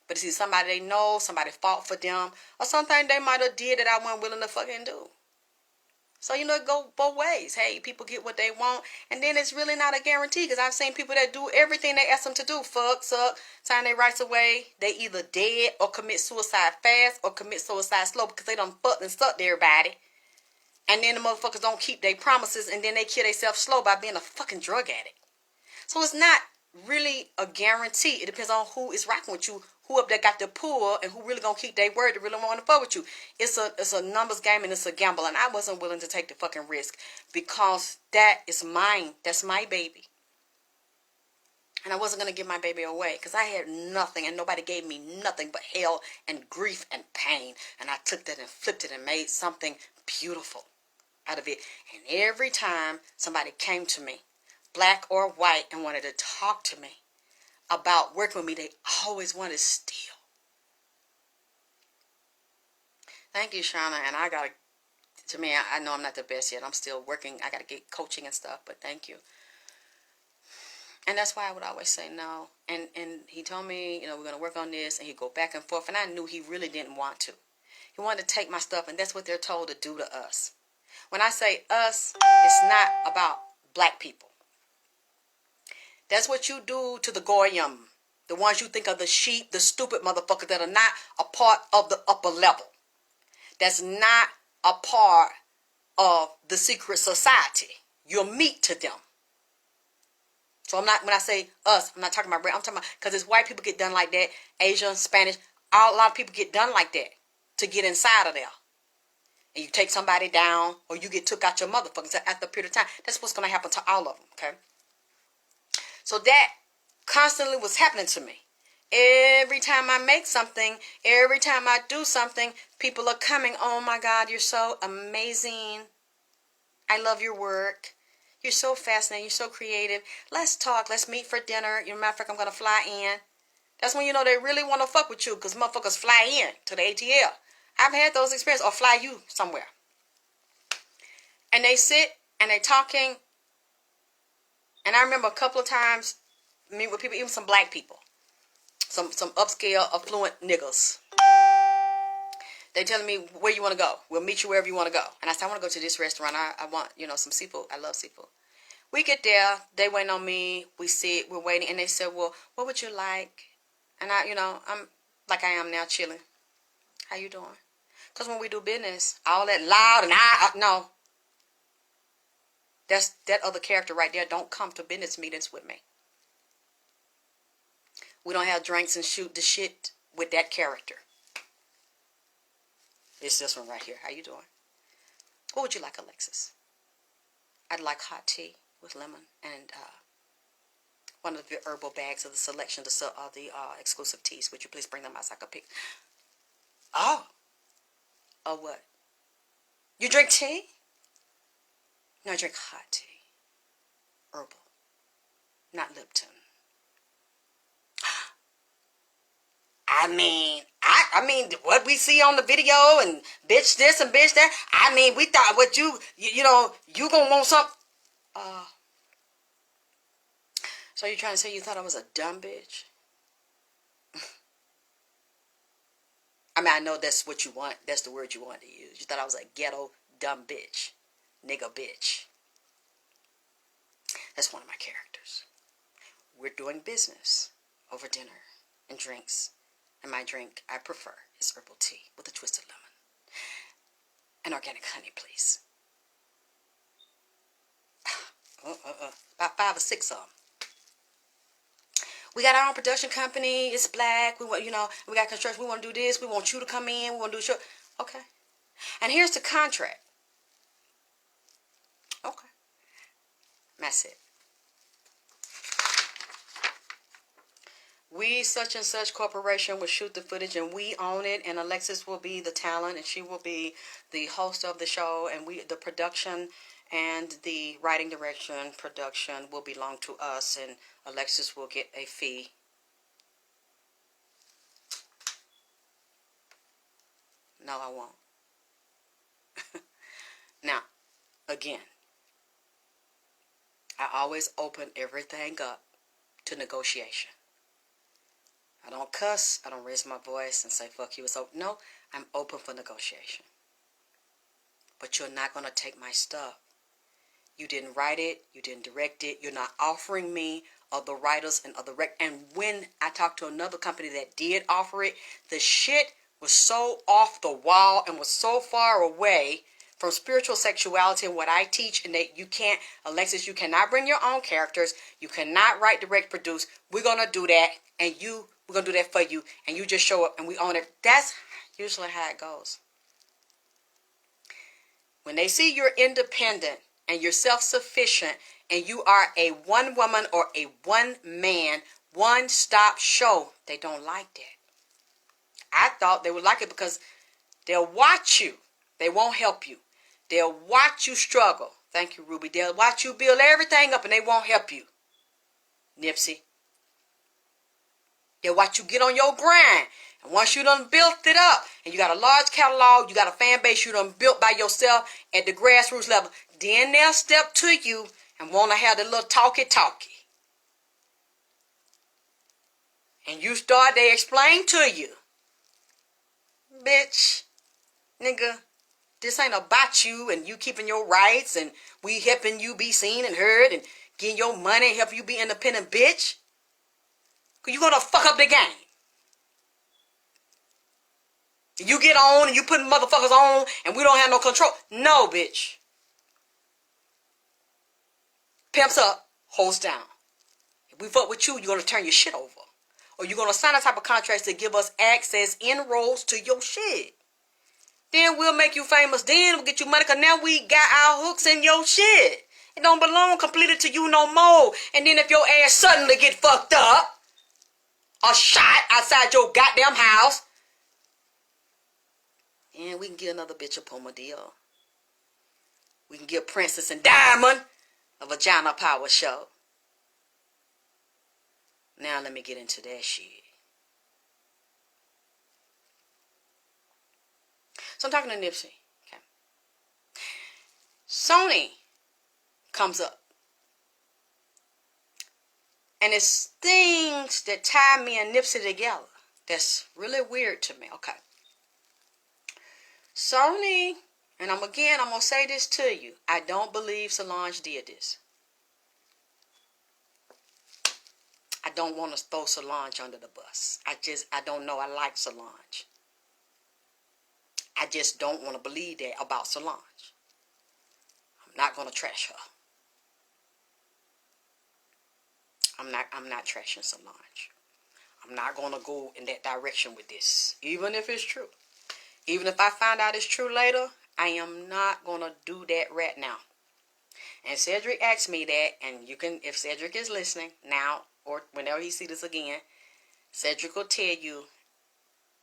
B: But it's either somebody they know, somebody fought for them, or something they might have did that I wasn't willing to fucking do. So, it go both ways. Hey, people get what they want, and then it's really not a guarantee, because I've seen people that do everything they ask them to do. Fuck, suck, sign their rights away. They either dead or commit suicide fast or commit suicide slow because they done fucked and sucked everybody. And then the motherfuckers don't keep their promises, and then they kill themselves slow by being a fucking drug addict. So it's not really a guarantee. It depends on who is rocking with you, who up there got the pull, and who really gonna keep their word, to really want to fuck with you. It's a numbers game, and it's a gamble, and I wasn't willing to take the fucking risk because that is mine. That's my baby. And I wasn't gonna give my baby away because I had nothing, and nobody gave me nothing but hell and grief and pain. And I took that and flipped it and made something beautiful out of it. And every time somebody came to me, black or white, and wanted to talk to me about working with me, they always wanted to steal. Thank you, Shauna. And I know I'm not the best yet. I'm still working. I got to get coaching and stuff, but thank you. And that's why I would always say no. And he told me, we're going to work on this, and he'd go back and forth, and I knew he really didn't want to. He wanted to take my stuff, and that's what they're told to do to us. When I say us, it's not about black people. That's what you do to the goyim. The ones you think are the sheep, the stupid motherfuckers that are not a part of the upper level. That's not a part of the secret society. You're meat to them. So when I say us, I'm not talking about, I'm talking about, because it's white people get done like that, Asian, Spanish, a lot of people get done like that to get inside of there. And you take somebody down, or you get took out your motherfuckers after a period of time. That's what's going to happen to all of them, okay? So that constantly was happening to me. Every time I make something, every time I do something, people are coming, oh my God, you're so amazing. I love your work. You're so fascinating. You're so creative. Let's talk. Let's meet for dinner. Matter of fact, I'm going to fly in. That's when they really want to fuck with you, because motherfuckers fly in to the ATL. I've had those experiences, or fly you somewhere. And they sit and they talking. And I remember a couple of times meet with people, even some black people, some upscale, affluent niggas. They telling me where you want to go. We'll meet you wherever you want to go. And I said, I want to go to this restaurant. I want, some seafood. I love seafood. We get there. They waiting on me. We sit. We're waiting. And they said, well, what would you like? And I'm like I am now, chilling. How you doing? Because when we do business, all that loud and no. That's that other character right there. Don't come to business meetings with me. We don't have drinks and shoot the shit with that character. It's this one right here. How you doing? What would you like, Alexis? I'd like hot tea with lemon and one of the herbal bags of the selection of the exclusive teas. Would you please bring them out so I can pick? Oh. Oh, what? You drink tea? No, I drink hot tea. Herbal. Not Lipton. I mean, what we see on the video and bitch this and bitch that. I mean, we thought what you gonna want something. So you trying to say you thought I was a dumb bitch? I mean, I know that's what you want. That's the word you wanted to use. You thought I was a ghetto, dumb bitch. Nigga bitch. That's one of my characters. We're doing business over dinner and drinks. And my drink I prefer is herbal tea with a twist of lemon. And organic honey, please. About 5 or 6 of them. We got our own production company. It's black. We want, we got construction. We want to do this. We want you to come in. We want to do a show. Okay. And here's the contract. Okay. That's it. We such and such corporation will shoot the footage and we own it, and Alexis will be the talent and she will be the host of the show, and the production and the writing direction production will belong to us, and Alexis will get a fee. No, I won't. Now, again, I always open everything up to negotiation. I don't cuss. I don't raise my voice and say, fuck you. It's open. No, I'm open for negotiation. But you're not going to take my stuff. You didn't write it. You didn't direct it. You're not offering me other writers and other And when I talked to another company that did offer it, the shit was so off the wall and was so far away from spiritual sexuality and what I teach, and that you can't, Alexis, you cannot bring your own characters. You cannot write, direct, produce. We're going to do that, and we're going to do that for you, and you just show up and we own it. That's usually how it goes. When they see you're independent and you're self-sufficient and you are a one-woman or a one-man, one-stop show, they don't like that. I thought they would like it because they'll watch you. They won't help you. They'll watch you struggle. Thank you, Ruby. They'll watch you build everything up and they won't help you. Nipsey. They'll watch you get on your grind. And once you done built it up and you got a large catalog, you got a fan base you done built by yourself at the grassroots level, then they'll step to you and want to have the little talkie-talkie. And you start, they explain to you. Bitch, nigga, this ain't about you and you keeping your rights and we helping you be seen and heard and getting your money and help you be independent, bitch. Because you're going to fuck up the game. You get on and you putting motherfuckers on and we don't have no control. No, bitch. Pimps up, holds down. If we fuck with you, you're going to turn your shit over. Or you're going to sign a type of contracts to give us access, inroads to your shit. Then we'll make you famous. Then we'll get you money because now we got our hooks in your shit. It don't belong completely to you no more. And then if your ass suddenly get fucked up or shot outside your goddamn house, and we can get another bitch a Puma deal. We can give Princess and Diamond a Vagina Power show. Now let me get into that shit. So I'm talking to Nipsey. Okay. Sony comes up. And it's things that tie me and Nipsey together that's really weird to me. Okay. Sony, and I'm going to say this to you. I don't believe Solange did this. I don't want to throw Solange under the bus. I don't know. I like Solange. I just don't want to believe that about Solange. I'm not going to trash her. I'm not trashing Solange. I'm not going to go in that direction with this, even if it's true. Even if I find out it's true later, I am not going to do that right now. And Cedric asked me that, and you can, if Cedric is listening now or whenever he sees this again, Cedric will tell you,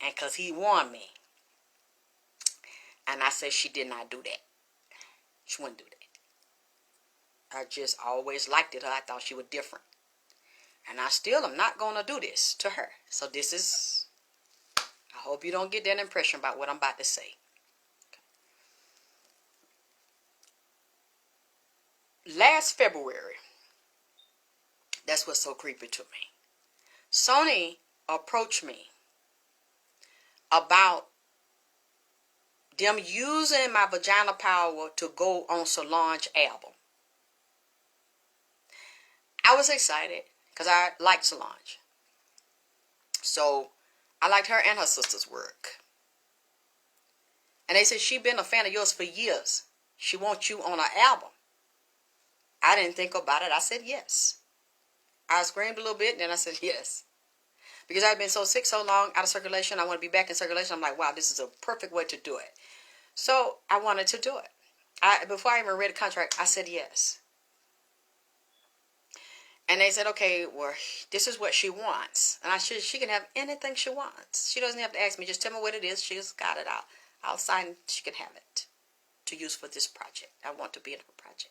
B: and because he warned me. And I said she did not do that. She wouldn't do that. I just always liked it. I thought she was different. And I still am not going to do this to her. So this is, I hope you don't get that impression about what I'm about to say. Okay. Last February, that's what's so creepy to me. Sony approached me about them using my vagina power to go on Solange album. I was excited because I liked Solange. So I liked her and her sister's work. And they said she been a fan of yours for years. She wants you on her album. I didn't think about it. I said yes. I screamed a little bit, and then I said yes. Because I've been so sick so long, out of circulation, I want to be back in circulation. I'm like, wow, this is a perfect way to do it. So I wanted to do it. Before I even read the contract, I said yes. And they said, okay, well, this is what she wants. And I said, she can have anything she wants. She doesn't have to ask me. Just tell me what it is. She just got it out. I'll sign. She can have it to use for this project. I want to be in her project.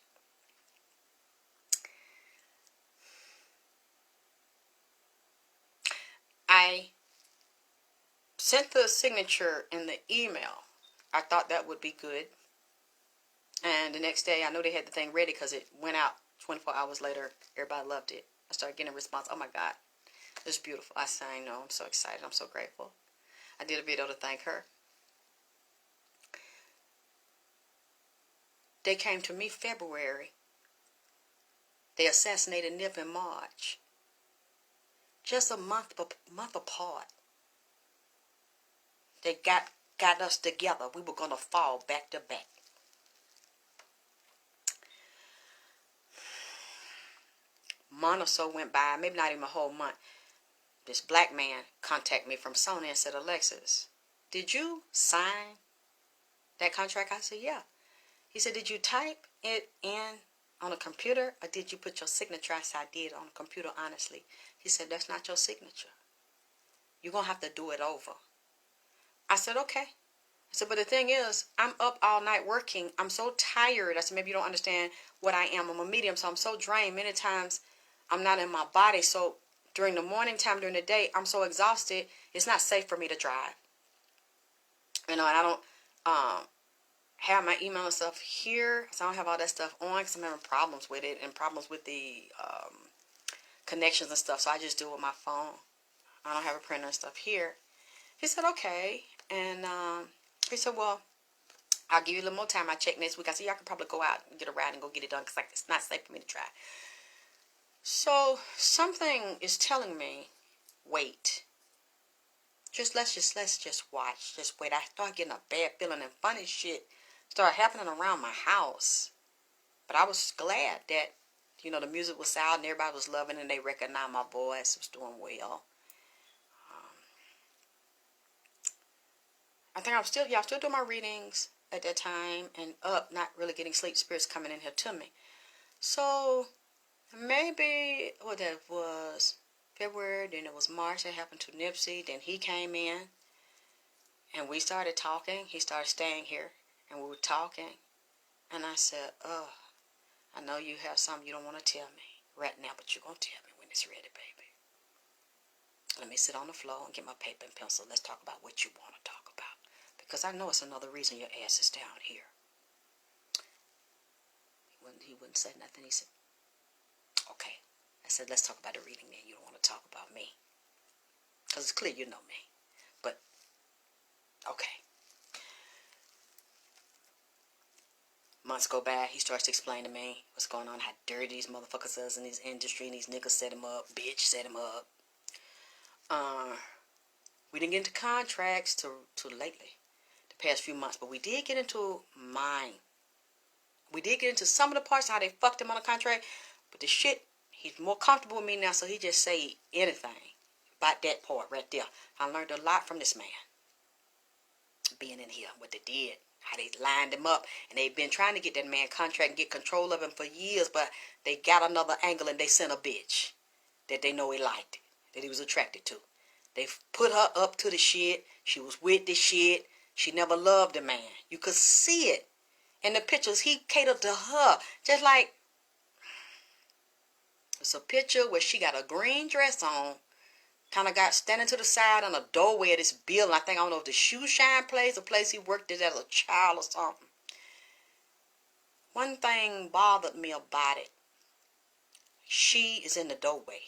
B: I sent the signature in the email. I thought that would be good. And the next day, I know they had the thing ready because it went out 24 hours later. Everybody loved it. I started getting a response. Oh my God, it's beautiful. I sang, no, I'm so excited. I'm so grateful. I did a video to thank her. They came to me February. They assassinated Nip in March. Just a month apart. They got us together. We were going to fall back to back. Month or so went by, maybe not even a whole month. This black man contacted me from Sony and said, Alexis, did you sign that contract? I said, yeah. He said, did you type it in on a computer or did you put your signature? I said, I did on a computer, honestly. He said, that's not your signature. You're going to have to do it over. I said, okay. I said, but the thing is, I'm up all night working. I'm so tired. I said, maybe you don't understand what I am. I'm a medium, so I'm so drained. Many times I'm not in my body. So during the morning time, during the day, I'm so exhausted. It's not safe for me to drive. You know, and I don't have my email and stuff here. So I don't have all that stuff on because I'm having problems with it and problems with the connections and stuff. So I just do it with my phone. I don't have a printer and stuff here. He said, okay. And he said, well, I'll give you a little more time. I check next week. I said, yeah, I could probably go out and get a ride and go get it done because like, it's not safe for me to try. So something is telling me, wait. Let's just watch. Just wait. I started getting a bad feeling and funny shit started happening around my house. But I was glad that, you know, the music was out and everybody was loving it and they recognized my voice. It was doing well. I think I'm still doing my readings at that time and up, not really getting sleep. Spirits coming in here to me. So maybe what that was February, then it was March. That happened to Nipsey. Then he came in and we started talking. He started staying here and we were talking. And I said, oh, I know you have something you don't want to tell me right now, but you're going to tell me when it's ready, baby. Let me sit on the floor and get my paper and pencil. Let's talk about what you want to talk about. Because I know it's another reason your ass is down here. He wouldn't say nothing. He said, okay. I said, let's talk about the reading then. You don't want to talk about me. Because it's clear you know me. But, okay. Months go by. He starts to explain to me what's going on. How dirty these motherfuckers is in this industry. And these niggas set him up. Bitch set him up. We didn't get into contracts till lately. The past few months. But we did get into mine. We did get into some of the parts, how they fucked him on a contract. But the shit, he's more comfortable with me now, so he just say anything about that part right there. I learned a lot from this man. Being in here, what they did, how they lined him up. And they've been trying to get that man contract and get control of him for years, but they got another angle and they sent a bitch that they know he liked, that he was attracted to. They put her up to the shit. She was with the shit. She never loved the man. You could see it. In the pictures, he catered to her. Just like, it's a picture where she got a green dress on. Kind of got standing to the side on a doorway of this building. I don't know if the shoe shine place, a place he worked at as a child or something. One thing bothered me about it. She is in the doorway.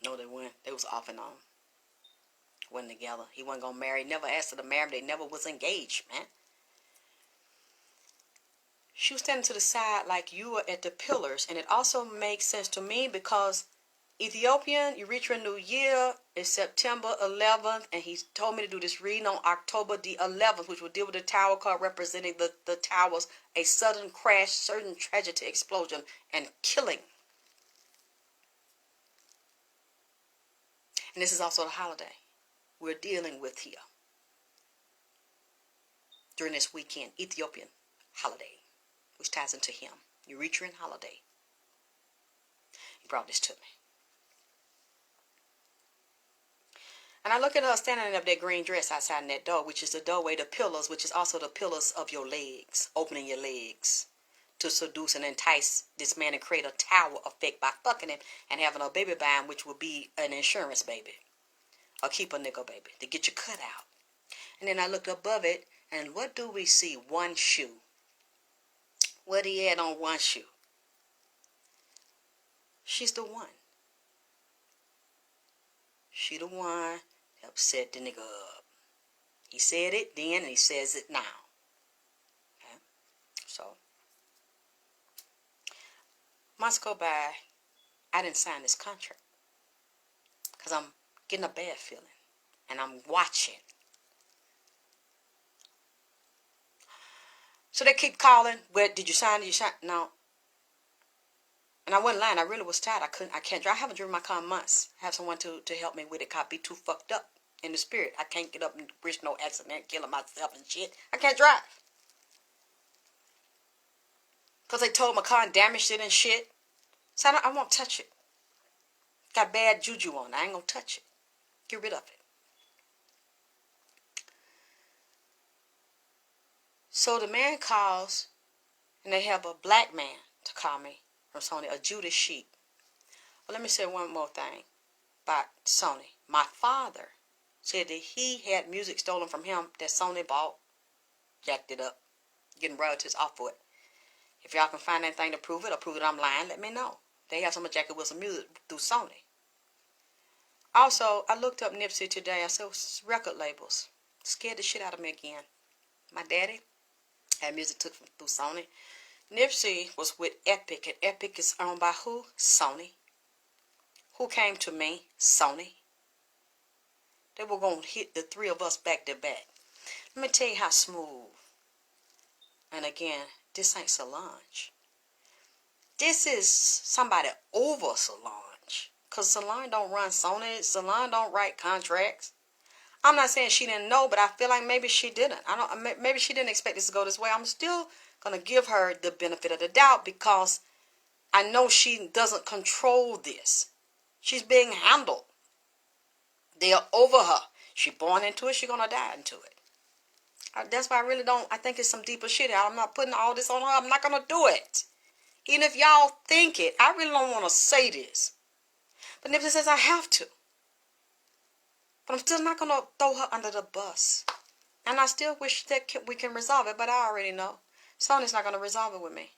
B: No, they weren't. They was off and on. wasn't together. He wasn't going to marry. Never asked her to marry. They never was engaged, man. She was standing to the side like you were at the pillars. And it also makes sense to me because Ethiopian, Eritrean New Year is September 11th. And he told me to do this reading on October the 11th, which will deal with the tower card representing the towers, a sudden crash, certain tragedy, explosion, and killing. And this is also the holiday we're dealing with here during this weekend, Ethiopian holiday, which ties into him, Eritrean holiday. He brought this to me. And I look at her standing up that green dress outside in that door, which is the doorway, the pillars, which is also the pillars of your legs, opening your legs to seduce and entice this man and create a tower effect by fucking him and having a baby by him, which will be an insurance baby. Or keep a nickel baby to get you cut out. And then I look above it, and what do we see? One shoe. What he had on one shoe? She's the one. She the one that upset the nigga up. He said it then, and he says it now. Okay? So, months go by, I didn't sign this contract. Because I'm getting a bad feeling. And I'm watching. So they keep calling. Well, did you sign? Did you sign? No. And I wasn't lying. I really was tired. I can't drive. I haven't driven my car in months. I have someone to help me with it. I'd be too fucked up in the spirit. I can't get up and risk no accident, killing myself and shit. I can't drive. Because they towed my car and damaged it and shit. So I won't touch it. Got bad juju on it. I ain't going to touch it. Get rid of it. So the man calls, and they have a black man to call me from Sony, a Judas sheep. Well, let me say one more thing about Sony. My father said that he had music stolen from him that Sony bought, jacked it up, getting royalties off for it. If y'all can find anything to prove it or prove that I'm lying, let me know. They have some jacket with some music through Sony. Also, I looked up Nipsey today. I said, record labels. Scared the shit out of me again. My daddy had music took through Sony. Nipsey was with Epic, and Epic is owned by who? Sony. Who came to me? Sony. They were going to hit the three of us back to back. Let me tell you how smooth. And again, this ain't Solange. This is somebody over Solange. Because Solange don't run Sony. Solange don't write contracts. I'm not saying she didn't know, but I feel like maybe she didn't. Maybe she didn't expect this to go this way. I'm still going to give her the benefit of the doubt because I know she doesn't control this. She's being handled. They are over her. She's born into it. She's going to die into it. That's why I really don't. I think it's some deeper shit. I'm not putting all this on her. I'm not going to do it. Even if y'all think it, I really don't want to say this. But Nipsey says I have to. But I'm still not going to throw her under the bus. And I still wish that we can resolve it. But I already know. Sony's not going to resolve it with me.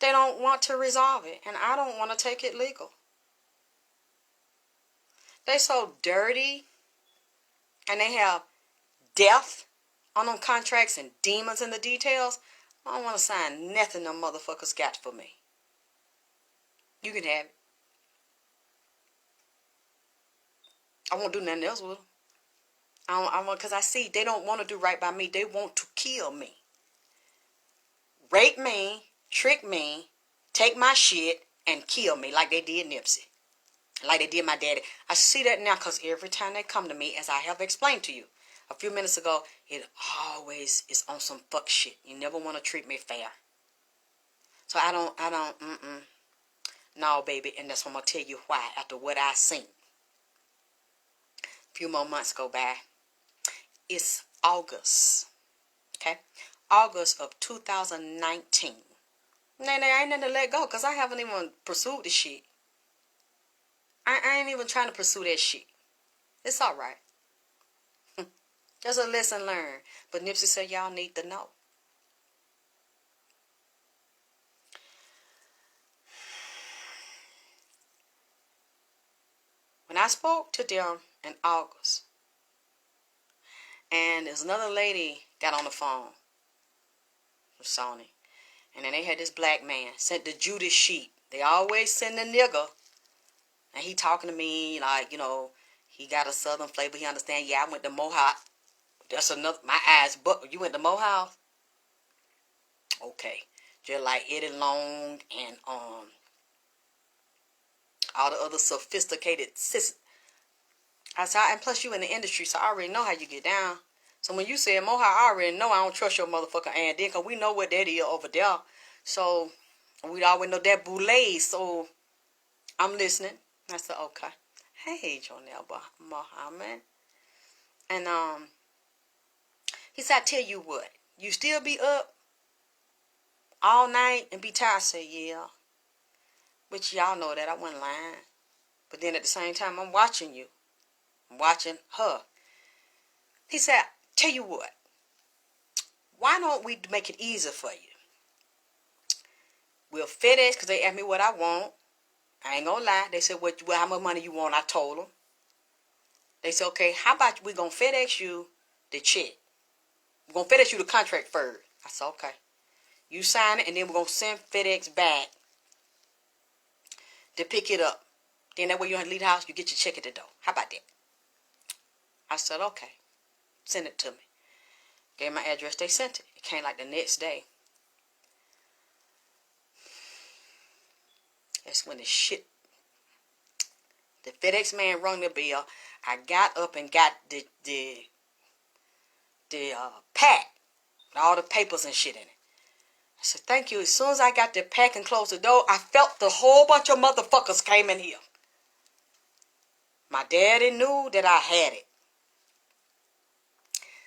B: They don't want to resolve it. And I don't want to take it legal. They so dirty. And they have death on them contracts and demons in the details. I don't want to sign nothing them motherfuckers got for me. You can have it. I won't do nothing else with them. I want, because I see they don't want to do right by me. They want to kill me. Rape me, trick me, take my shit, and kill me like they did Nipsey. Like they did my daddy. I see that now because every time they come to me, as I have explained to you a few minutes ago, it always is on some fuck shit. You never want to treat me fair. So I don't, No, baby, and that's what I'm going to tell you why after what I seen. A few more months go by. It's August. Okay? August of 2019. Nah, I ain't nothing to let go because I haven't even pursued the shit. I ain't even trying to pursue that shit. It's all right. There's a lesson learned. But Nipsey said y'all need to know. When I spoke to them in August, And there's another lady got on the phone from Sony. And then they had this black man sent the Judas sheep. They always send a nigga. And he talking to me like, he got a southern flavor. He understand, yeah, I went to Mohawk. That's another, my eyes, but you went to Mohawk? Okay. Just like Eddie Long and all the other sophisticated sis. I said, and plus you in the industry, so I already know how you get down. So when you said Mohawk, I already know I don't trust your motherfucker and then, because we know what that is over there. So we always know that boule. So I'm listening. I said, okay. Hey, Jonelle Muhammad. And he said, I tell you what, you still be up all night and be tired? I said, yeah. But y'all know that I wasn't lying. But then at the same time, I'm watching you. I'm watching her. He said, tell you what, why don't we make it easier for you? We'll FedEx, because they asked me what I want. I ain't gonna lie. They said, how much money you want? I told them. They said, okay, how about we gonna FedEx you the check? We're gonna FedEx you the contract first. I said, okay. You sign it, and then we're gonna send FedEx back to pick it up. Then that way you don't have to leave the house, you get your check at the door. How about that? I said, okay. Send it to me. Gave my address, they sent it. It came like the next day. That's when the FedEx man rung the bell. I got up and got the pack with all the papers and shit in it. I said, thank you. As soon as I got the pack and closed the door, I felt the whole bunch of motherfuckers came in here. My daddy knew that I had it.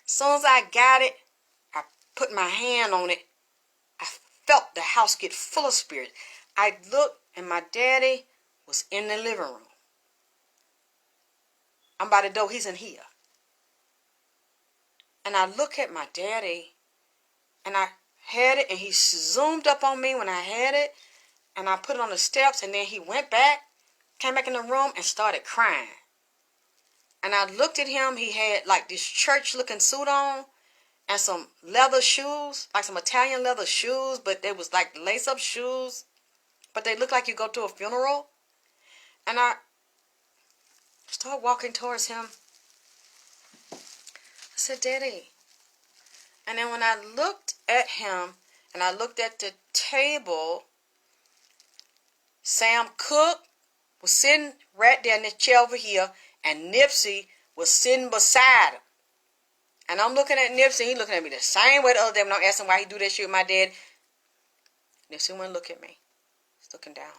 B: As soon as I got it, I put my hand on it. I felt the house get full of spirit. I looked, and my daddy was in the living room. I'm by the door. He's in here. And I look at my daddy, and I had it, and he zoomed up on me when I had it, and I put it on the steps, and then he went back, came back in the room, and started crying. And I looked at him. He had like this church-looking suit on and some leather shoes, like some Italian leather shoes, but they was like lace-up shoes, but they looked like you go to a funeral. And I started walking towards him. I said, Daddy. And then when I looked at him and I looked at the table, Sam Cooke was sitting right there in this chair over here, and Nipsey was sitting beside him. And I'm looking at Nipsey, he looking at me the same way the other day when I'm asking why he do that shit with my dad. Nipsey wouldn't look at me. He's looking down.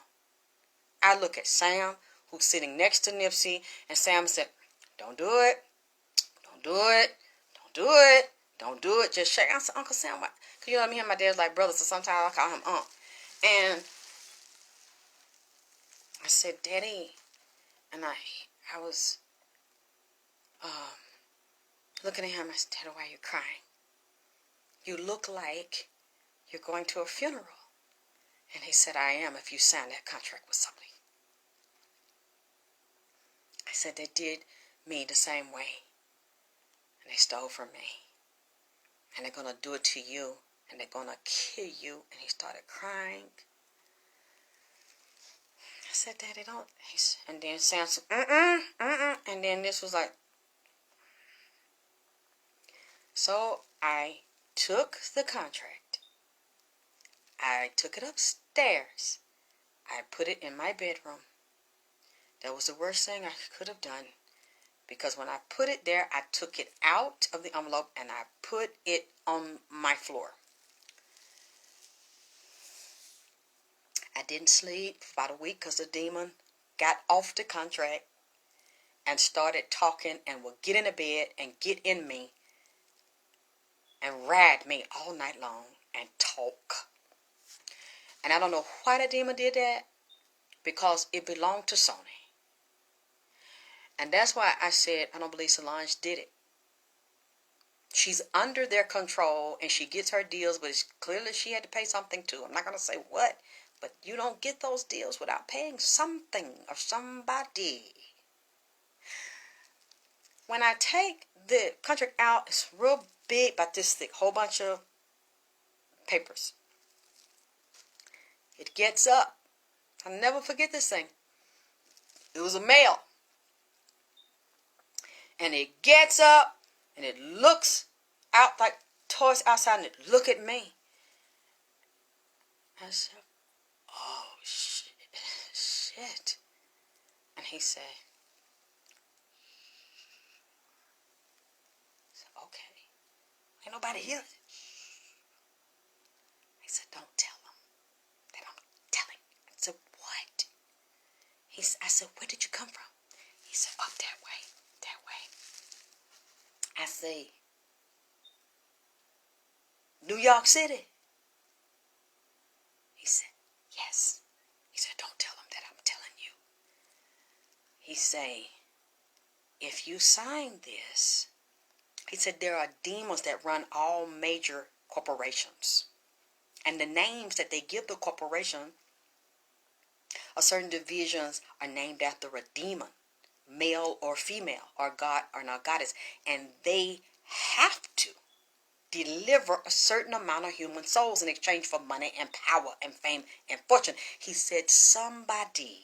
B: I look at Sam, who's sitting next to Nipsey, and Sam said, don't do it. Don't do it. Don't do it. Don't do it. Just shake. I said, Uncle Sam, why? Because you know me and my dad's like brothers, so sometimes I call him Unc. And I said, Daddy. And I was looking at him. I said, Daddy, why are you crying? You look like you're going to a funeral. And he said, I am if you sign that contract with Sony. I said, they did me the same way. And they stole from me. And they're going to do it to you. And they're going to kill you. And he started crying. I said, Daddy, don't. And then Sam said, And then this was like. So I took the contract. I took it upstairs. I put it in my bedroom. That was the worst thing I could have done. Because when I put it there, I took it out of the envelope and I put it on my floor. I didn't sleep for about a week because the demon got off the contract and started talking and would get in the bed and get in me and ride me all night long and talk. And I don't know why the demon did that, because it belonged to Sony. And that's why I said I don't believe Solange did it. She's under their control and she gets her deals, but it's clearly she had to pay something too. I'm not going to say what, but you don't get those deals without paying something or somebody. when I take the contract out, it's real big, about this thick, whole bunch of papers. It gets up. I'll never forget this thing. It was a male. And it gets up and it looks out like towards outside and it look at me. I said, oh shit. And he said, okay. Ain't nobody here. He said, don't tell him that I'm telling. I said, what? I said, where did you come from? He said, up that way. I say, New York City. He said, yes. He said, don't tell him that I'm telling you. He say, if you sign this, he said, there are demons that run all major corporations. And the names that they give the corporation, or certain divisions, are named after a demon, male or female, or god or not goddess, and they have to deliver a certain amount of human souls in exchange for money and power and fame and fortune. He said somebody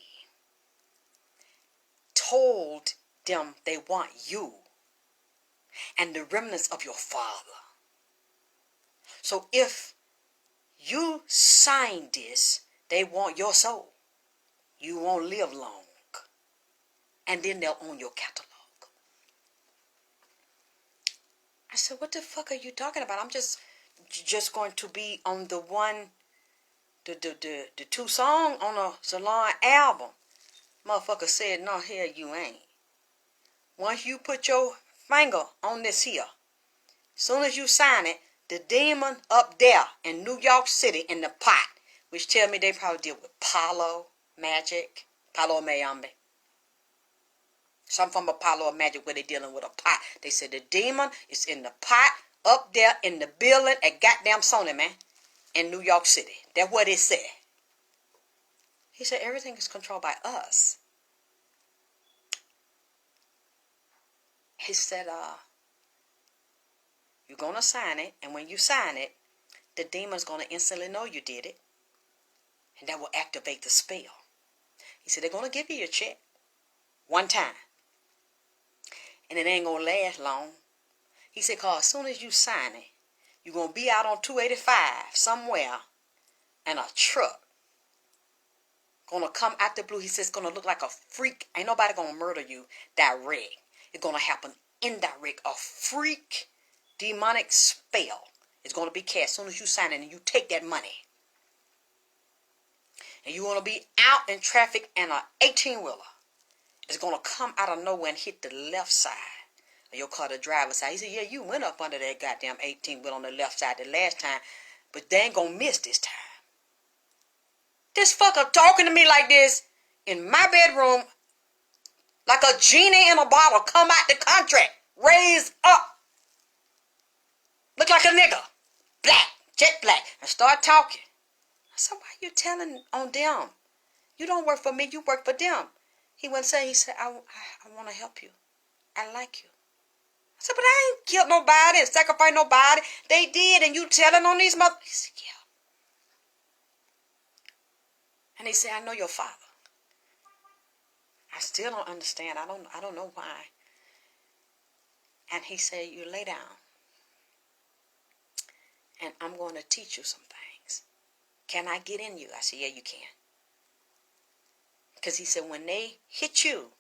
B: told them they want you and the remnants of your father. So if you sign this, they want your soul. You won't live long. And then they'll own your catalog. I said, what the fuck are you talking about? I'm just going to be on the two song on a Solange album. Motherfucker said, no, hell you ain't. Once you put your finger on this here, soon as you sign it, the demon up there in New York City in the pot, which tell me they probably deal with Palo Mayambe. Some form of Palo or magic where they dealing with a pot. They said the demon is in the pot up there in the building at goddamn Sony, man, in New York City. That's what it said. He said everything is controlled by us. He said, you're going to sign it, and when you sign it, the demon's going to instantly know you did it, and that will activate the spell. He said they're going to give you your check one time, and it ain't going to last long. He said, because as soon as you sign it, you're going to be out on 285 somewhere, and a truck going to come out the blue. He says it's going to look like a freak. Ain't nobody going to murder you direct. It's going to happen indirect. A freak demonic spell is going to be cast as soon as you sign it and you take that money. And you're going to be out in traffic and an 18-wheeler is going to come out of nowhere and hit the left side of your car, the driver's side. He said, yeah, you went up under that goddamn 18-wheel on the left side the last time, but they ain't going to miss this time. This fucker talking to me like this in my bedroom like a genie in a bottle, come out the contract, raise up, look like a nigga, black, jet black, and start talking. I said, why you telling on them? You don't work for me, you work for them. He wouldn't say, he said, I want to help you. I like you. I said, but I ain't killed nobody and sacrificed nobody. They did, and you telling on these mother. He said, yeah. And he said, I know your father. I still don't understand. I don't know why. And he said, you lay down. And I'm going to teach you some things. Can I get in you? I said, yeah, you can. Because he said, when they hit you,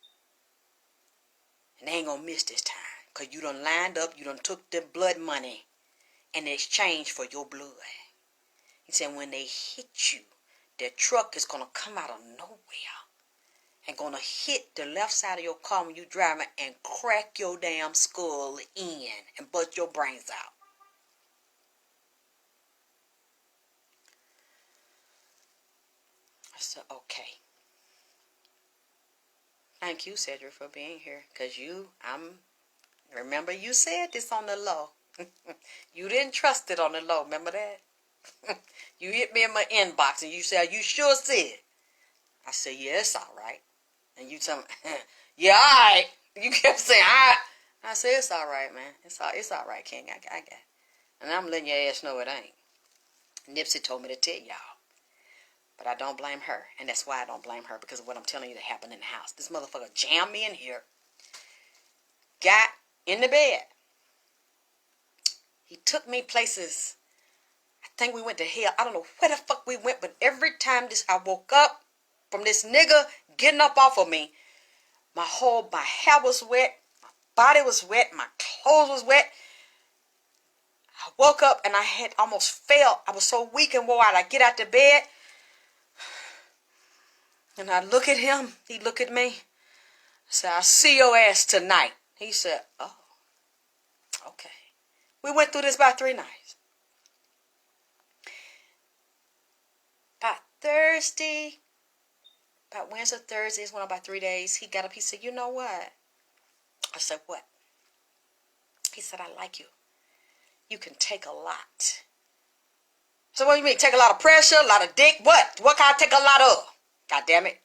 B: and they ain't going to miss this time. Because you done lined up, you done took the blood money in exchange for your blood. He said, when they hit you, their truck is going to come out of nowhere and going to hit the left side of your car when you're driving and crack your damn skull in and bust your brains out. I said, okay. Thank you, Cedric, for being here. Because remember you said this on the low. You didn't trust it on the low. Remember that? You hit me in my inbox and you said, are you sure, Sid? I said, yeah, it's all right. And you tell me, yeah, all right. You kept saying, I said, it's all right, man. It's all right, King. I got it. And I'm letting your ass know it ain't. Nipsey told me to tell y'all. But I don't blame her. And that's why I don't blame her, because of what I'm telling you that happened in the house. This motherfucker jammed me in here. Got in the bed. He took me places. I think we went to hell. I don't know where the fuck we went, but every time I woke up from this nigga getting up off of me, my hair was wet, my body was wet, my clothes was wet. I woke up and I had almost fell. I was so weak and wore out. I get out the bed and I look at him. He look at me. I said, I'll see your ass tonight. He said, oh, okay. We went through this about 3 nights. About Wednesday, Thursday, it's went on about 3 days. He got up, he said, you know what? I said, what? He said, I like you. You can take a lot. So what do you mean? Take a lot of pressure, a lot of dick? What? What can I take a lot of? God damn it.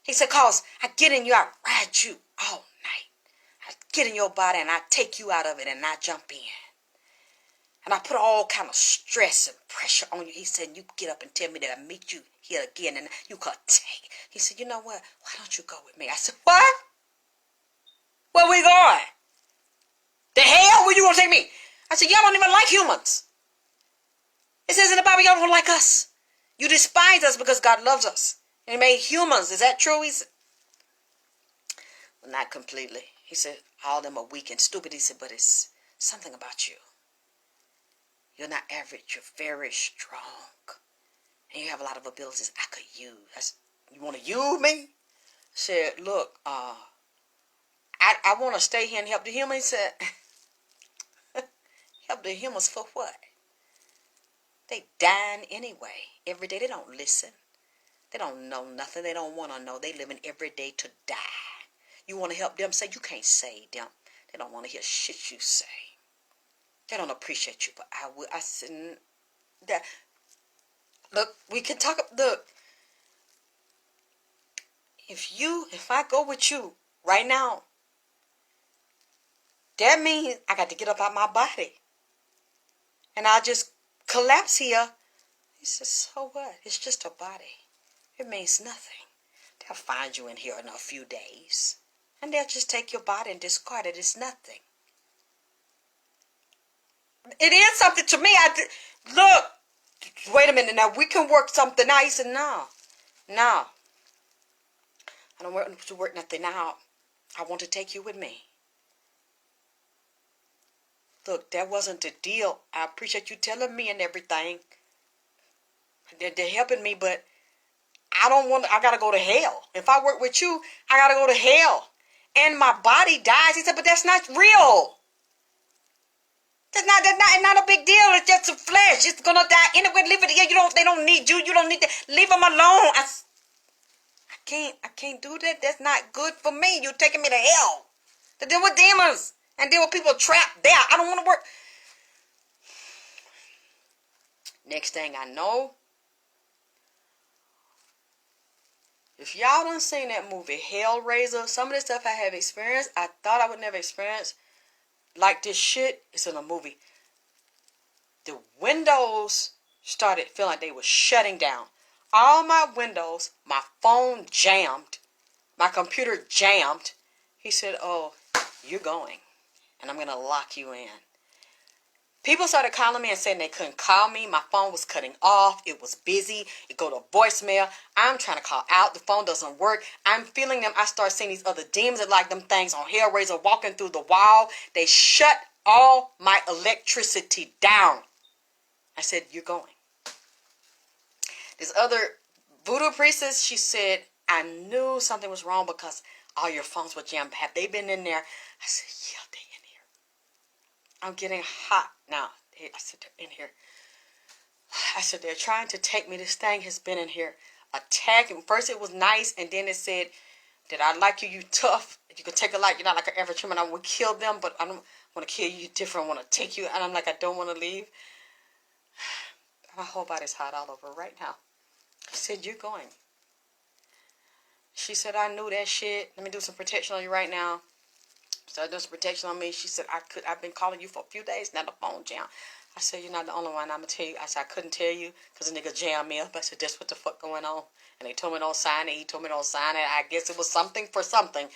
B: He said, cause I get in you, I ride you all night. I get in your body and I take you out of it and I jump in. And I put all kind of stress and pressure on you. He said, you get up and tell me that I meet you here again and you could take. He said, you know what? Why don't you go with me? I said, what? Where we going? The hell? Where you gonna take me? I said, y'all don't even like humans. It says in the Bible, y'all don't like us. You despise us because God loves us. And he made humans. Is that true? He said, well, not completely. He said, all of them are weak and stupid. He said, but it's something about you. You're not average. You're very strong. And you have a lot of abilities I could use. I said, you want to use me? I said, look, I want to stay here and help the humans. He said, help the humans for what? They dying anyway. Every day they don't listen. They don't know nothing. They don't want to know. They living every day to die. You want to help them? Say you can't save them. They don't want to hear shit you say. They don't appreciate you, but I will. I said, that. Look, we can talk. Look, if I go with you right now, that means I got to get up out my body, and I'll just collapse here. He says, so what? It's just a body. It means nothing. They'll find you in here in a few days, and they'll just take your body and discard it. It's nothing. It is something to me. Look, wait a minute now. We can work something out. He said, no. I don't want to work nothing out. I want to take you with me. Look, that wasn't the deal. I appreciate you telling me and everything. They're helping me, but I gotta go to hell. If I work with you, I gotta go to hell. And my body dies. He said, but that's not real. It's not a big deal. It's just a flesh. It's gonna die anyway. Leave it here. They don't need you. You don't need to leave them alone. I can't do that. That's not good for me. You're taking me to hell to deal with demons and deal with people trapped there. I don't want to work. Next thing I know, if y'all done seen that movie Hellraiser, some of the stuff I have experienced, I thought I would never experience. Like this shit, it's in a movie. The windows started feeling like they were shutting down. All my windows, my phone jammed, my computer jammed. He said, oh, you're going, and I'm going to lock you in. People started calling me and saying they couldn't call me. My phone was cutting off. It was busy. It go to voicemail. I'm trying to call out. The phone doesn't work. I'm feeling them. I start seeing these other demons that like them things on Hellraiser walking through the wall. They shut all my electricity down. I said, you're going. This other voodoo priestess, she said, I knew something was wrong because all your phones were jammed. Have they been in there? I said, yeah, they in here. I'm getting hot now. I said, they're in here. I said, they're trying to take me. This thing has been in here attacking. First it was nice, and then it said, did I like you? You tough. You could take a lot. You're not like an average human. I would kill them, but I don't want to kill you. You're different. I want to take you. And I'm like, I don't want to leave. My whole body's hot all over right now. I said, you're going. She said, I knew that shit. Let me do some protection on you right now. So there's protection on me. She said, I've been calling you for a few days now. The phone jammed. I said, you're not the only one. I'm going to tell you. I said, I couldn't tell you because the nigga jammed me up. I said, that's what the fuck going on. And they told me don't sign it. He told me don't sign it. I guess it was something for something.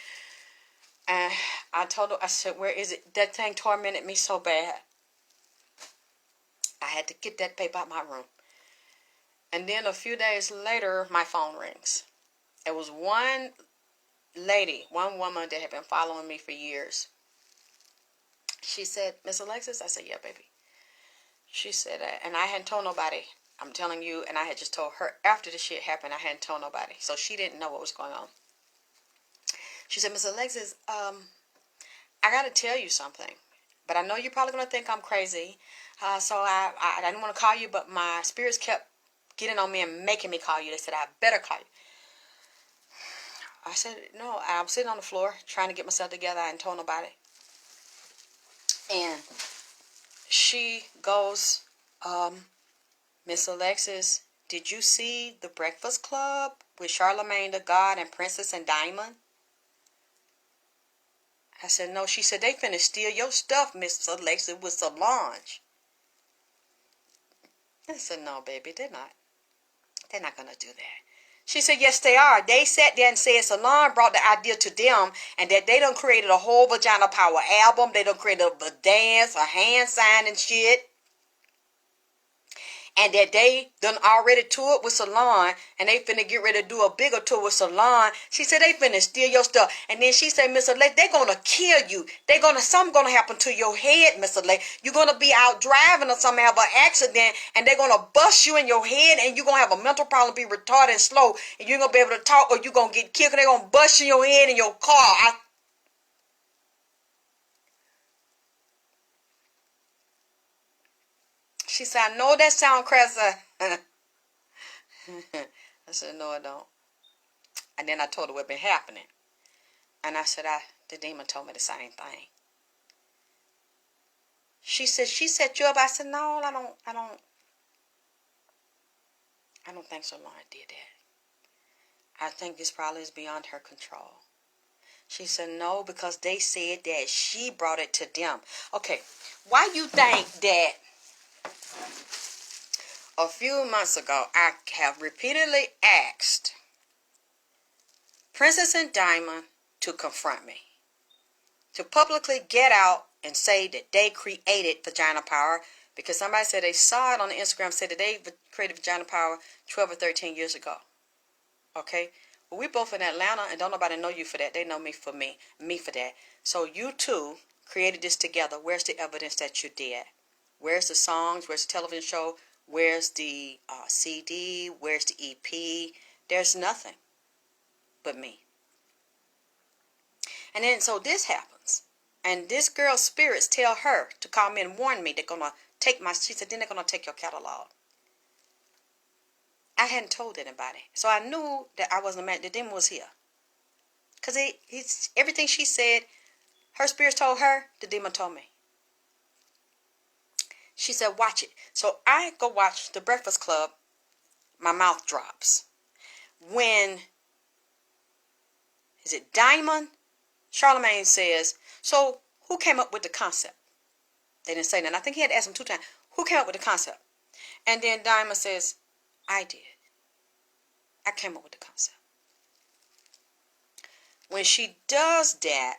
B: And I told her, I said, where is it? That thing tormented me so bad. I had to get that paper out my room. And then a few days later, my phone rings. It was one lady, one woman that had been following me for years. She said, Miss Alexis? I said, yeah, baby. She said, and I hadn't told nobody. I'm telling you, and I had just told her after the shit happened, I hadn't told nobody. So she didn't know what was going on. She said, Miss Alexis, I got to tell you something. But I know you're probably going to think I'm crazy. So I didn't want to call you, but my spirits kept getting on me and making me call you. They said, I better call you. I said, no, I'm sitting on the floor trying to get myself together. I hadn't told nobody. And she goes, Miss Alexis, did you see The Breakfast Club with Charlamagne the God and Princess and Diamond? I said, no. She said, they finna steal your stuff, Miss Alexis, with Solange. I said, no, baby, they're not. They're not gonna do that. She said, yes, they are. They sat there and said Solange brought the idea to them and that they done created a whole Vagina Power album. They done created a dance, a hand sign and shit. And that they done already toured with Solange and they finna get ready to do a bigger tour with Solange. She said they finna steal your stuff. And then she said, Miss Alexis, they gonna kill you. Something gonna happen to your head, Miss Alexis. You're gonna be out driving or something, have an accident, and they're gonna bust you in your head and you're gonna have a mental problem, be retarded and slow, and you're gonna be able to talk or you're gonna get killed. They're gonna bust you in your head in your car. She said, I know that sound crazy. I said, no, I don't. And then I told her what been happening. And I said, the demon told me the same thing. She said, she set you up. I said, no, I don't think Solange did that. I think this probably is beyond her control. She said, no, because they said that she brought it to them. Okay, why you think that a few months ago, I have repeatedly asked Princess and Diamond to confront me, to publicly get out and say that they created Vagina Power, because somebody said they saw it on the Instagram, said that they created Vagina Power 12 or 13 years ago. Okay? Well, we both in Atlanta, and don't nobody know you for that. They know me for me for that. So you two created this together. Where's the evidence that you did? Where's the songs? Where's the television show? Where's the CD? Where's the EP? There's nothing but me. And then so this happens. And this girl's spirits tell her to call me and warn me they're going to take she said, then they're going to take your catalog. I hadn't told anybody. So I knew that I wasn't mad. The demon was here. Because everything she said, her spirits told her, the demon told me. She said, watch it. So I go watch The Breakfast Club. My mouth drops. When, is it Diamond? Charlamagne says, so who came up with the concept? They didn't say that. I think he had to ask him 2 times. Who came up with the concept? And then Diamond says, I did. I came up with the concept. When she does that,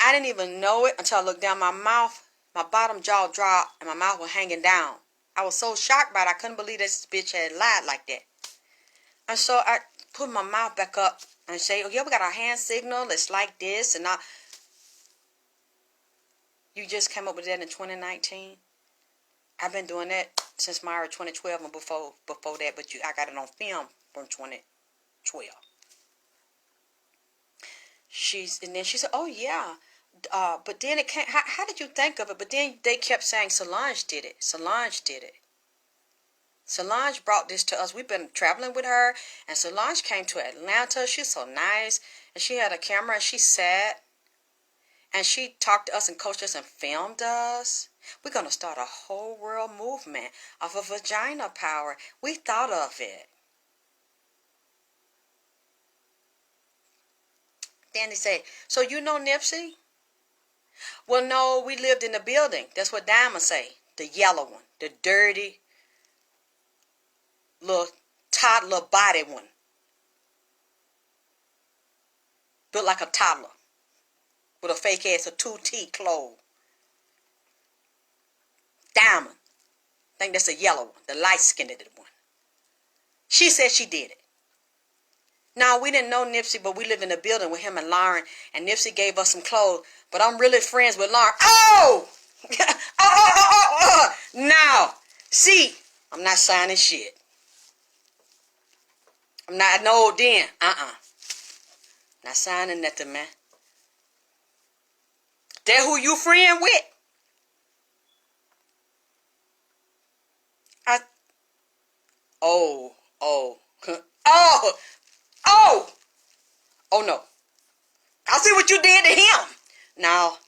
B: I didn't even know it until I looked down my mouth. My bottom jaw dropped and my mouth was hanging down. I was so shocked by it. I couldn't believe this bitch had lied like that. And so I put my mouth back up and say, oh yeah, we got our hand signal. It's like this. And you just came up with that in 2019. I've been doing that since Myra 2012 and before that. But I got it on film from 2012. And then she said, oh yeah. But then it came, how did you think of it? But then they kept saying Solange did it. Solange did it. Solange brought this to us. We've been traveling with her. And Solange came to Atlanta. She's so nice. And she had a camera and she sat. And she talked to us and coached us and filmed us. We're going to start a whole world movement of a Vagina Power. We thought of it. Then they said, so you know Nipsey? Well, no, we lived in the building. That's what Diamond say. The yellow one. The dirty, little toddler body one. Built like a toddler. With a fake ass, a 2T clothes. Diamond. I think that's the yellow one. The light-skinned one. She said she did it. Now, we didn't know Nipsey, but we live in a building with him and Lauren, and Nipsey gave us some clothes, but I'm really friends with Lauren. Oh! Now, see, I'm not signing shit. I'm not, no, then, not signing nothing, man. That who you friend with? Oh no. I see what you did to him. Now,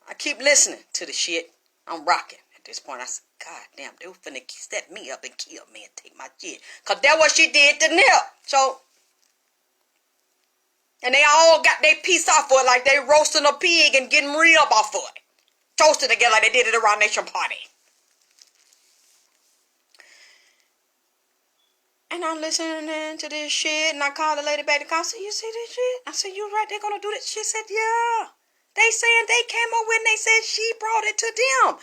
B: I keep listening to the shit. I'm rocking. At this point, I said, God damn, they were finna set me up and kill me and take my shit. Because that's what she did to Nip. So, and they all got their piece off for it like they roasting a pig and getting rib off for it. Toasted together like they did at the Roc Nation party. And I'm listening to this shit, and I called the lady back to call. I said, you see this shit? I said, you right, they're going to do this. She said, yeah. They saying they came up with it, and they said she brought it to them.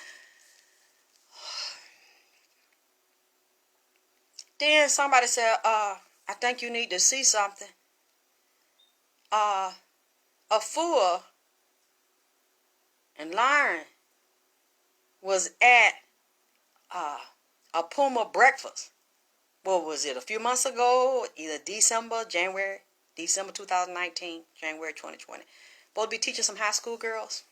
B: Then somebody said, I think you need to see something. A fool and Lauren was at a Puma breakfast. What was it, a few months ago? Either December 2019, January 2020. Supposed to be teaching some high school girls.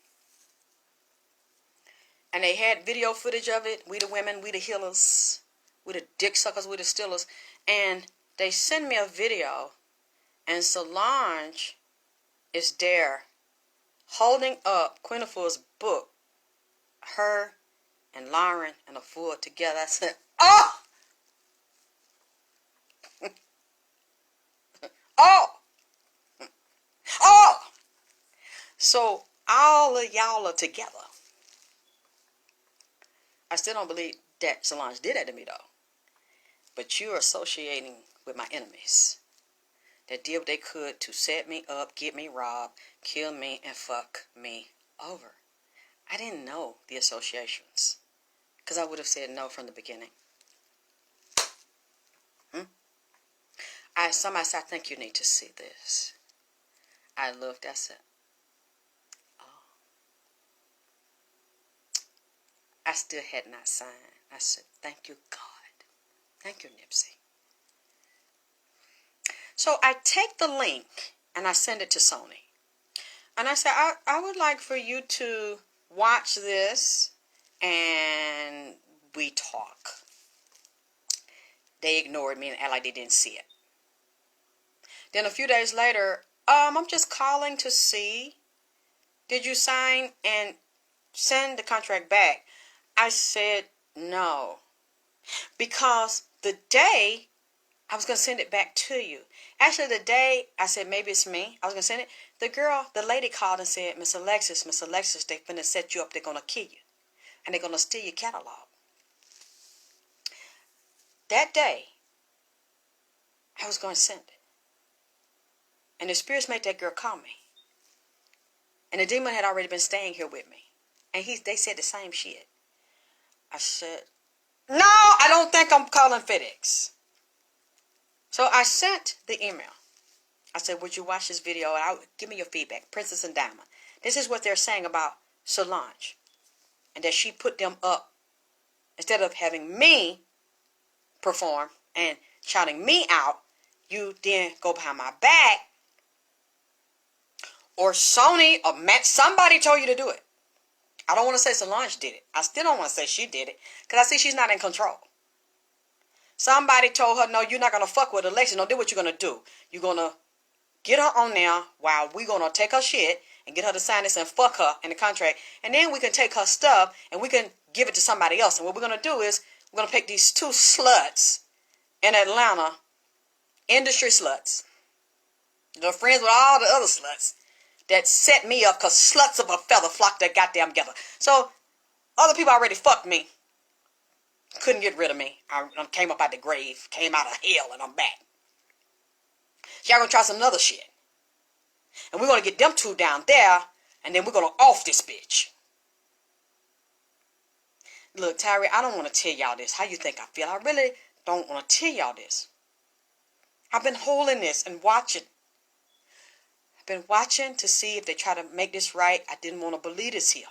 B: And they had video footage of it. We the women, we the healers. We the dick suckers, we the stealers. And they sent me a video. And Solange is there holding up Queen Afur's book. Her and Lauren and Afur together. I said, oh! Oh! So all of y'all are together. I still don't believe that Solange did that to me though. But you're associating with my enemies that did what they could to set me up, get me robbed, kill me, and fuck me over. I didn't know the associations because I would have said no from the beginning. Somebody said, I think you need to see this. I looked, I said, oh. I still had not signed. I said, thank you, God. Thank you, Nipsey. So I take the link and I send it to Sony. And I said, I would like for you to watch this and we talk. They ignored me and act like they didn't see it. Then a few days later, I'm just calling to see, did you sign and send the contract back? I said no. Because the day I was going to send it back to you. Actually, the day I said maybe it's me, I was going to send it. The lady called and said, Miss Alexis, they finna set you up. They're going to kill you. And they're going to steal your catalog. That day, I was going to send it. And the spirits made that girl call me. And the demon had already been staying here with me. And they said the same shit. I said, no, I don't think I'm calling FedEx. So I sent the email. I said, would you watch this video? And give me your feedback. Princess and Diamond. This is what they're saying about Solange. And that she put them up. Instead of having me perform and shouting me out, you then go behind my back. Or Sony or Matt, somebody told you to do it. I don't want to say Solange did it. I still don't want to say she did it. Because I see she's not in control. Somebody told her, no, you're not going to fuck with Alexa. No, do what you're going to do. You're going to get her on there while we're going to take her shit and get her to sign this and fuck her in the contract. And then we can take her stuff and we can give it to somebody else. And what we're going to do is we're going to pick these two sluts in Atlanta, industry sluts. They're friends with all the other sluts that set me up because sluts of a feather flock their goddamn together. So, other people already fucked me. Couldn't get rid of me. I came up out the grave, came out of hell, and I'm back. Y'all gonna try some other shit. And we're gonna get them two down there, and then we're gonna off this bitch. Look, Tyree, I don't want to tell y'all this. How you think I feel? I really don't want to tell y'all this. I've been holding this and watching. I've been watching to see if they try to make this right. I didn't want to believe this here.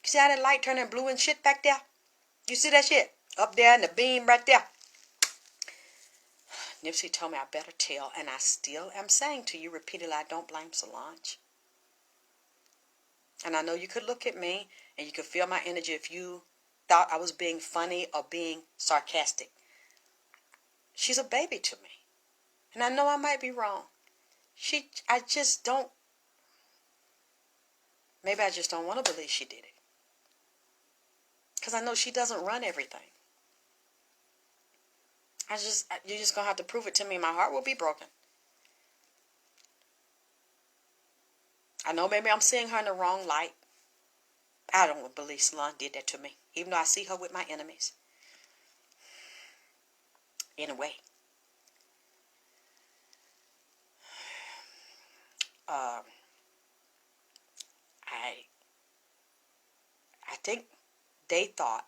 B: You see how that light turning blue and shit back there? You see that shit? Up there in the beam right there. Nipsey told me I better tell, and I still am saying to you repeatedly, I don't blame Solange. And I know you could look at me and you could feel my energy if you thought I was being funny or being sarcastic. She's a baby to me. And I know I might be wrong. I just don't, maybe I just don't want to believe she did it. Because I know she doesn't run everything. You're just going to have to prove it to me. My heart will be broken. I know maybe I'm seeing her in the wrong light. I don't believe Solange did that to me. Even though I see her with my enemies. Anyway. I think they thought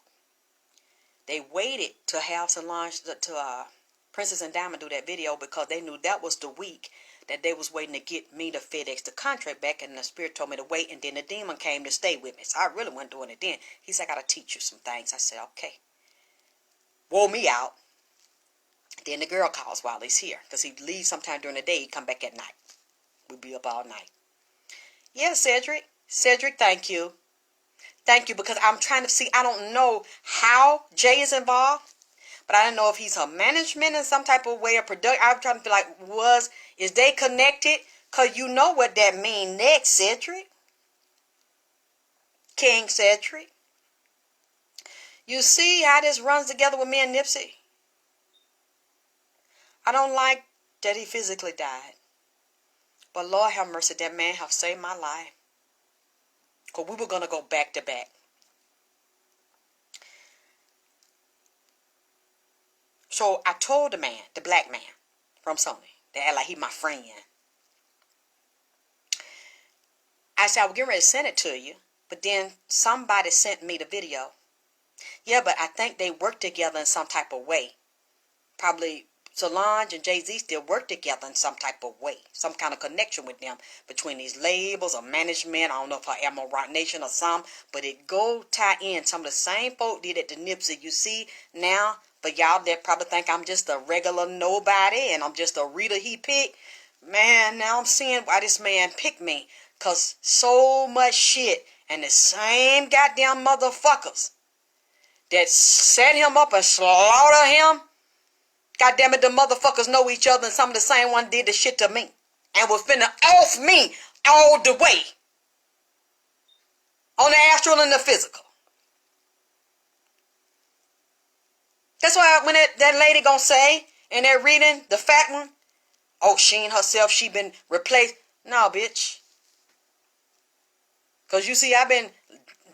B: they waited to have Solange to Princess and Diamond do that video because they knew that was the week that they was waiting to get me to FedEx the contract back, and the spirit told me to wait, and then the demon came to stay with me. So I really wasn't doing it then. He said, I gotta teach you some things. I said, okay. Wore me out. Then the girl calls while he's here, because he leaves sometime during the day, he come back at night. We'll be up all night. Yeah, Cedric. Cedric, thank you. Thank you, because I'm trying to see, I don't know how Jay is involved, but I don't know if he's her management in some type of way or production. I'm trying to feel like, is they connected? Because you know what that mean next, Cedric. King Cedric. You see how this runs together with me and Nipsey? I don't like that he physically died. But Lord have mercy, that man have saved my life. Because we were going to go back to back. So I told the man, the black man from Sony, they act like he my friend. I said, I was getting ready to send it to you. But then somebody sent me the video. Yeah, but I think they work together in some type of way. Probably Solange and Jay-Z still work together in some type of way. Some kind of connection with them between these labels or management. I don't know if I am on Roc Nation or some. But it go tie in. Some of the same folk did it to Nipsey. You see now, for y'all that probably think I'm just a regular nobody and I'm just a reader he picked. Man, now I'm seeing why this man picked me. Because so much shit and the same goddamn motherfuckers that set him up and slaughter him. God damn it, the motherfuckers know each other, and some of the same one did the shit to me. And was finna off me all the way. On the astral and the physical. That's why when that lady gonna say, in that reading, the fat one, oh, she ain't herself, she been replaced. No, bitch. Because you see, I've been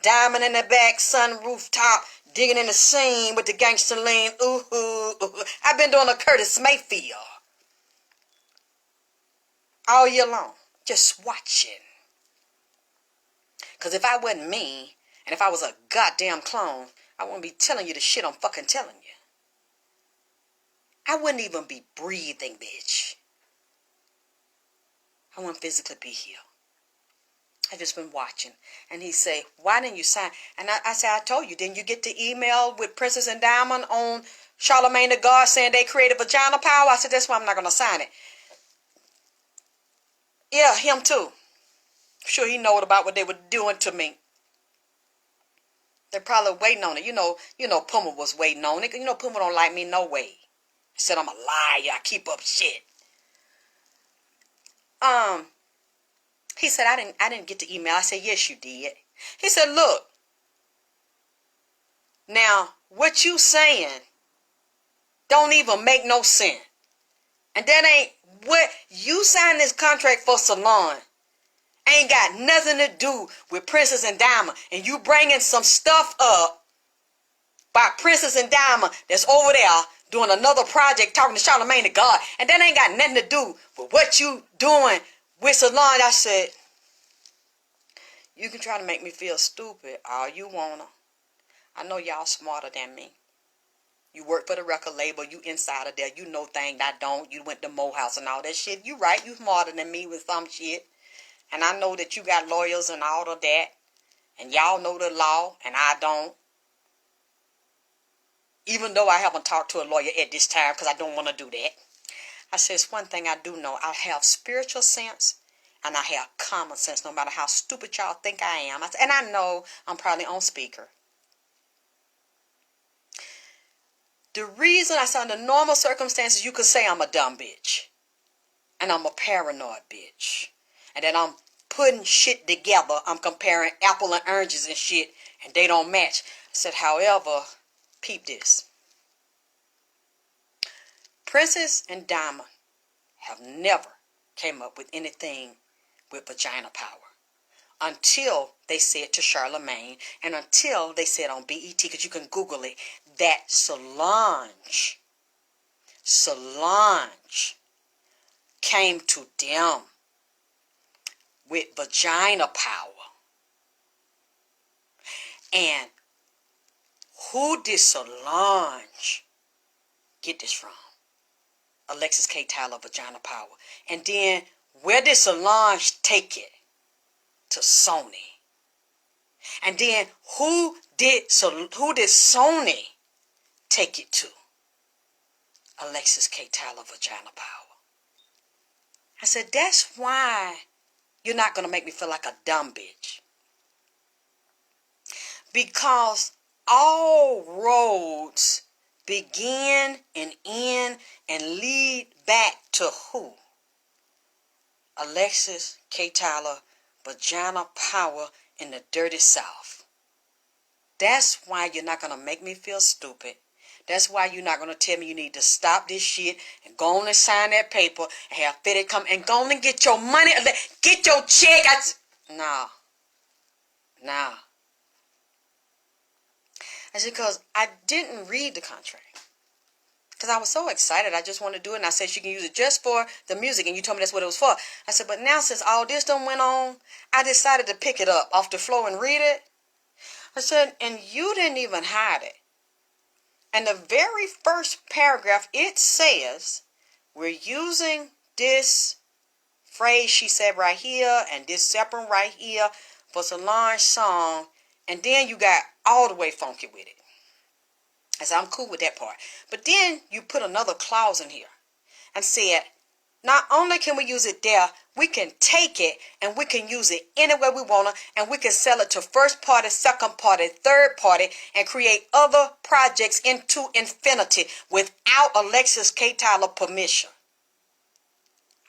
B: diamond in the back, sunroof top, digging in the scene with the gangster lean. Ooh, ooh, ooh. I've been doing a Curtis Mayfield all year long, just watching. Because if I wasn't me, and if I was a goddamn clone, I wouldn't be telling you the shit I'm fucking telling you. I wouldn't even be breathing, bitch. I wouldn't physically be here. I just been watching. And he say, why didn't you sign? And I said, I told you, didn't you get the email with Princess and Diamond on Charlemagne the God saying they created vagina power? I said, that's why I'm not going to sign it. Yeah, him too. I'm sure he know about what they were doing to me. They're probably waiting on it. You know Puma was waiting on it. You know Puma don't like me no way. He said I'm a liar. I keep up shit. He said, I didn't get the email. I said, yes, you did. He said, look. Now, what you saying don't even make no sense. And that ain't what you signed this contract for Solange ain't got nothing to do with Princess and Diamond, and you bringing some stuff up by Princess and Diamond that's over there doing another project talking to Charlamagne the God, and that ain't got nothing to do with what you doing with Solange. I said, you can try to make me feel stupid all you wanna. I know y'all smarter than me. You work for the record label, you insider there, you know things I don't. You went to Morehouse and all that shit. You right, you smarter than me with some shit. And I know that you got lawyers and all of that. And y'all know the law, and I don't. Even though I haven't talked to a lawyer at this time because I don't want to do that. I said, it's one thing I do know. I have spiritual sense and I have common sense no matter how stupid y'all think I am. And I know I'm probably on speaker. The reason I said under normal circumstances, you could say I'm a dumb bitch. And I'm a paranoid bitch. And that I'm putting shit together. I'm comparing apple and oranges and shit. And they don't match. I said, however, peep this. Princess and Diamond have never came up with anything with vagina power. Until they said to Charlamagne. And until they said on BET. Because you can Google it. That Solange came to them with vagina power. And who did Solange get this from? Alexis K. Tyler, Vagina Power. And then where did Solange take it? To Sony. And then who did Sony take it to? Alexis K. Tyler, Vagina Power. I said, that's why you're not going to make me feel like a dumb bitch. Because all roads begin and end and lead back to who? Alexis K. Tyler, Vagina Power in the dirty South. That's why you're not going to make me feel stupid. That's why you're not going to tell me you need to stop this shit and go on and sign that paper and have Fitted come and go on and get your money, get your check. No. I said, because I didn't read the contract. Because I was so excited. I just wanted to do it. And I said, she can use it just for the music. And you told me that's what it was for. I said, but now since all this done went on, I decided to pick it up off the floor and read it. I said, and you didn't even hide it. And the very first paragraph, it says, we're using this phrase she said right here and this separate right here for Solange's song. And then you got all the way funky with it. I said, I'm cool with that part. But then you put another clause in here and said, not only can we use it there, we can take it and we can use it anywhere we want to, and we can sell it to first party, second party, third party, and create other projects into infinity without Alexis K. Tyler permission.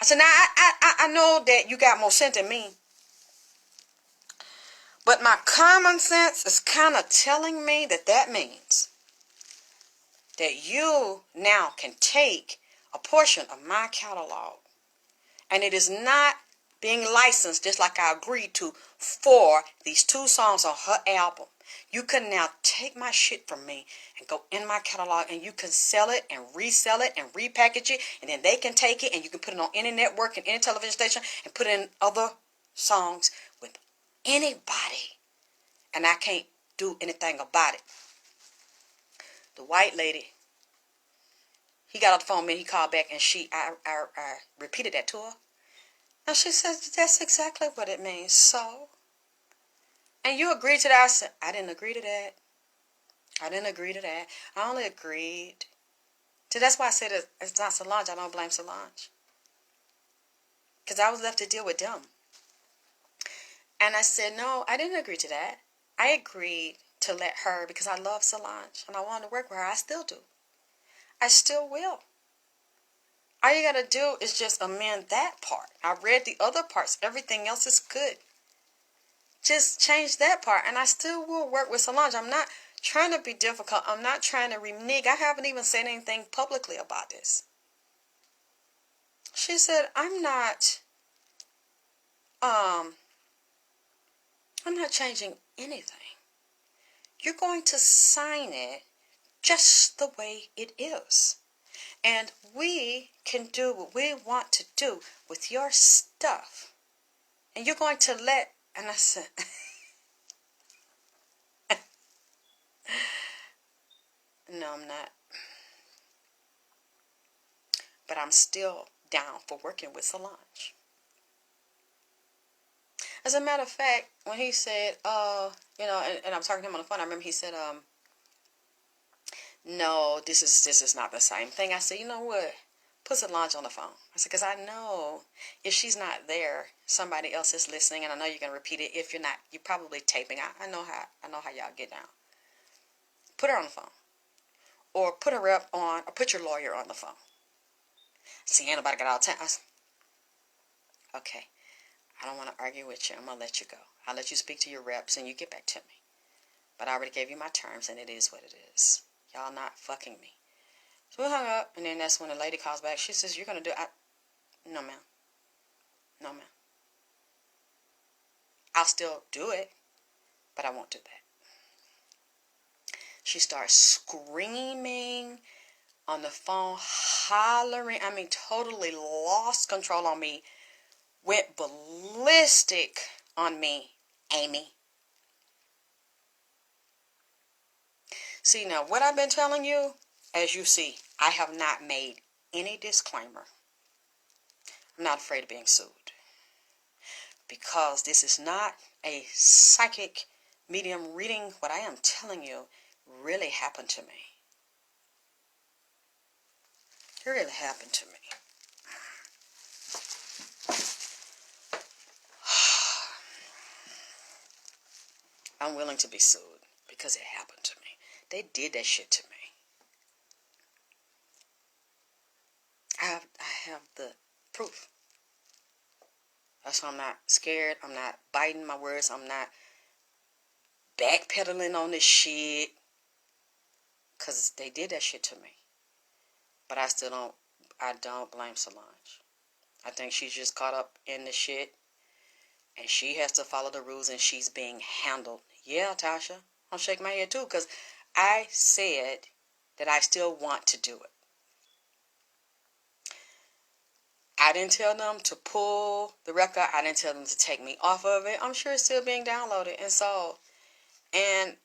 B: I said, now I know that you got more sense than me. But my common sense is kind of telling me that means that you now can take a portion of my catalog, and it is not being licensed just like I agreed to for these 2 songs on her album. You can now take my shit from me and go in my catalog, and you can sell it and resell it and repackage it, and then they can take it and you can put it on any network and any television station and put in other songs with anybody, and I can't do anything about it. The white lady, he got off the phone, he called back, and I repeated that to her. And she says, that's exactly what it means. So, and you agreed to that? I said, I didn't agree to that. I only agreed to, that's why I said it's not Solange. I don't blame Solange. Because I was left to deal with them. And I said, no, I didn't agree to that. I agreed to let her, because I love Solange and I wanted to work with her. I still do. I still will. All you got to do is just amend that part. I read the other parts. Everything else is good. Just change that part, and I still will work with Solange. I'm not trying to be difficult. I'm not trying to renege. I haven't even said anything publicly about this. She said, I'm not changing anything. You're going to sign it just the way it is. And we can do what we want to do with your stuff. And you're going to let, and I said, no, I'm not. But I'm still down for working with Solange. As a matter of fact, when he said, and I'm talking to him on the phone, I remember he said, no, this is not the same thing. I said, you know what? Put Solange on the phone. I said, because I know if she's not there, somebody else is listening, and I know you're gonna repeat it. If you're not, you're probably taping. I know how y'all get down. Put her on the phone, or put a rep on, or put your lawyer on the phone. See, ain't nobody got all the time. I said, okay, I don't want to argue with you. I'm gonna let you go. I'll let you speak to your reps, and you get back to me. But I already gave you my terms, and it is what it is. Y'all not fucking me. So we hung up, and then that's when the lady calls back. She says, you're going to do it. No, ma'am. No, ma'am. I'll still do it, but I won't do that. She starts screaming on the phone, hollering. I mean, totally lost control on me. Went ballistic on me, Amy. See, now, what I've been telling you, as you see, I have not made any disclaimer. I'm not afraid of being sued. Because this is not a psychic medium reading. What I am telling you really happened to me. It really happened to me. I'm willing to be sued because it happened to me. They did that shit to me. I have the proof. That's why I'm not scared. I'm not biting my words. I'm not backpedaling on this shit. Because they did that shit to me. But I don't blame Solange. I think she's just caught up in the shit. And she has to follow the rules and she's being handled. Yeah, Tasha. I'll shake my head too because I said that I still want to do it. I didn't tell them to pull the record. I didn't tell them to take me off of it. I'm sure it's still being downloaded and sold. And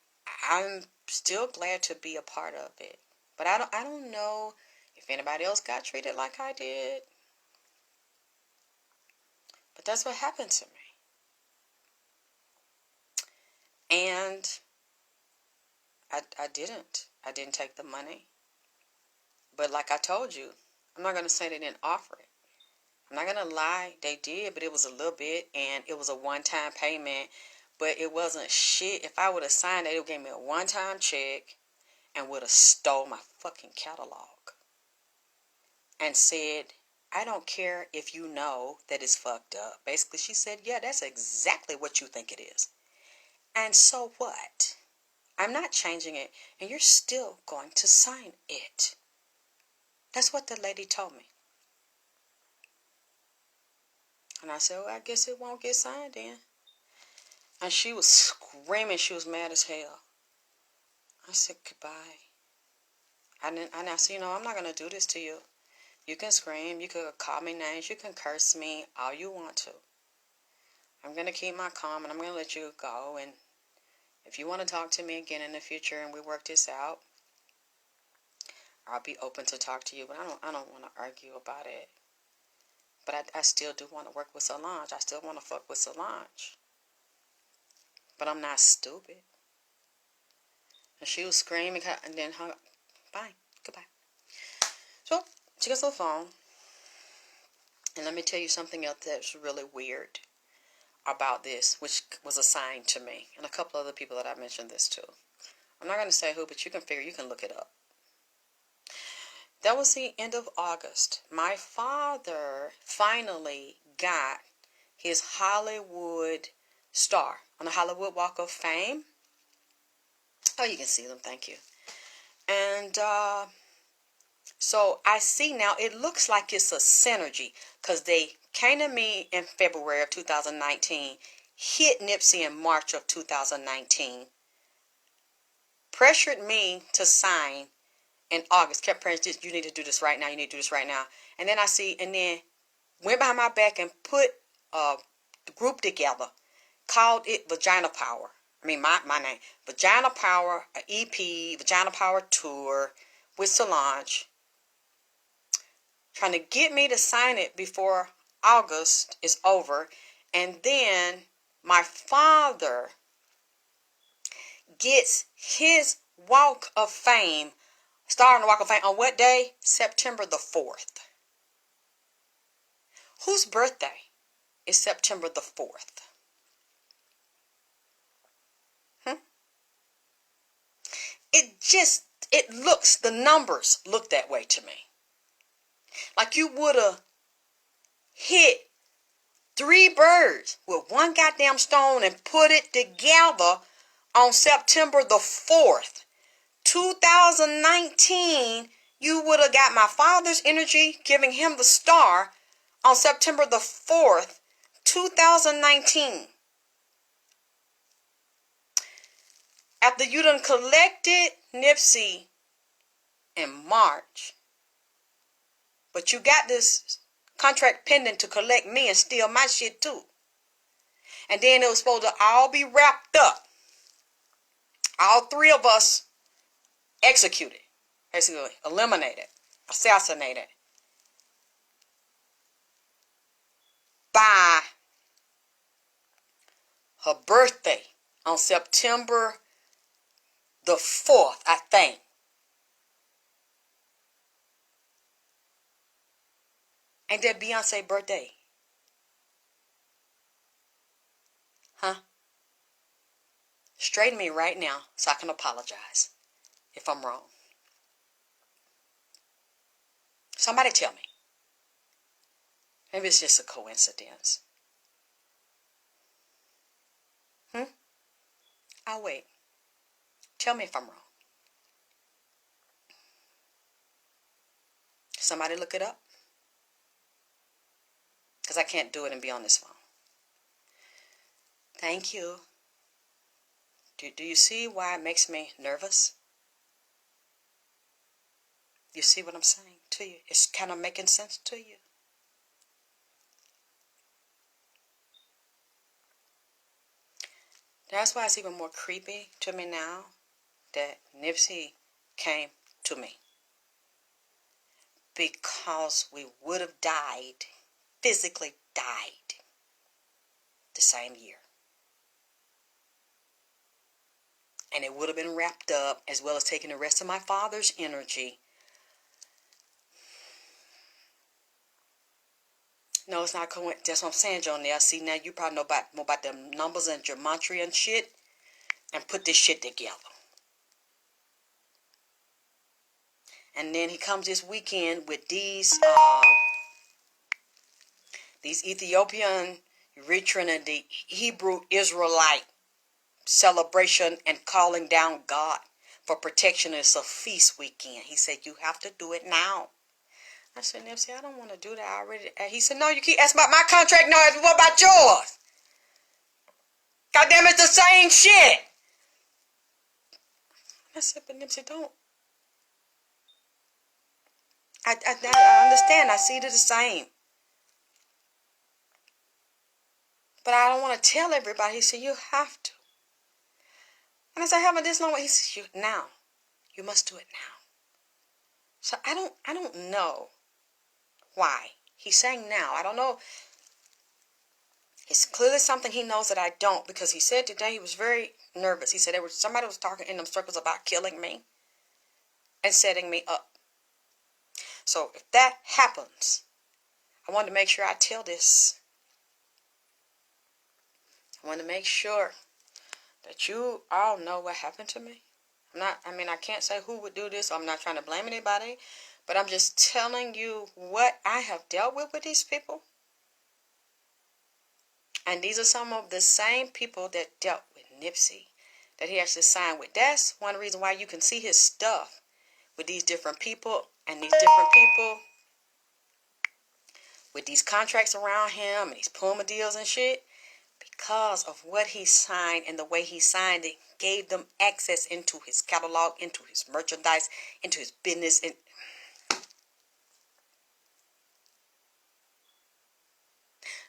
B: I'm still glad to be a part of it. But I don't know if anybody else got treated like I did. But that's what happened to me. And I didn't. I didn't take the money. But like I told you, I'm not going to say they didn't offer it. I'm not going to lie. They did, but it was a little bit. And it was a one-time payment. But it wasn't shit. If I would have signed it, they would give me a one-time check and would have stole my fucking catalog. And said, I don't care if you know that it's fucked up. Basically, she said, yeah, that's exactly what you think it is. And so what? I'm not changing it, and you're still going to sign it. That's what the lady told me. And I said, well, I guess it won't get signed then. And she was screaming. She was mad as hell. I said, goodbye. And I said, I'm not going to do this to you. You can scream. You can call me names. You can curse me all you want to. I'm going to keep my calm, and I'm going to let you go. And if you want to talk to me again in the future and we work this out, I'll be open to talk to you. But I don't want to argue about it. But I still do want to work with Solange. I still want to fuck with Solange. But I'm not stupid. And she was screaming and then hung up. Bye. Goodbye. So she gets on the phone. And let me tell you something else that's really weird about this, which was assigned to me. And a couple other people that I mentioned this to. I'm not going to say who, but you can look it up. That was the end of August. My father finally got his Hollywood star on the Hollywood Walk of Fame. Oh, you can see them. Thank you. And So I see now it looks like it's a synergy because they came to me in February of 2019, hit Nipsey in March of 2019, pressured me to sign in August, kept pressing, you need to do this right now, you need to do this right now. And then I see, and then went behind my back and put the group together, called it Vagina Power. I mean, my name. Vagina Power, an EP, Vagina Power Tour with Solange. Trying to get me to sign it before August is over. And then my father gets his Walk of Fame, starting the Walk of Fame on what day? September the 4th. Whose birthday is September the 4th? It looks, the numbers look that way to me. Like you would have hit 3 birds with one goddamn stone and put it together on September the 4th, 2019. You would have got my father's energy, giving him the star on September the 4th, 2019. After you done collected Nipsey in March, but you got this contract pending to collect me and steal my shit too. And then it was supposed to all be wrapped up. All 3 of us executed, basically eliminated, assassinated by her birthday on September the 4th, I think. Ain't that Beyonce's birthday? Huh? Straighten me right now so I can apologize if I'm wrong. Somebody tell me. Maybe it's just a coincidence. I'll wait. Tell me if I'm wrong. Somebody look it up. Because I can't do it and be on this phone. Thank you. Do you see why it makes me nervous? You see what I'm saying to you? It's kind of making sense to you. That's why it's even more creepy to me now that Nipsey came to me. Because we would have died, physically died, the same year. And it would have been wrapped up, as well as taking the rest of my father's energy. No, it's not coincidence. That's what I'm saying, John. There, see, now you probably know more about them numbers and gematria and shit, and put this shit together. And then he comes this weekend with these Ethiopian, Eritrean, and the Hebrew Israelite celebration and calling down God for protection. It's a feast weekend. He said, you have to do it now. I said, Nipsey, I don't want to do that. I already. He said, no, you keep asking about my contract. No, what about yours? God damn, it's the same shit. I said, but Nipsey, don't. I understand. I see it as the same. But I don't want to tell everybody. He said, you have to. And I said, I haven't this long. He said, now. You must do it now. So I don't know why. He's saying now. I don't know. It's clearly something he knows that I don't, because he said today he was very nervous. He said somebody was talking in them circles about killing me and setting me up. So if that happens, I want to make sure I tell this. I want to make sure that you all know what happened to me. I can't say who would do this. I'm not trying to blame anybody, but I'm just telling you what I have dealt with these people. And these are some of the same people that dealt with Nipsey, that he actually signed with. That's one reason why you can see his stuff with these different people And these different people with these contracts around him and these Puma deals and shit, because of what he signed and the way he signed it, gave them access into his catalog, into his merchandise, into his business. And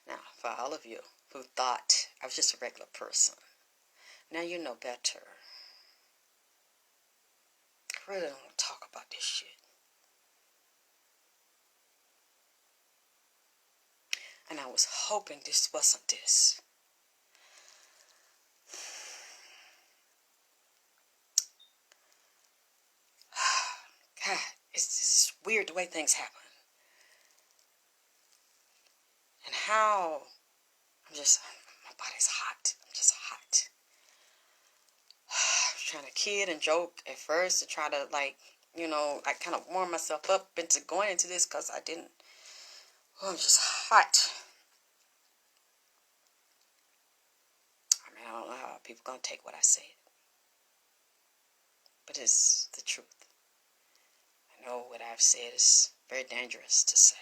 B: now, for all of you who thought I was just a regular person, now you know better. I really don't want to talk about this shit. And I was hoping this wasn't this. God, it's just weird the way things happen. And how my body's hot. I'm just hot. I was trying to kid and joke at first to try to, like, I kind of warm myself up into going into this because I'm just hot. I mean, I don't know how people going to take what I say. But it's the truth. I know what I've said is very dangerous to say.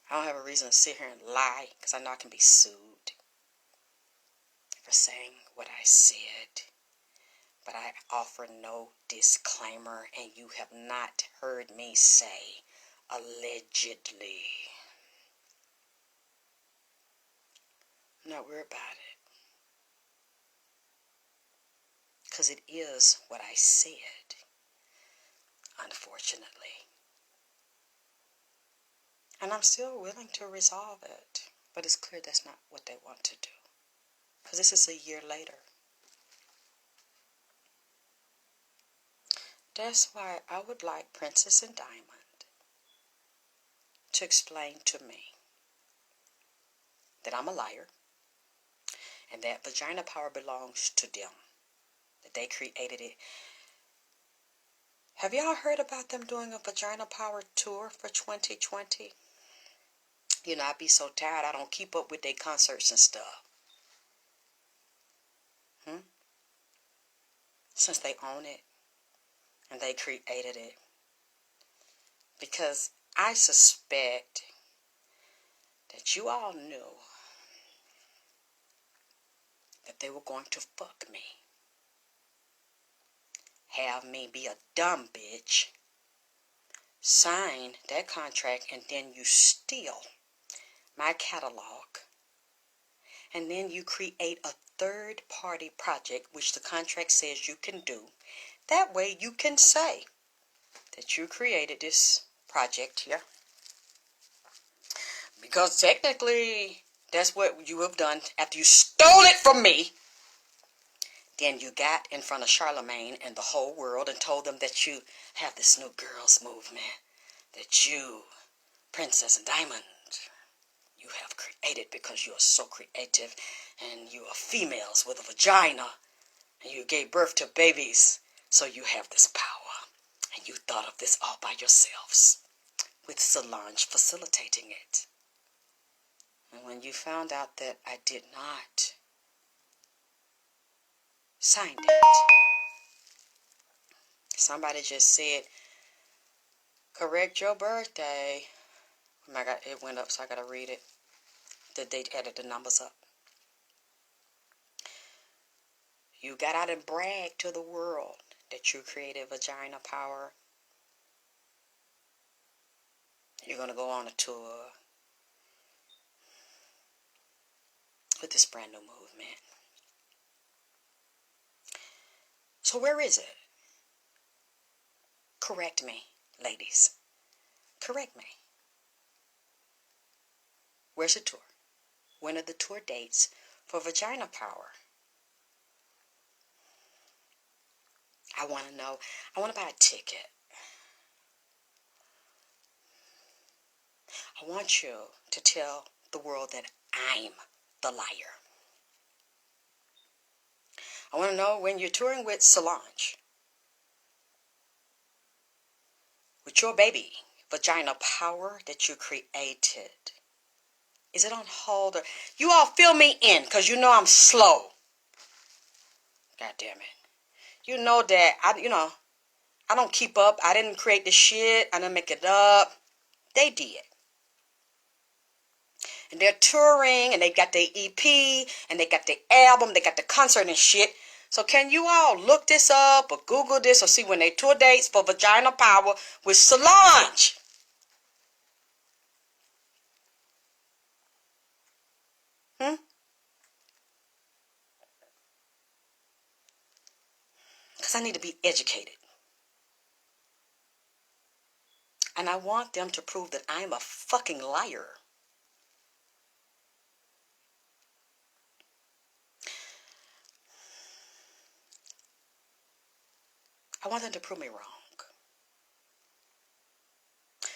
B: I don't have a reason to sit here and lie because I know I can be sued for saying what I said. But I offer no disclaimer, and you have not heard me say allegedly. I'm not worried about it. Because it is what I said, unfortunately. And I'm still willing to resolve it. But it's clear that's not what they want to do. Because this is a year later. That's why I would like Princess and Diamond to explain to me that I'm a liar and that vagina power belongs to them, that they created it. Have y'all heard about them doing a vagina power tour for 2020? I'd be so tired I don't keep up with their concerts and stuff. Since they own it and they created it. Because I suspect that you all knew that they were going to fuck me. Have me be a dumb bitch, sign that contract, and then you steal my catalog. And then you create a third-party project, which the contract says you can do. That way you can say that you created this project here. Because technically, that's what you have done after you stole it from me. Then you got in front of Charlemagne and the whole world and told them that you have this new girls movement. That you, Princess and Diamond, you have created because you are so creative and you are females with a vagina. And you gave birth to babies, so you have this power. And you thought of this all by yourselves, with Solange facilitating it. And when you found out that I did not sign it, somebody just said, correct your birthday. Oh my God, it went up, so I got to read it. They added the numbers up. You got out and bragged to the world that you created vagina power. You're going to go on a tour with this brand new movement. So where is it? Correct me, ladies. Correct me. Where's the tour? When are the tour dates for vagina power? I want to know. I want to buy a ticket. I want you to tell the world that I'm the liar. I want to know when you're touring with Solange, with your baby vagina power that you created. Is it on hold? Or you all fill me in because you know I'm slow. God damn it. You know that, I don't keep up. I didn't create this shit. I didn't make it up. They did. And they're touring, and they got their EP, and they got their album, they got the concert and shit. So can you all look this up or Google this or see when they tour dates for Vagina Power with Solange? Because I need to be educated. And I want them to prove that I'm a fucking liar. I want them to prove me wrong.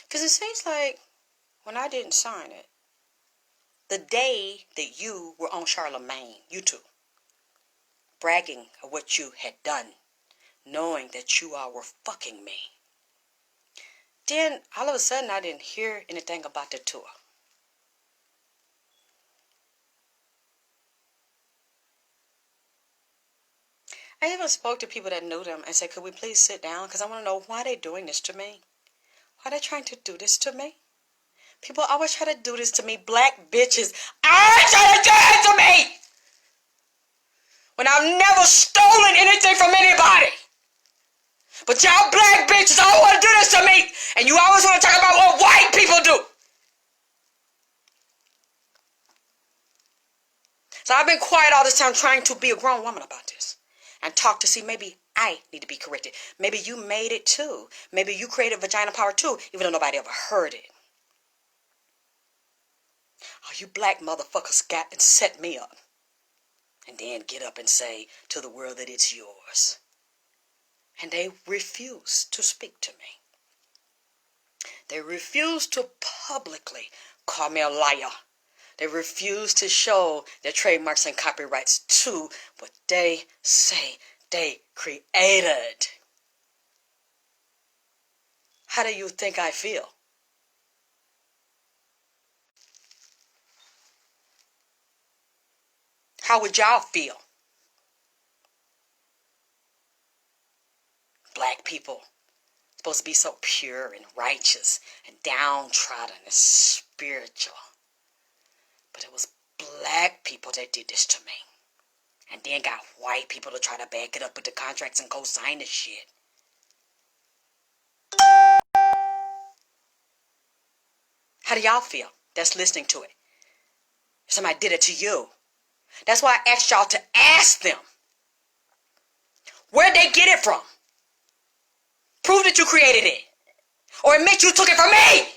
B: Because it seems like when I didn't sign it, the day that you were on Charlemagne, you two, bragging of what you had done, knowing that you all were fucking me, then all of a sudden I didn't hear anything about the tour. I even spoke to people that knew them and said, could we please sit down? Because I want to know why they're doing this to me. Why are they trying to do this to me? People always try to do this to me. Black bitches always try to do it to me. When I've never stolen anything from anybody. But y'all black bitches always want to do this to me. And you always want to talk about what white people do. So I've been quiet all this time trying to be a grown woman about this. And talk to see maybe I need to be corrected. Maybe you made it too. Maybe you created Vagina Power too, even though nobody ever heard it. Oh, you black motherfuckers got and set me up. And then get up and say to the world that it's yours. And they refuse to speak to me. They refuse to publicly call me a liar. They refuse to show their trademarks and copyrights to what they say they created. How do you think I feel? How would y'all feel? Black people supposed to be so pure and righteous and downtrodden and spiritual. But it was black people that did this to me. And then got white people to try to back it up with the contracts and co-sign the shit. How do y'all feel that's listening to it? Somebody did it to you. That's why I asked y'all to ask them. Where'd they get it from? Prove that you created it. Or admit you took it from me.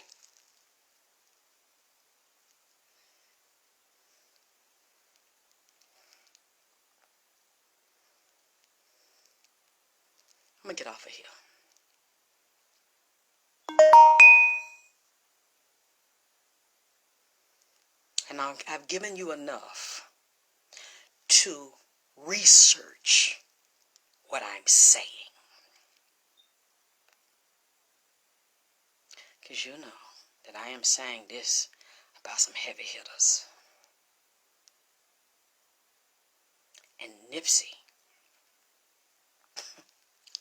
B: I'm going to get off of here. And I've given you enough to research what I'm saying. Because you know that I am saying this about some heavy hitters. And Nipsey,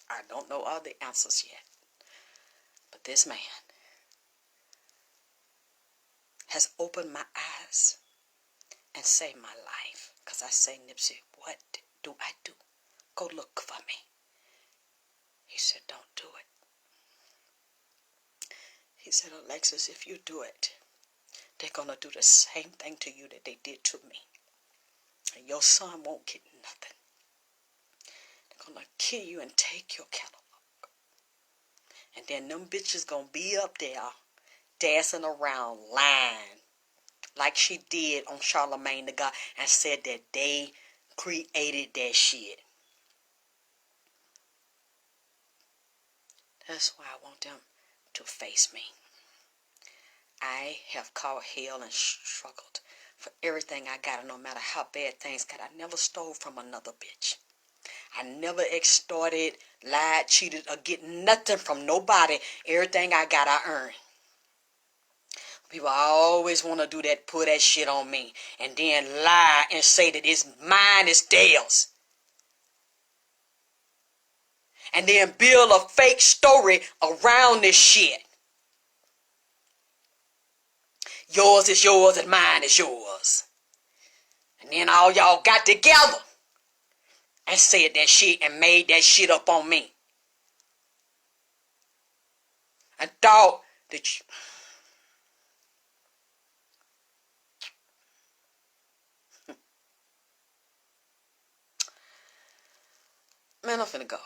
B: I don't know all the answers yet. But this man has opened my eyes and saved my life. Because I say, Nipsey, what do I do? Go look for me. He said, don't do it. He said, Alexis, if you do it, they're going to do the same thing to you that they did to me. And your son won't get nothing. They're going to kill you and take your catalog. And then them bitches going to be up there dancing around, lying, like she did on Charlemagne the God, and said that they created that shit. That's why I want them to face me. I have caught hell and struggled for everything I got, and no matter how bad things got, I never stole from another bitch. I never extorted, lied, cheated, or get nothing from nobody. Everything I got, I earned. People always want to do that, put that shit on me, and then lie and say that it's mine, it's theirs. and then build a fake story around this shit. Yours is yours and mine is yours. And then all y'all got together and said that shit and made that shit up on me. I thought that you... Man, I'm finna go.